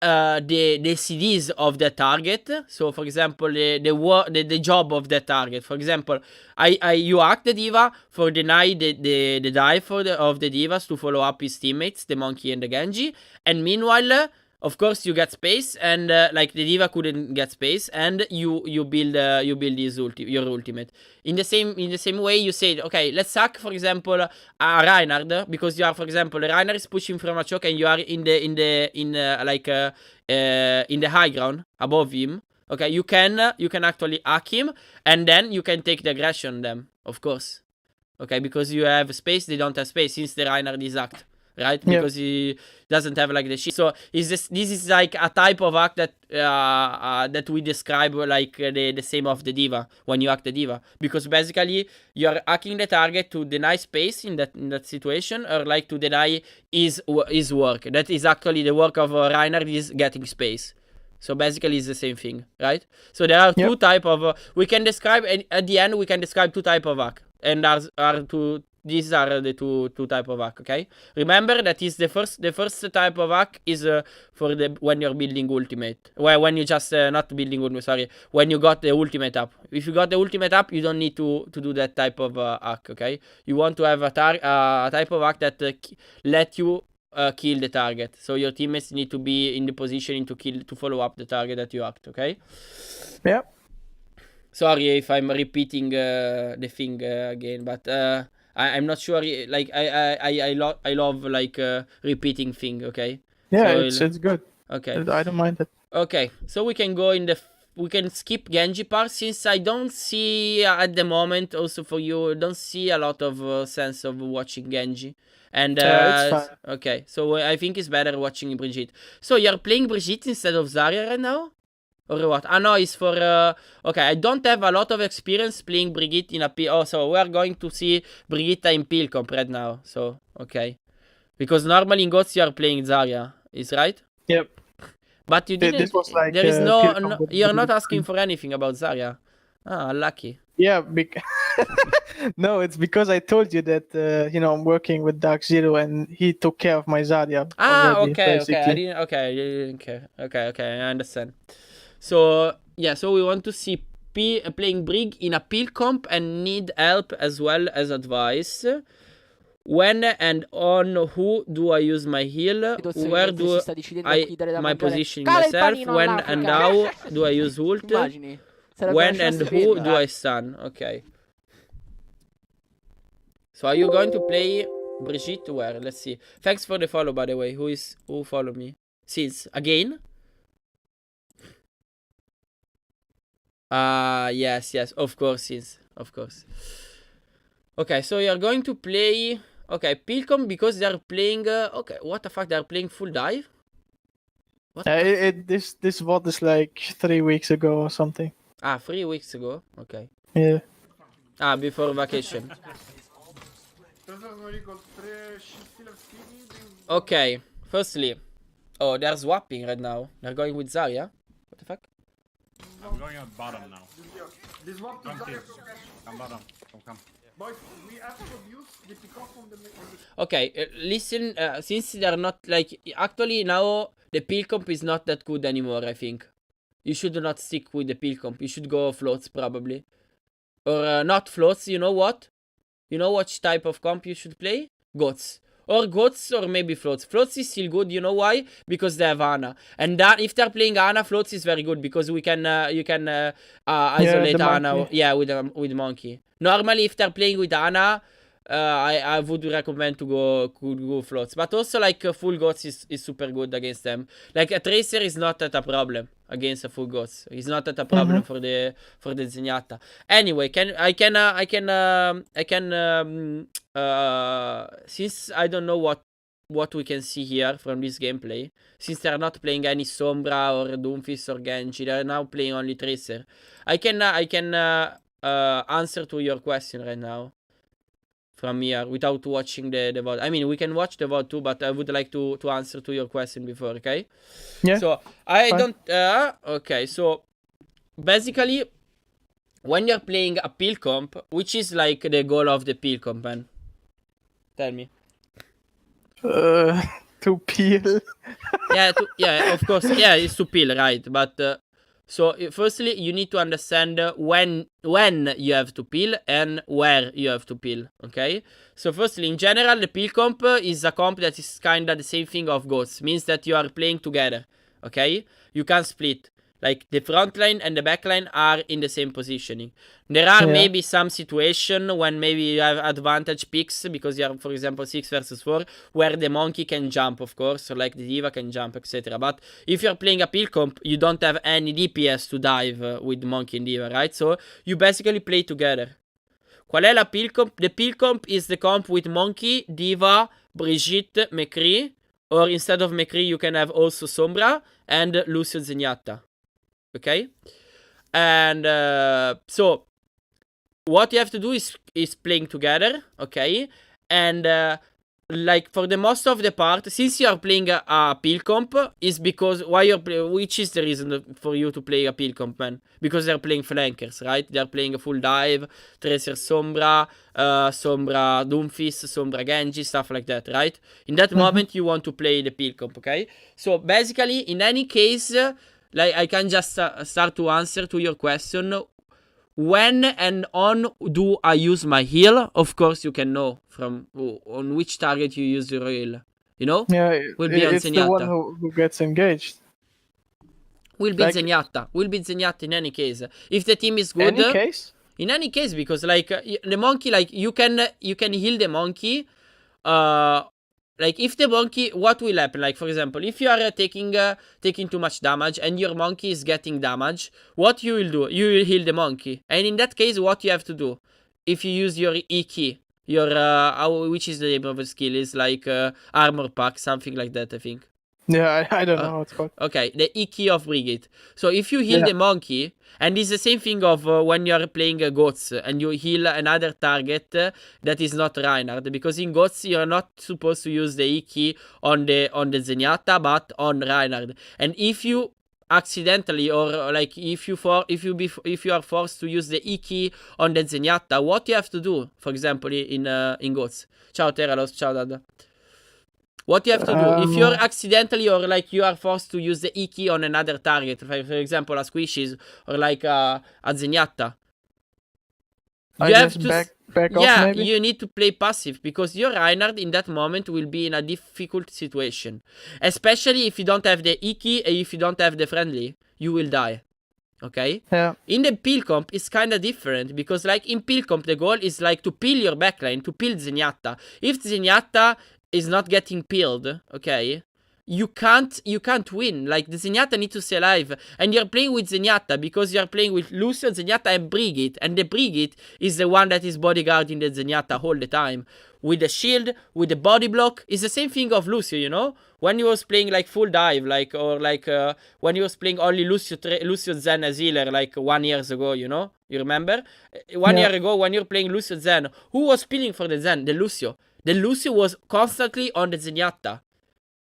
the CDs of the target. So for example the job of the target. For example, you hack the D.Va for deny the dive of the D.Vas to follow up his teammates, the Monkey and the Genji, and meanwhile of course you get space, and like the D.Va couldn't get space, and you build your ultimate. In the same way, you say, okay, let's hack for example a Reinhardt, because you are, for example, the Reinhardt is pushing from a choke and you are in the high ground above him. Okay, you can actually hack him, and then you can take the aggression on them, of course. Okay, because you have space, they don't have space since the Reinhardt is hacked. Right, because he doesn't have like the shit. So this is like a type of hack that we describe like the same of the D.Va when you hack the D.Va, because basically you're hacking the target to deny space in that situation, or like to deny his work. That is actually the work of Reinhardt is getting space. So basically it's the same thing, right? So there are two type of we can describe, and at the end we can describe two type of hack, and these are the two type of hack. Okay, remember that is the first type of hack is for when you're building ultimate. Well, when you just not building ultimate, sorry, when you got the ultimate up. If you got the ultimate up, you don't need to do that type of hack. Okay, you want to have a type of hack that let you kill the target. So your teammates need to be in the position to follow up the target that you hacked. Okay. Yeah. Sorry if I'm repeating the thing again, but. I'm not sure. Like I love like repeating thing. Okay. Yeah, so it's good. Okay. I don't mind it. Okay, so we can go we can skip Genji part, since I don't see at the moment. Also for you, don't see a lot of sense of watching Genji. And it's fine. Okay, so I think it's better watching Brigitte. So you're playing Brigitte instead of Zarya right now? Or what? Ah, no, it's for... okay, I don't have a lot of experience playing Brigitte in a... Oh, so we are going to see Brigitte in Peel comp right now. So, okay. Because normally in GOTS you are playing Zarya. Is right? Yep. But you didn't... This was like, there is no you're not asking for anything about Zarya. Ah, lucky. Yeah, no, it's because I told you that, you know, I'm working with Dark Zero and he took care of my Zarya. Ah, already, okay, basically. okay. I didn't care. Okay, I understand. So yeah, so we want to see playing Brig in a Peel comp and need help as well as advice. When and on who do I use my heal? Situazione Where mentre do si sta decidendo a chi I dare da my mangiare. positioning Cala il myself? panino When and all'Africa. how do I use ult? Immagini? Sarebbe When una and scena who stupenda. do I stun? Okay. So are you going to play Brigitte? Where? Let's see. Thanks for the follow, by the way. Who follow me? Since again? Yes, of course, since of course. Okay, so you're going to play. Okay, Pilcom because they're playing. Okay, what the fuck? They're playing full dive. What? This VOD is like 3 weeks ago or something. 3 weeks ago. Okay. Yeah. Before vacation. Teraz Enrico 3 still have speedy. Okay, firstly. Oh, they're swapping right now. They're going with Zarya. What the fuck? I'm going at bottom now. This one to Come Zarya. here. Come bottom. Come. Boys, we have to abuse the pick off on the Okay, listen, since they're not like actually now the pill comp is not that good anymore, I think. You should not stick with the pill comp. You should go floats probably. Or not floats, you know what? You know which type of comp you should play? Goats. Or goats or maybe floats. Floats is still good, you know why? Because they have Ana. And that if they're playing Ana, floats is very good because we can you can isolate Ana. Monkey. Yeah, with monkey. Normally if they're playing with Ana, I would recommend to go floats. But also like full goats is super good against them. Like a tracer is not at a problem against a full goats. It's not at a problem for the Zenyatta. Anyway, since I don't know what we can see here from this gameplay, since they're not playing any Sombra or Doomfist or Genji, they're now playing only Tracer. I can answer to your question right now from here without watching the VOD. I mean, we can watch the VOD too, but I would like to answer to your question before, okay? Yeah. So I fine. don't. Okay, so basically, when you're playing a pill comp, which is like the goal of the pill comp, man? Tell me. To peel. Yeah, of course. Yeah, it's to peel, right? But so firstly, you need to understand when you have to peel and where you have to peel. Okay. So firstly, in general, the peel comp is a comp that is kind of the same thing of Ghosts. Means that you are playing together. Okay. You can't split. Like the front line and the back line are in the same positioning. There are maybe some situation when maybe you have advantage picks because you are, for example, 6 versus 4, where the monkey can jump, of course, so like the diva can jump, etc. But if you're playing a pill comp, you don't have any DPS to dive with monkey and diva, right? So you basically play together. Qual è la pill comp? The pill comp is the comp with monkey, diva, Brigitte, McCree, or instead of McCree, you can have also Sombra and Lucio Zenyatta. Okay, and so what you have to do is playing together, okay, and like for the most of the part, since you are playing a pill comp, is because which is the reason for you to play a pill comp, man? Because they're playing flankers, right? They're playing a full dive, Tracer Sombra, Sombra Doomfist, Sombra Genji, stuff like that, right? In that moment, you want to play the pill comp, okay? So basically, in any case, like I can just start to answer to your question. When and on do I use my heal? Of course, you can know from on which target you use your heal. You know? Yeah, Will be on it's the one Zenyatta. who gets engaged. Will be Like- Zenyatta. Will be Zenyatta in any case. If the team is good. Any case? In any case, because like the monkey, like you can heal the monkey. Like if the monkey, what will happen? Like for example, if you are taking too much damage and your monkey is getting damage, what you will do? You will heal the monkey, and in that case, what you have to do? If you use your E key, your which is the name of the skill? Is like armor pack, something like that, I think. Yeah, I don't know how it's called. Okay, the E key of Brigade. So if you heal the monkey, and it's the same thing of when you're playing Goats and you heal another target that is not Reinhardt, because in Goats you're not supposed to use the E key on the Zenyatta, but on Reinhardt. And if you accidentally or like if you are forced to use the E key on the Zenyatta, what you have to do? For example, in Goats. Ciao Teralos, ciao Dada. What you have to do, if you're accidentally or like you are forced to use the E key on another target, for example, a Squishies or like a Zenyatta, I just back off Yeah, maybe? you need to play passive because your Reinhardt in that moment will be in a difficult situation. Especially if you don't have the Iki and if you don't have the friendly, you will die. Okay? Yeah. In the peel comp, it's kind of different because, like, in peel comp, the goal is like to peel your backline, to peel Zenyatta. If Zenyatta is not getting peeled, okay, you can't win. Like, the Zenyatta need to stay alive, and you're playing with Zenyatta because you're playing with Lucio, Zenyatta, and Brigitte, and the Brigitte is the one that is bodyguarding the Zenyatta all the time. With the shield, with the body block, it's the same thing of Lucio, you know? When he was playing like full dive, like, or like when he was playing only Lucio Zen as healer, like 1 year ago, you know? You remember? 1 year ago, when you're playing Lucio Zen, who was peeling for the Zen? The Lucio. The Lucio was constantly on the Zenyatta.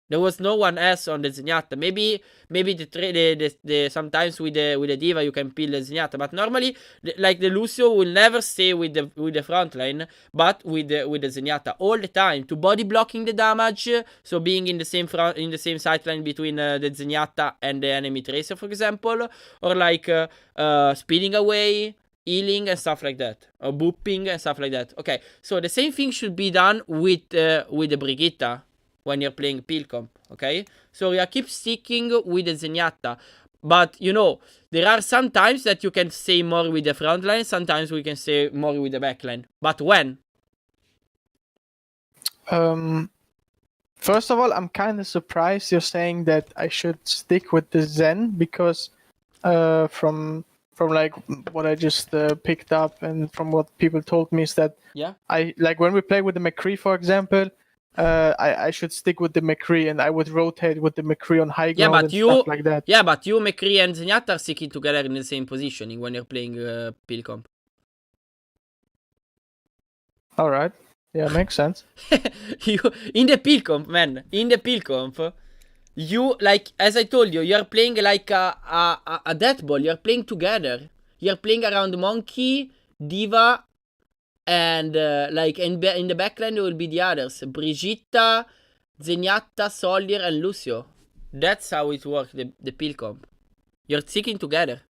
There was no one else on the Zenyatta. Maybe the sometimes with the Diva you can peel the Zenyatta, but normally like the Lucio will never stay with the front line, but with the Zenyatta all the time to body blocking the damage. So being in the same sight line between the Zenyatta and the enemy tracer, for example, or like speeding away, healing and stuff like that, or booping and stuff like that. Okay, so the same thing should be done with the Brigitta when you're playing peel comp, okay? So you keep sticking with the Zenyatta. But, you know, there are some times that you can stay more with the front line, sometimes we can stay more with the back line. But when? First of all, I'm kind of surprised you're saying that I should stick with the Zen because from like what I just picked up and from what people told me is that I like when we play with the McCree, for example, I should stick with the McCree and I would rotate with the McCree on high ground and stuff like that. Yeah, but you, McCree and Zenyatta are sticking together in the same positioning when you're playing peel comp. Alright. Yeah, makes sense. In the peel comp, man, in the peel comp, you, like, as I told you, you're playing like a death ball. You're playing together. You're playing around Monkey, Diva, and like in the backline there will be the others. Brigitta, Zenyatta, Soldier, and Lucio. That's how it works, the peel comp. You're sticking together.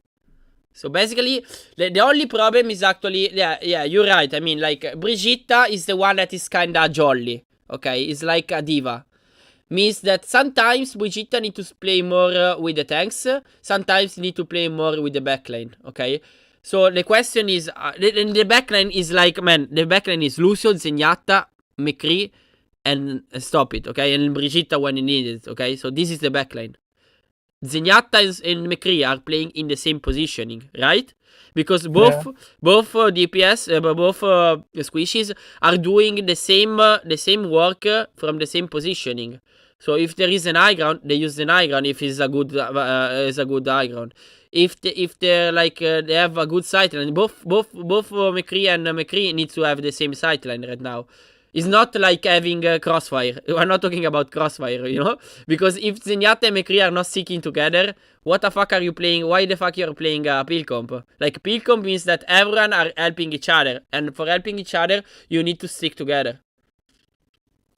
So basically, the only problem is actually, yeah, you're right. I mean, like, Brigitta is the one that is kinda jolly. Okay, it's like a diva. Means that sometimes Brigitta need to play more with the tanks. Sometimes need to play more with the backline. Okay. So the question is, the backline is like, man, the backline is Lucio, Zenyatta, McCree, and stop it. Okay, and Brigitta when you need it. Okay, so this is the backline. Zenyatta and McCree are playing in the same positioning, right? Because both DPS, both squishies are doing the same work from the same positioning. So if there is an high ground, they use the high ground if it's a good high ground. If they're like they have a good sight line, both McCree and McCree need to have the same sight line right now. It's not like having Crossfire. We're not talking about Crossfire, you know? Because if Zenyatta and McCree are not sticking together, what the fuck are you playing? Why the fuck you're playing peel comp? Like, peel comp means that everyone are helping each other. And for helping each other, you need to stick together.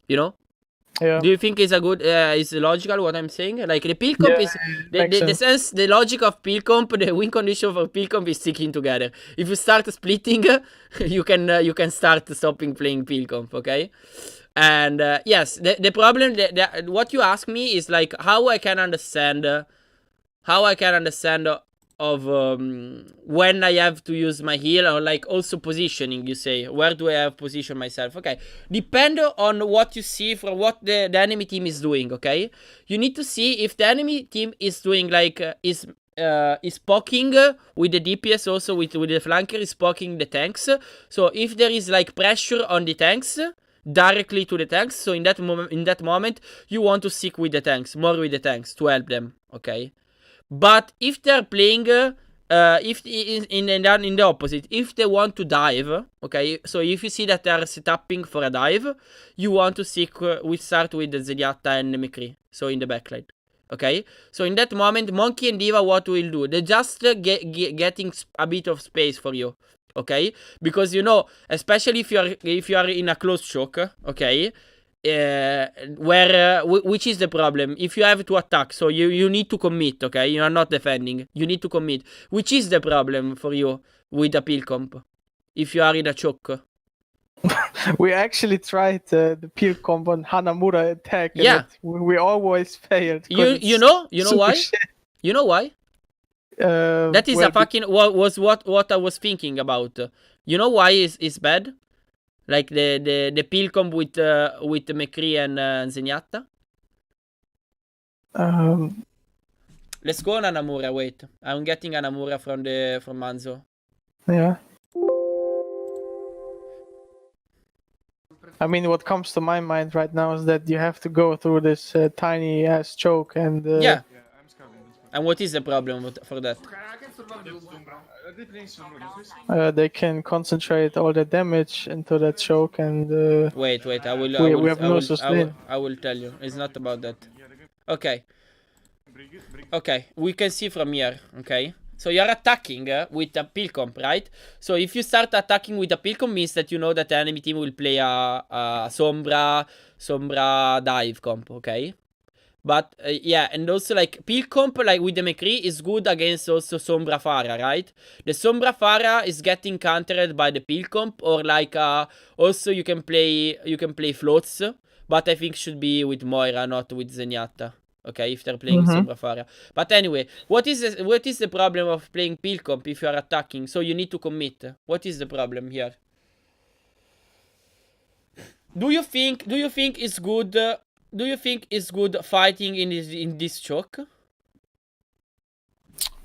You know? Yeah. Do you think it's a good, is logical what I'm saying? Like, the peel comp is, the logic of peel comp, the win condition for peel comp is sticking together. If you start splitting, you can start stopping playing peel comp, okay? And yes, the problem, what you ask me is like how I can understand of when I have to use my heal, or like also positioning. You say, where do I have position myself? Okay, depend on what you see from what the enemy team is doing. Okay, you need to see if the enemy team is doing like is poking with the DPS, also with the flanker is poking the tanks. So if there is like pressure on the tanks directly to the tanks, so in that moment you want to stick with the tanks, more with the tanks to help them. Okay. But if they're playing, if in the opposite, if they want to dive, okay, so if you see that they're setupping for a dive, you want to stick, we start with the Zenyatta and McCree, so in the backline, okay? So in that moment, Monkey and Diva, what will do? They're just getting a bit of space for you, okay? Because, you know, especially if you are in a close choke, okay? Which is the problem? If you have to attack, so you need to commit, okay? You are not defending. You need to commit. Which is the problem for you with a peel comp? If you are in a choke. We actually tried the peel combo on Hanamura attack. And Yeah. we always failed. 'cause You it's know super why? shit. You know why? That is well, a fucking what I was thinking about. You know why is bad? Like the peel combo with McCree and Zenyatta. Let's go on Anamura. Wait, I'm getting Anamura from Manzo. Yeah. I mean, what comes to my mind right now is that you have to go through this tiny ass choke and Yeah. Yeah, I'm scouting. And what is the problem for that? Okay, I can survive the Sombra. They playing Sombra, Doomfist? they can concentrate all the damage into that choke and Wait, I will. we have no sustain. I will tell you. It's not about that. Yeah, they're going Okay. bring it. Okay, we can see from here, okay? So you're attacking with a peel comp, right? So if you start attacking with a peel comp, means that you know that the enemy team will play a Sombra dive comp, okay? But yeah, and also like peel comp like with the McCree is good against also Sombra Farah, right? The Sombra Farah is getting countered by the peel comp, or like also you can play floats, but I think should be with Moira, not with Zenyatta. Okay, if they're playing Sombra Farah. But anyway, what is the problem of playing peel comp if you are attacking? So you need to commit. What is the problem here? Do you think it's good? Do you think it's good fighting in this choke?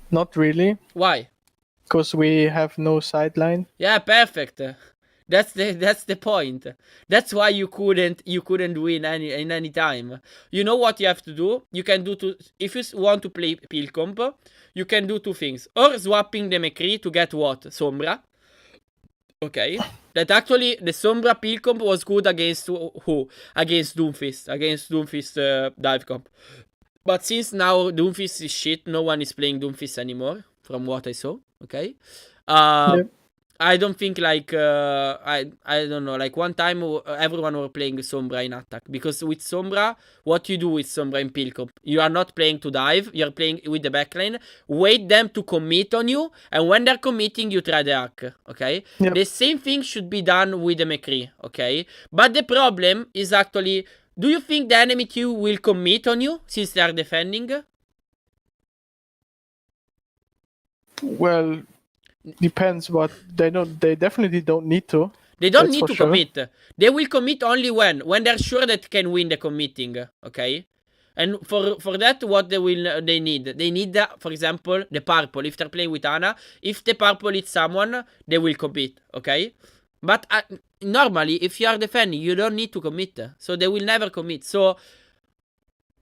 Not really, Why? because we have no sideline. Yeah, perfect. That's the point. That's why you couldn't win in any time. You know what you have to do? You can do if you want to play peel comp, you can do two things. Or swapping the McCree to get what? Sombra. Okay. That actually the Sombra peel comp was good against who? Against Doomfist. Against Doomfist dive comp. But since now Doomfist is shit, no one is playing Doomfist anymore, from what I saw. Okay. Yep. I don't think like I don't know, like one time everyone were playing Sombra in attack, because with Sombra, what you do with Sombra in peel comp, you are not playing to dive, you're playing with the backline, wait them to commit on you, and when they're committing you try the hack, okay? Yep. The same thing should be done with the McCree, okay? But the problem is actually, do you think the enemy team will commit on you since they are defending? Well, depends, but they definitely don't need to. They don't That's need for to sure. commit. They will commit only when they're sure that can win the committing, okay? And for that, what they need? They need, for example, the purple. If they're playing with Ana, if the purple hits someone, they will commit, okay? But normally, if you are defending, you don't need to commit. So they will never commit. So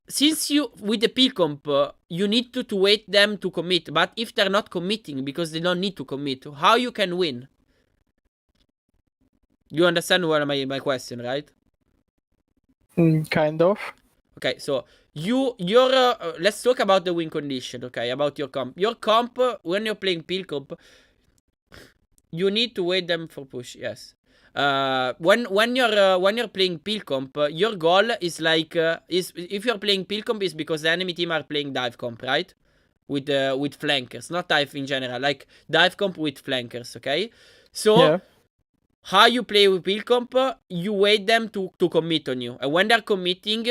since you, with the peel comp, you need to wait them to commit. But if they're not committing because they don't need to commit, how you can win? You understand what my question, right? Kind of. Okay, so your let's talk about the win condition, okay? About your comp. Your comp, when you're playing peel comp, you need to wait them for push, yes. When you're playing peel comp, your goal is like is if you're playing peel comp is because the enemy team are playing dive comp, right? With flankers, not dive in general, like dive comp with flankers, okay? So Yeah. how you play with peel comp, you wait them to commit on you, and when they're committing,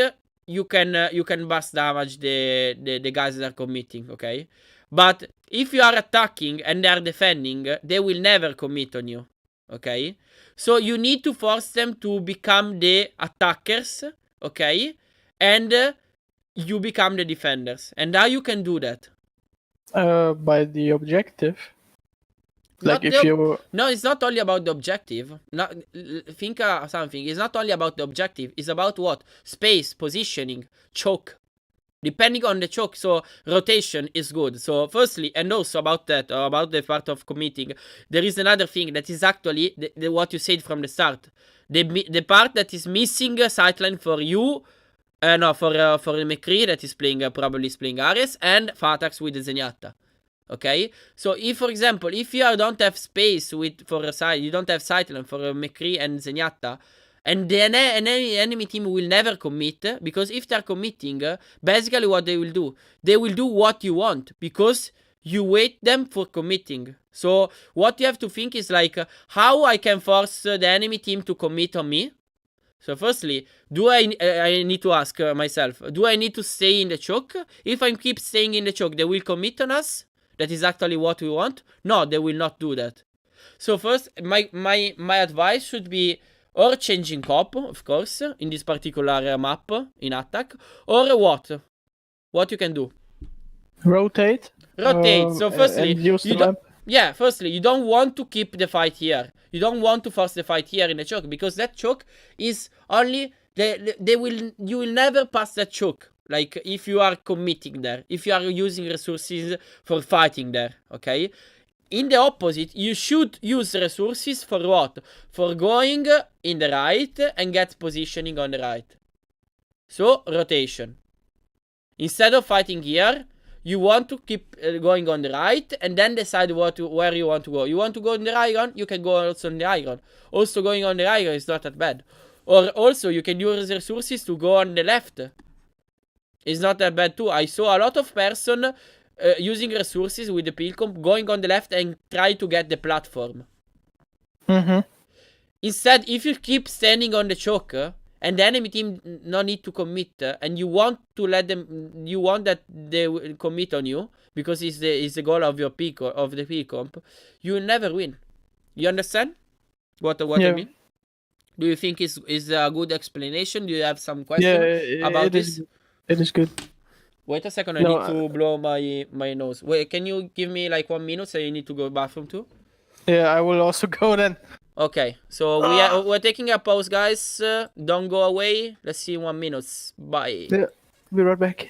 you can burst damage the guys that are committing, okay? But if you are attacking and they are defending, they will never commit on you, okay? So you need to force them to become the attackers, okay? And you become the defenders. And how you can do that? By the objective. Like Not if the- you No, it's not only about the objective. Think something. It's not only about the objective. It's about what? Space, positioning, choke. Depending on the choke, so rotation is good. So firstly, and also about that, about the part of committing, there is another thing that is actually what you said from the start. The part that is missing sightline for you, no, for McCree that is playing, probably is playing Ares, and Fatax with the Zenyatta. Okay, so if, for example, if you don't have space for a side, you don't have sightline for McCree and Zenyatta, and the enemy team will never commit, because if they're committing, basically what they will do what you want, because you wait them for committing. So what you have to think is like how I can force the enemy team to commit on me. So firstly, do I need to ask myself, do I need to stay in the choke? If I keep staying in the choke, they will commit on us. That is actually what we want. No, they will not do that. So first, my advice should be or changing cop, of course, in this particular map, in attack, or what? What you can do? Rotate. Rotate. So firstly, and use the map. yeah, firstly, you don't want to keep the fight here. You don't want to force the fight here in the choke, because that choke is only you will never pass that choke. Like if you are committing there, if you are using resources for fighting there, okay? In the opposite, you should use resources for what? For going in the right and get positioning on the right. So, rotation. Instead of fighting here, you want to keep going on the right and then decide where you want to go. You want to go in the iron, you can go also on the iron. Also going on the iron is not that bad. Or also you can use resources to go on the left. It's not that bad too. I saw a lot of person using resources with the Pilcom going on the left and try to get the platform. Instead, if you keep standing on the choke and the enemy team no need to commit and you want to let them, you want that they will commit on you because it's the goal of your peak of the Pilcom, you will never win. You understand what I mean? Do you think is a good explanation? Do you have some question about this? It is good. Wait a second, I need to blow my nose. Wait, can you give me like 1 minute so you need to go bathroom too? Yeah, I will also go then. Okay, so we're taking a pause, guys. Don't go away. Let's see in 1 minute. Bye. Yeah, be right back.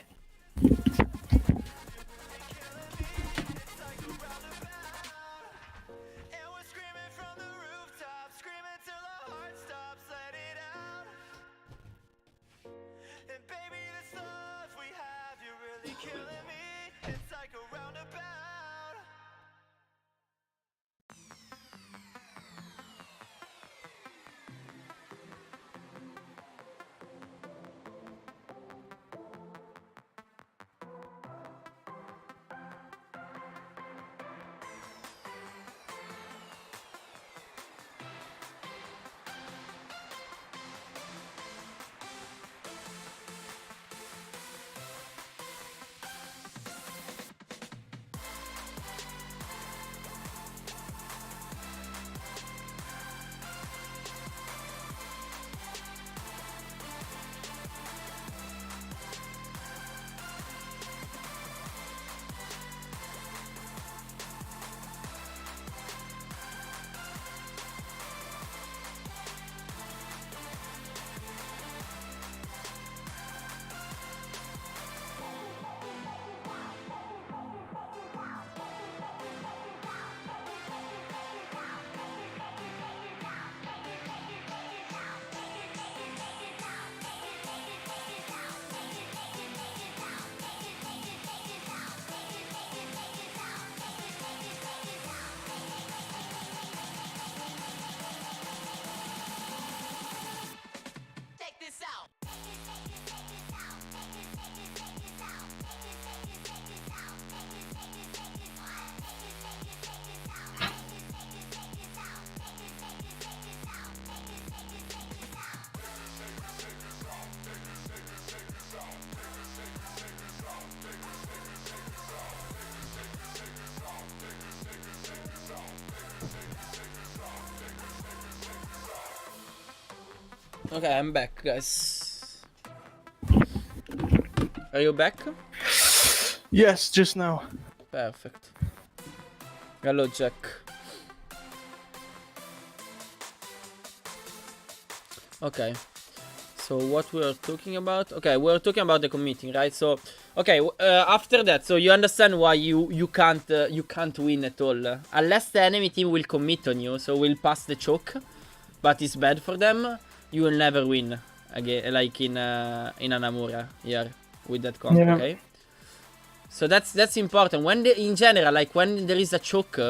Okay, I'm back, guys. Are you back? Yes, just now. Perfect. Hello, Jack. Okay. So what we are talking about? Okay, we're talking about the committing, right? So, okay. After that, so you understand why you can't win at all unless the enemy team will commit on you. So will pass the choke, but it's bad for them. You will never win again, like in Anamura here with that comp. Yeah. Okay. So that's important. In general, like when there is a choke,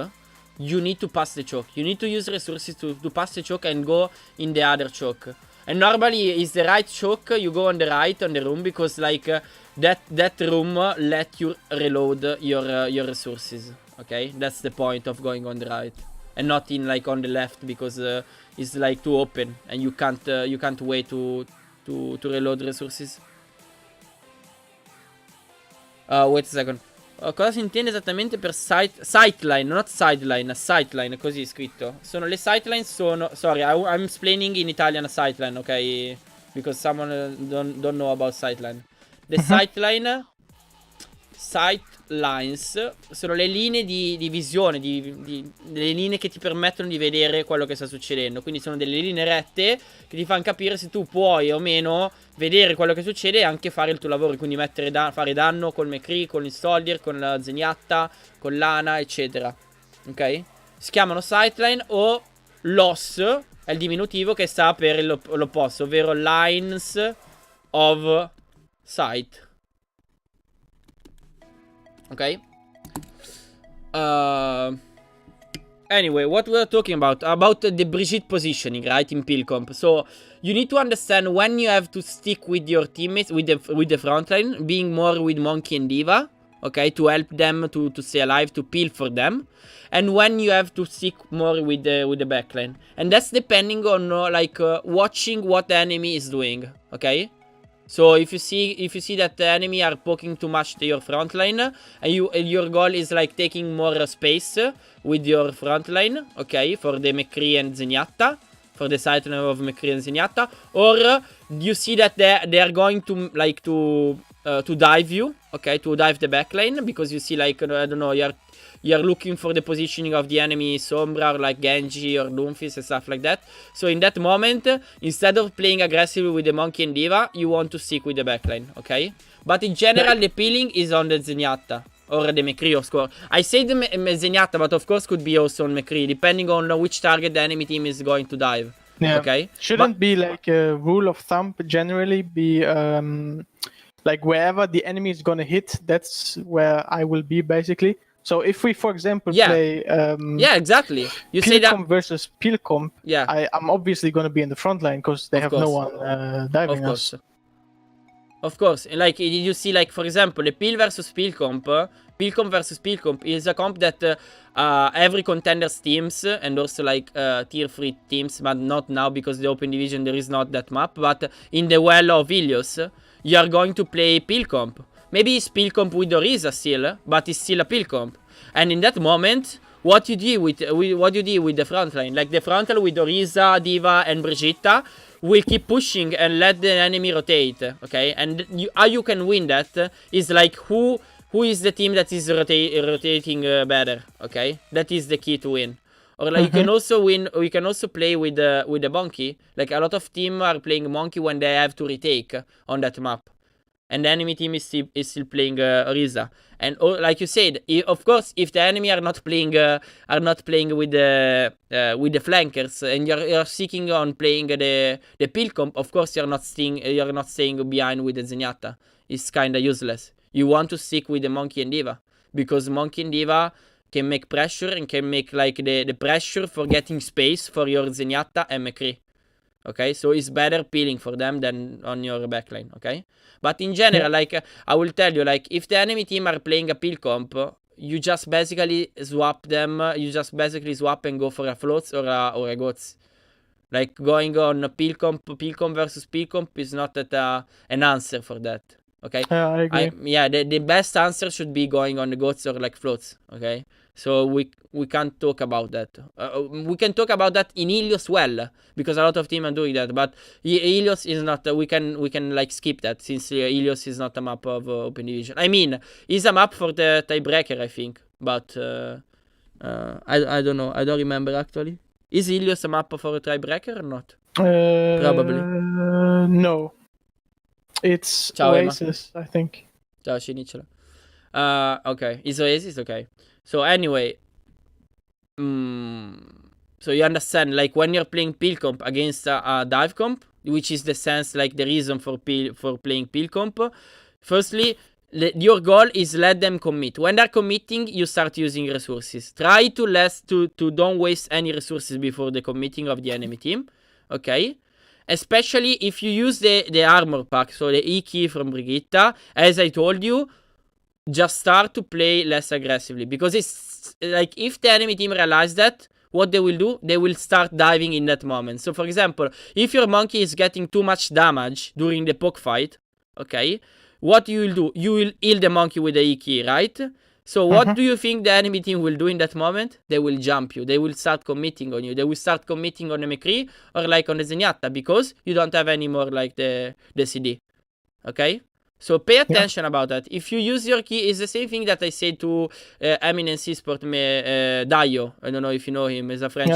you need to pass the choke. You need to use resources to pass the choke and go in the other choke. And normally, is the right choke, you go on the right on the room because like that room let you reload your resources. Okay, that's the point of going on the right and not in like on the left, because it's like too open and you can't wait to reload resources. Wait a second. Cosa si intende esattamente per sightline? Not sideline, sightline, così è scritto. Sono le sightline, sono... Sorry, I'm explaining in Italian sightline, ok? Because someone don't know about sightline. The sightlines sono le linee di visione, le linee che ti permettono di vedere quello che sta succedendo. Quindi sono delle linee rette che ti fanno capire se tu puoi o meno vedere quello che succede e anche fare il tuo lavoro. Quindi fare danno col McCree, con il Soldier, con la Zenyatta, con l'Ana, eccetera. Ok? Si chiamano sightline o loss, è il diminutivo che sta per l'opposto, ovvero lines of sight. Okay. Anyway, what we are talking about the Brigitte positioning, right, in Pilcomp. So you need to understand when you have to stick with your teammates, with the front line, being more with Monkey and Diva, okay, to help them to stay alive, to peel for them, and when you have to stick more with the backline, and that's depending on watching what the enemy is doing, okay. So if you see that the enemy are poking too much to your front line, and your goal is like taking more space with your front line, okay, for the McCree and Zenyatta, for the side of McCree and Zenyatta, or you see that they are going to like to dive you, okay, to dive the backline, because you see like I don't know, you're looking for the positioning of the enemy Sombra or like Genji or Doomfist and stuff like that. So in that moment, instead of playing aggressively with the Monkey and Diva, you want to stick with the backline, okay? But in general, the peeling is on the Zenyatta or the McCree, of course. I say the Zenyatta, but of course could be also on McCree, depending on which target the enemy team is going to dive. Yeah. Okay? Shouldn't be like a rule of thumb, generally be like wherever the enemy is gonna hit, that's where I will be basically. So if we, for example, play yeah, exactly. You say that versus Pilcomp, yeah, I'm obviously going to be in the front line because they have no one diving us. Of course. And like you see, like for example, the Peel versus Pilcomp, Pilcomp versus Pilcomp is a comp that every contenders teams and also like tier 3 teams, but not now because the open division there is not that map. But in the well of Ilios, you are going to play Pilcomp. Maybe it's Pilcomp with Orisa still, but it's still a Pilcomp. And in that moment, what you do with the front line, like the front line with Orisa, Diva, and Brigitta, will keep pushing and let the enemy rotate. Okay, and how you can win that is like who is the team that is rotating better. Okay, that is the key to win. Or like you can also win. We can also play with the Monkey. Like a lot of teams are playing Monkey when they have to retake on that map. And the enemy team is still playing Orisa. And like you said, of course, if the enemy are not playing with the flankers, and you're seeking on playing the Pilcomp, of course you're not staying behind with the Zenyatta. It's kind of useless. You want to stick with the Monkey and Diva, because Monkey and Diva can make pressure and can make like the pressure for getting space for your Zenyatta and McCree. Okay, so it's better peeling for them than on your backline, okay? But in general, like, I will tell you, like, if the enemy team are playing a peel comp, you just basically swap them, you just basically swap and go for a floats or a goats. Like, going on a peel comp versus peel comp is not an answer for that, okay? I agree. The best answer should be going on the goats or like floats, okay? So we can't talk about that. We can talk about that in Ilios well, because a lot of teams are doing that. But Ilios is not. We can like skip that, since Ilios is not a map of open division. I mean, it's a map for the tiebreaker, I think. But I don't know. I don't remember actually. Is Ilios a map for a tiebreaker or not? Probably. No. It's Ciao, Oasis, I think. Ciao, Shinichiro. Okay. Is Oasis? Okay. So anyway, so you understand, like when you're playing peel comp against a dive comp, which is the sense, like the reason for playing peel comp. Firstly, your goal is let them commit. When they're committing, you start using resources. Try to don't waste any resources before the committing of the enemy team. Okay. especially if you use the armor pack, so the E key from Brigitte, as I told you, just start to play less aggressively, because it's like if the enemy team realize that, what they will do, they will start diving in that moment. So for example, if your monkey is getting too much damage during the poke fight, okay, what you will do, you will heal the monkey with the E key, right? So what do you think the enemy team will do in that moment? They will jump you. They will start committing on you. They will start committing on the McCree or like on the Zenyatta, because you don't have any more like the CD. Okay? So pay attention about that. If you use your key, it's the same thing that I said to Eminence Esport Dayo. I don't know if you know him. He's a French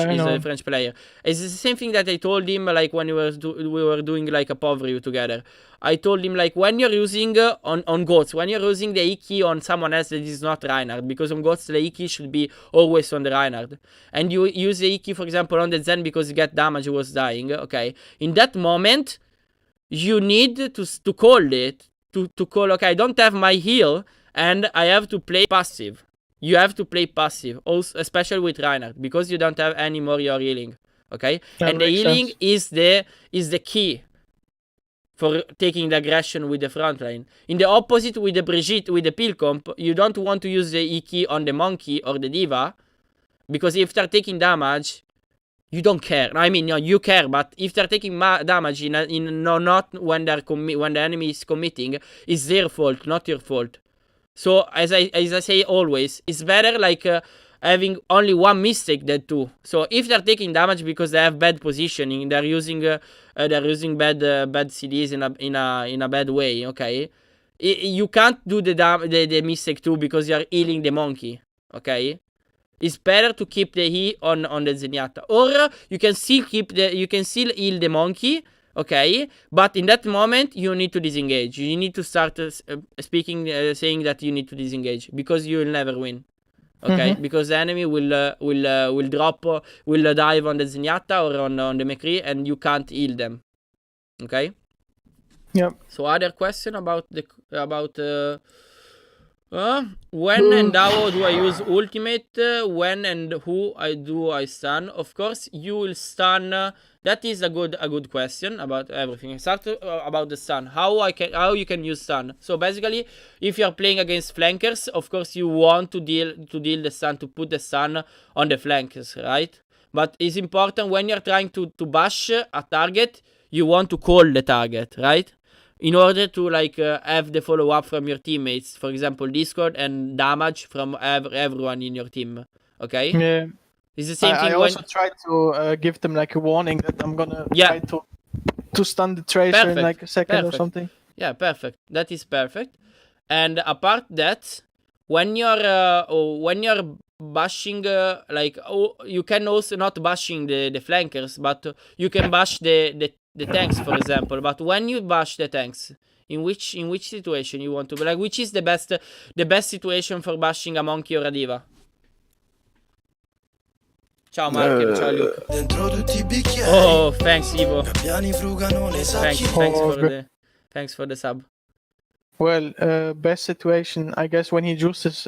player. It's the same thing that I told him like when we were doing like a POV review together. I told him like when you're using on GOATS, when you're using the E key on someone else that is not Reinhardt, because on GOATS the E key should be always on the Reinhardt. And you use the E key, for example, on the Zen because you get damage, he was dying. Okay. In that moment, you need to call it. To call, okay, I don't have my heal and I have to play passive. You have to play passive, also, especially with Reinhardt, because you don't have any more your healing. Okay? And the healing is the key for taking the aggression with the front line. In the opposite with the Brigitte, with the pill comp, you don't want to use the E key on the monkey or the diva, because if they're taking damage, you don't care. I mean, no, you care, but if they're taking damage not when when the enemy is committing, it's their fault, not your fault. So as I say always, it's better like having only one mistake than two. So if they're taking damage because they have bad positioning, they're using bad CDs in a bad way. Okay, you can't do the mistake too because you're healing the monkey. Okay. It's better to keep the E on the Zenyatta, or you can still heal the monkey, okay? But in that moment, you need to disengage. You need to start saying that you need to disengage, because you will never win, okay? Because the enemy will dive on the Zenyatta or on the McCree, and you can't heal them, okay? Yep. So other question about when and how do I use ultimate? When and who I stun? Of course, you will stun. That is a good question about everything. Start about the stun. How you can use stun? So basically, if you are playing against flankers, of course you want to deal the stun, to put the stun on the flankers, right? But it's important when you're trying to bash a target, you want to call the target, right? In order to like have the follow-up from your teammates, for example, Discord, and damage from everyone in your team, okay? Yeah. It's the same thing. I also try to give them like a warning that I'm gonna try to stun the Tracer in like a second or something. Yeah, perfect. That is perfect. And apart that, when you're bashing, you can also not bashing the flankers, but you can bash the tanks, for example. But when you bash the tanks, in which situation you want to be, like, which is the best situation for bashing a monkey or a diva? Ciao Mark, ciao Luke. Oh, thanks Ivo. Thanks for the sub. Well, best situation, I guess, when he used his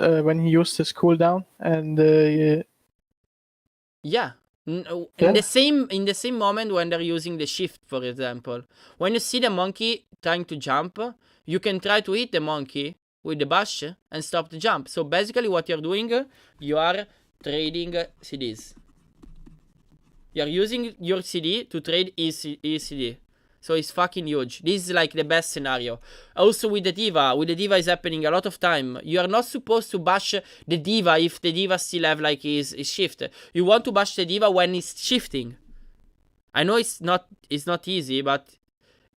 cooldown, and yeah. In the same moment when they're using the shift, for example, when you see the monkey trying to jump, you can try to hit the monkey with the bash and stop the jump. So basically what you're doing, you are trading CDs. You're using your CD to trade ECD. So it's fucking huge. This is like the best scenario. Also with the diva is happening a lot of time. You are not supposed to bash the diva if the diva still have like his shift. You want to bash the diva when it's shifting. I know it's not easy, but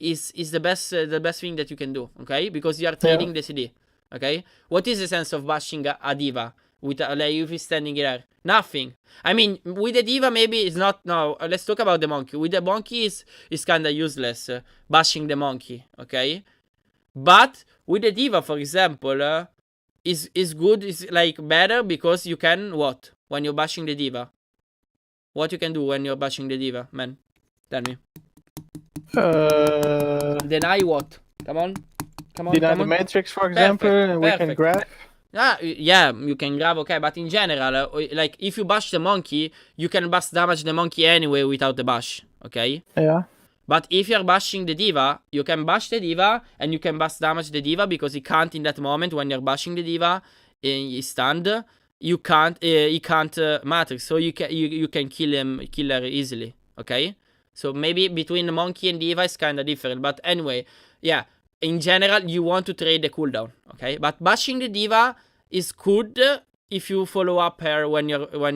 it's the best thing that you can do, okay? Because you are trading the CD, okay? What is the sense of bashing a diva with like if he's standing here? Nothing. I mean, with the diva maybe it's not. No, let's talk about the monkey. With the monkey is kind of useless bashing the monkey, okay? But with the diva, for example, is good. Is like better because you can what when you're bashing the diva. What you can do when you're bashing the diva, man? Tell me. Deny what? Come on. Deny the matrix, for example. We can grab. Yeah, you can grab, okay, but in general, like, if you bash the monkey, you can damage the monkey anyway without the bash, okay? Yeah. But if you're bashing the diva, you can bash the diva and you can bash damage the diva because he can't in that moment when you're bashing the diva. He's stunned. You can't. He can't matrix, so you can kill her easily. Okay. So maybe between the monkey and diva is kind of different. But anyway, yeah. In general, you want to trade the cooldown. Okay. But bashing the diva is good if you follow up her when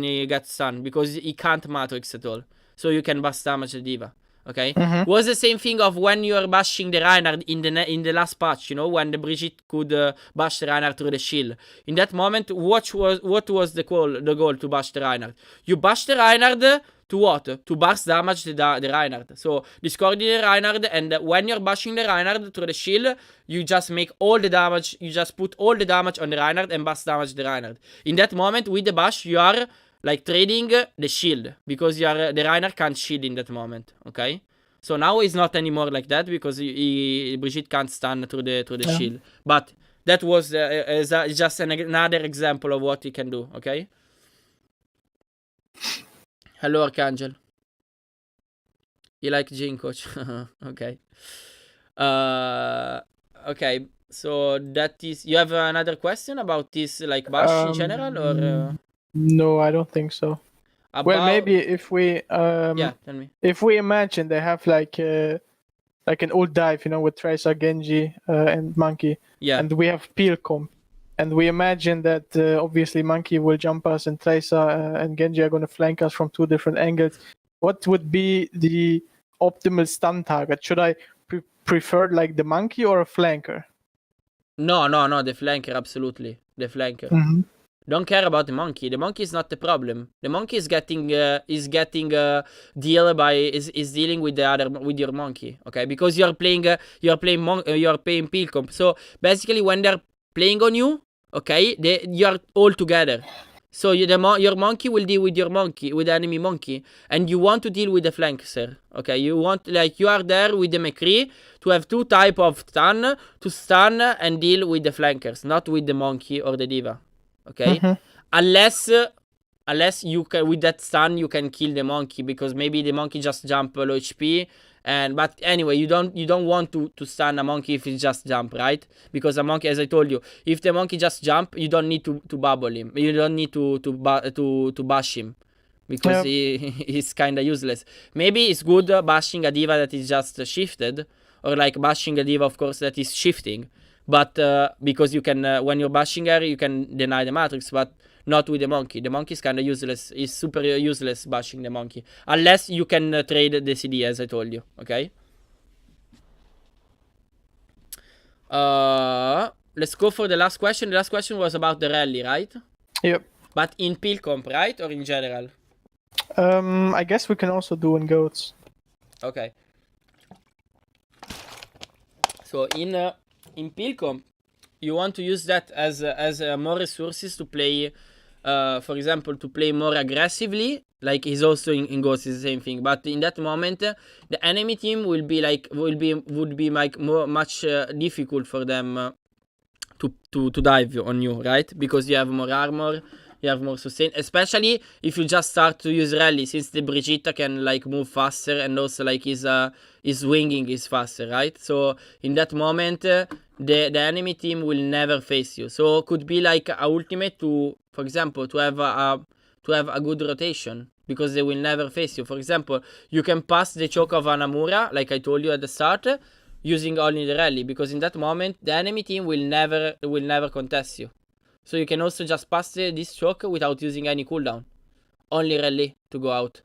you get stunned because he can't matrix at all. So you can bash damage the diva. Okay, was the same thing of when you are bashing the Reinhardt in the last patch, you know, when the Brigitte could bash the Reinhardt through the shield. In that moment, what was the goal to bash the Reinhardt? You bash the Reinhardt to what? To bash damage the Reinhardt. So discard the Reinhardt, and when you're bashing the Reinhardt through the shield, you just make all the damage. You just put all the damage on the Reinhardt and bash damage the Reinhardt. In that moment, with the bash, you are like trading the shield because the Reiner can't shield in that moment. Okay, so now it's not anymore like that because Brigitte can't stun through the shield. But that was just another example of what you can do. Okay. Hello, Archangel. You like Jin, coach? Okay. Okay. So that is. You have another question about this, like bash in general, or? No, I don't think so. Well, maybe if we tell me. If we imagine they have like an old dive, you know, with Tracer, Genji, and Monkey, and we have peel comp, and we imagine that obviously Monkey will jump us and Tracer and Genji are going to flank us from two different angles. What would be the optimal stun target? Should I prefer like the Monkey or a flanker? No, the flanker, absolutely, the flanker. Don't care about the monkey. The monkey is not the problem. The monkey is getting deal by is dealing with your monkey. Okay, because you're playing peel comp. So basically, when they're playing on you, okay, you're all together. So your monkey will deal with your monkey, with the enemy monkey, and you want to deal with the flanker. Okay, you want you are there with the McCree to have two type of stun to stun and deal with the flankers, not with the monkey or the diva. Okay, unless you can with that stun you can kill the monkey because maybe the monkey just jump low HP but anyway you don't want to stun a monkey if it just jump, right? Because a monkey, as I told you, if the monkey just jump, you don't need to bubble him, you don't need to bash him because he's kind of useless. Maybe it's good bashing a diva that is just shifted, or like bashing a diva of course that is shifting. But because you can, when you're bashing her, you can deny the matrix, but not with the monkey. The monkey is kind of useless. It's super useless bashing the monkey. Unless you can trade the CD, as I told you. Okay? Let's go for the last question. The last question was about the rally, right? Yep. But in peel comp, right? Or in general? I guess we can also do in goats. Okay. So in peel comp, you want to use that as more resources to play, for example, to play more aggressively. Like he's also in Ghost is the same thing. But in that moment, the enemy team would be like much difficult for them to dive on you, right? Because you have more armor, you have more sustain. Especially if you just start to use rally, since the Brigitte can like move faster and also like his winging is faster, right? So in that moment, the enemy team will never face you. So it could be like a ultimate to, for example, to have a good rotation because they will never face you. For example, you can pass the choke of Anamura, like I told you at the start, using only the rally, because in that moment the enemy team will never contest you. So you can also just pass this choke without using any cooldown, only rally to go out.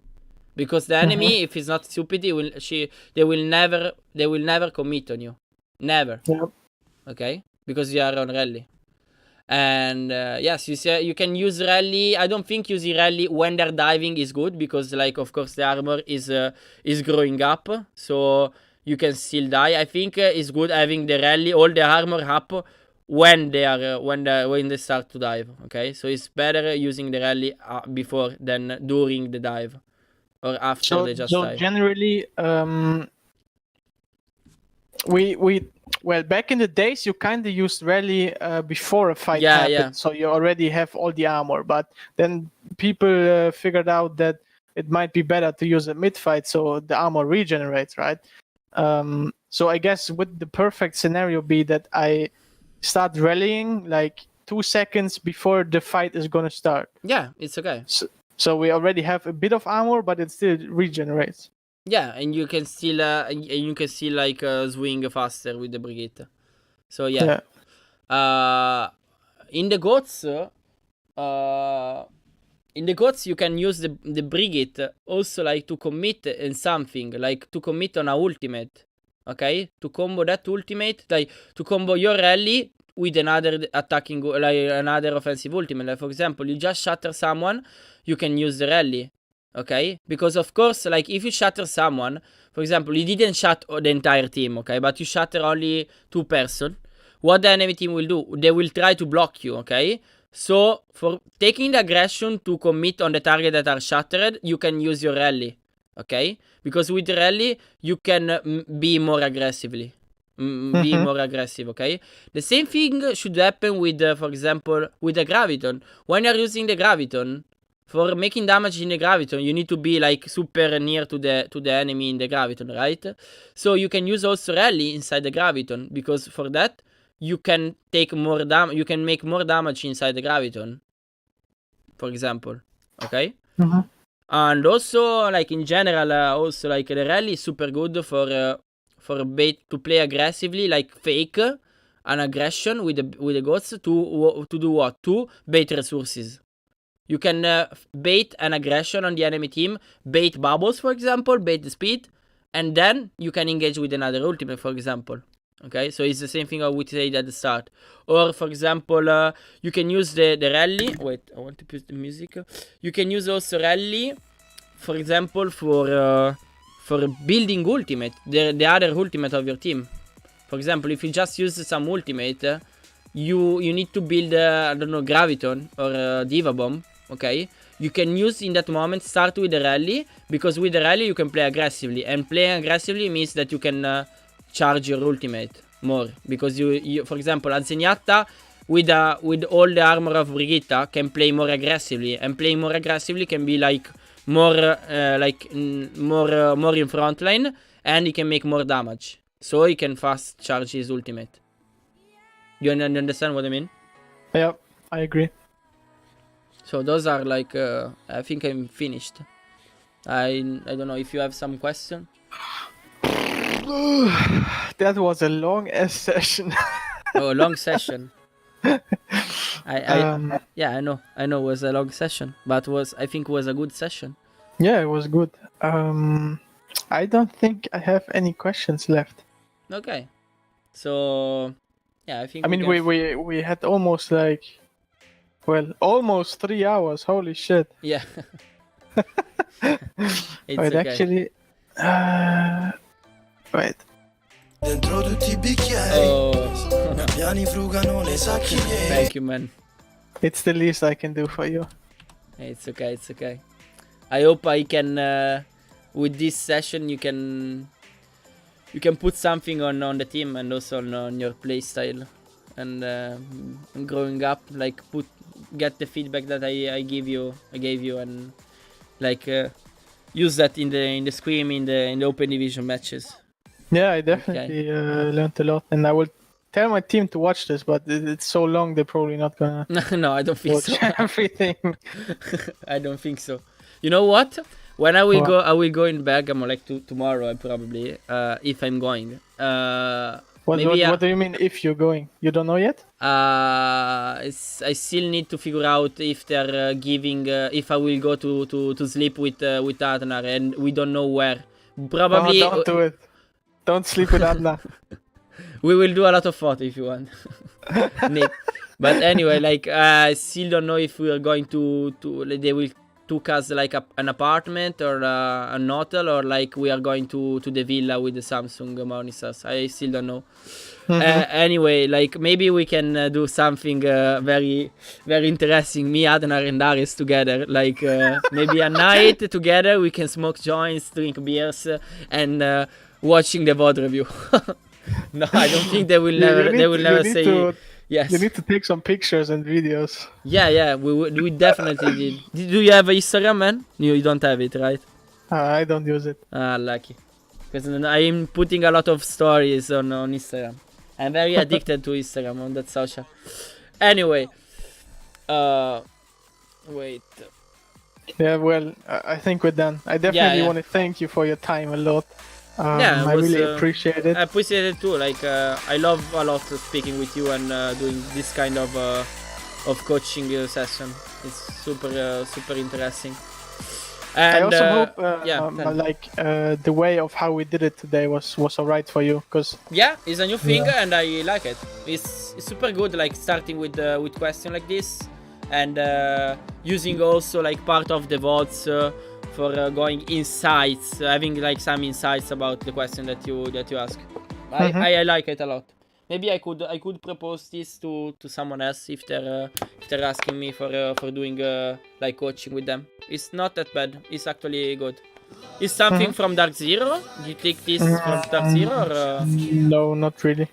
Because the enemy, if he's not stupid, they will never commit on you, never. Yep. Okay, because you are on rally. And yes, you can use rally. I don't think using rally when they're diving is good because, like, of course, the armor is growing up, so you can still die. I think it's good having the rally, all the armor up when they start to dive. Okay, so it's better using the rally before than during the dive or after they just dive. So generally, well, back in the days, you kind of used rally before a fight happened, so you already have all the armor. But then people figured out that it might be better to use a mid fight so the armor regenerates, right? So I guess would the perfect scenario be that I start rallying like 2 seconds before the fight is gonna start? Yeah, it's okay. So we already have a bit of armor, but it still regenerates. Yeah, and you can still like swing faster with the Brigitte. So yeah. In the goats, you can use the Brigitte also like to commit in something, like to commit on a ultimate. Okay, to combo that ultimate, like to combo your rally with another attacking, like another offensive ultimate. Like for example, you just shatter someone, you can use the rally. Okay, because of course, like if you shatter someone, for example, you didn't shatter the entire team, okay, but you shatter only 2 person. What the enemy team will do? They will try to block you, okay? So for taking the aggression to commit on the target that are shattered, you can use your rally, okay? Because with the rally, you can be more aggressively. Be more aggressive, okay? The same thing should happen with, for example, with the Graviton. When you're using the Graviton, for making damage in the Graviton, you need to be like super near to the enemy in the Graviton, right? So you can use also rally inside the Graviton, because for that, you can take more damage. You can make more damage inside the Graviton, for example, okay? And also, like in general, also like the rally is super good for bait to play aggressively, like fake an aggression with the goats to do what? To bait resources. You can bait an aggression on the enemy team, bait bubbles, for example, bait the speed, and then you can engage with another ultimate, for example. Okay, so it's the same thing I would say at the start. Or, for example, you can use the rally. Wait, I want to put the music. You can use also rally, for example, for building ultimate, the other ultimate of your team. For example, if you just use some ultimate, you need to build, I don't know, Graviton or Diva Bomb. Okay, you can use in that moment, start with the rally, because with the rally you can play aggressively, and playing aggressively means that you can charge your ultimate more, because you for example, Zenyatta with all the armor of Brigitte can play more aggressively, and playing more aggressively can be like more more in front line, and he can make more damage, so he can fast charge his ultimate. You understand what I mean? Yeah, I agree. So those are like, I think I'm finished. I don't know if you have some question. That was a long ass session. Oh, a long session. Yeah, I know it was a long session, but I think it was a good session. Yeah, it was good. I don't think I have any questions left. Okay, so yeah, I think. I mean, we had almost like, well, almost 3 hours. Holy shit! Yeah. It's Wait, okay. actually, wait. Dentro tutti i bicchieri, Oh. piani frugano le sacche miei. Thank you, man. It's the least I can do for you. It's okay. It's okay. I hope I can, with this session, you can put something on the team and also on your play style, and growing up, like get the feedback that I gave you, and like use that in the scrim in the open division matches. Yeah, I definitely learned a lot, and I will tell my team to watch this, but it's so long they're probably not gonna. No, I don't think watch so. Everything. I don't think so. You know what? When I will go, I will go in Bergamo like tomorrow, probably. If I'm going. What do you mean if you're going? You don't know yet? I still need to figure out if they're giving. If I will go to sleep with Adnar, and we don't know where. Probably. Oh, don't do it. Don't sleep with Adnar. We will do a lot of photo if you want, Nick. But anyway, like I still don't know if we are going to they will took us like an apartment or an hotel, or like we are going to the villa with the Samsung monitors. I still don't know. Anyway, like maybe we can do something very very interesting. Me, Adnar, and Darius together. Like maybe a night together. We can smoke joints, drink beers, and watching the VOD review. No, I don't think they will never. They will never say. Yes. You need to take some pictures and videos. Yeah, we definitely did. Do you have Instagram, man? You don't have it, right? I don't use it. Ah, lucky. Because I'm putting a lot of stories on Instagram. I'm very addicted to Instagram on that social. Anyway, wait. Yeah, well, I think we're done. I definitely yeah. want to thank you for your time a lot. Yeah, it I was, really appreciate it. I appreciate it too. Like, I love a lot speaking with you and doing this kind of coaching session. It's super interesting. And, I also hope, the way of how we did it today was alright for you, because yeah, it's a new thing and I like it. It's super good, like starting with questions like this, and using also like part of the votes for going insights, having like some insights about the question that you ask. I like it a lot. Maybe I could propose this to someone else if they're asking me for doing like coaching with them. It's not that bad. It's actually good. Is something from Dark Zero? Do you take this from Dark Zero or? No, not really.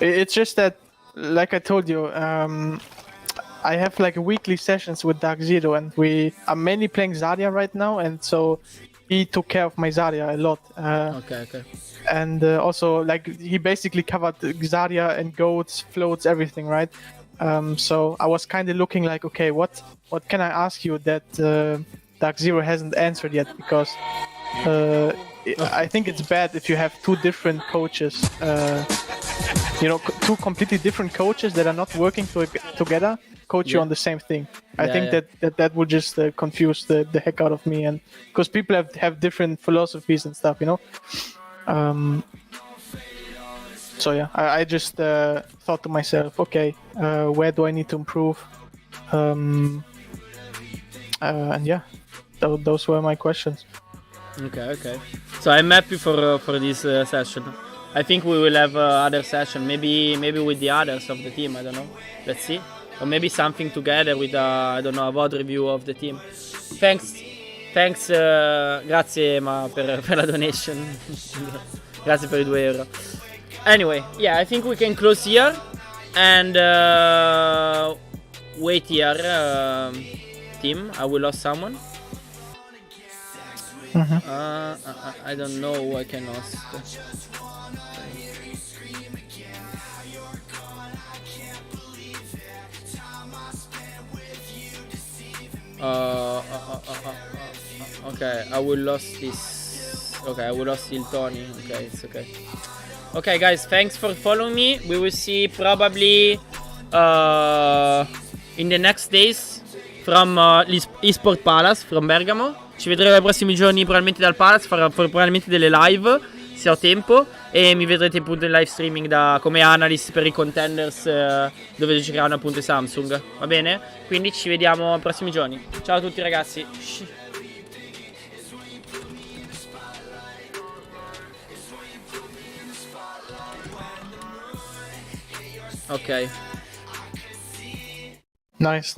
It's just that, like I told you, I have like weekly sessions with Dark Zero, and I'm mainly playing Zarya right now, and so he took care of my Zarya a lot. Okay. And also, like, he basically covered Zarya and goats, floats, everything, right? So I was kind of looking like, okay, what can I ask you that Dark Zero hasn't answered yet? Because I think it's bad if you have two different coaches, two completely different coaches that are not working together, coach you on the same thing. I think that would just confuse the heck out of me, and because people have different philosophies and stuff, So yeah, I just thought to myself, okay, where do I need to improve? And yeah, those were my questions. Okay. So I'm happy for this session. I think we will have other session, maybe with the others of the team. I don't know. Let's see, or maybe something together with I don't know, a VOD review of the team. Thanks, grazie Emma per la donation. Grazie per i €2. Anyway, yeah, I think we can close here and wait here. Team, I will lost someone. I don't know who I can lost. Okay, I will lost this. Okay, I will lost Il Tony. Okay, it's okay. Okay, guys, thanks for following me. We will see probably in the next days from eSport Palace from Bergamo. Ci vedremo nei prossimi giorni probabilmente dal Palace, farò probabilmente delle live se ho tempo, e mi vedrete appunto in live streaming come analyst per i contenders dove giocheranno appunto i Samsung, va bene? Quindi ci vediamo nei prossimi giorni. Ciao a tutti ragazzi. Ok. Nice.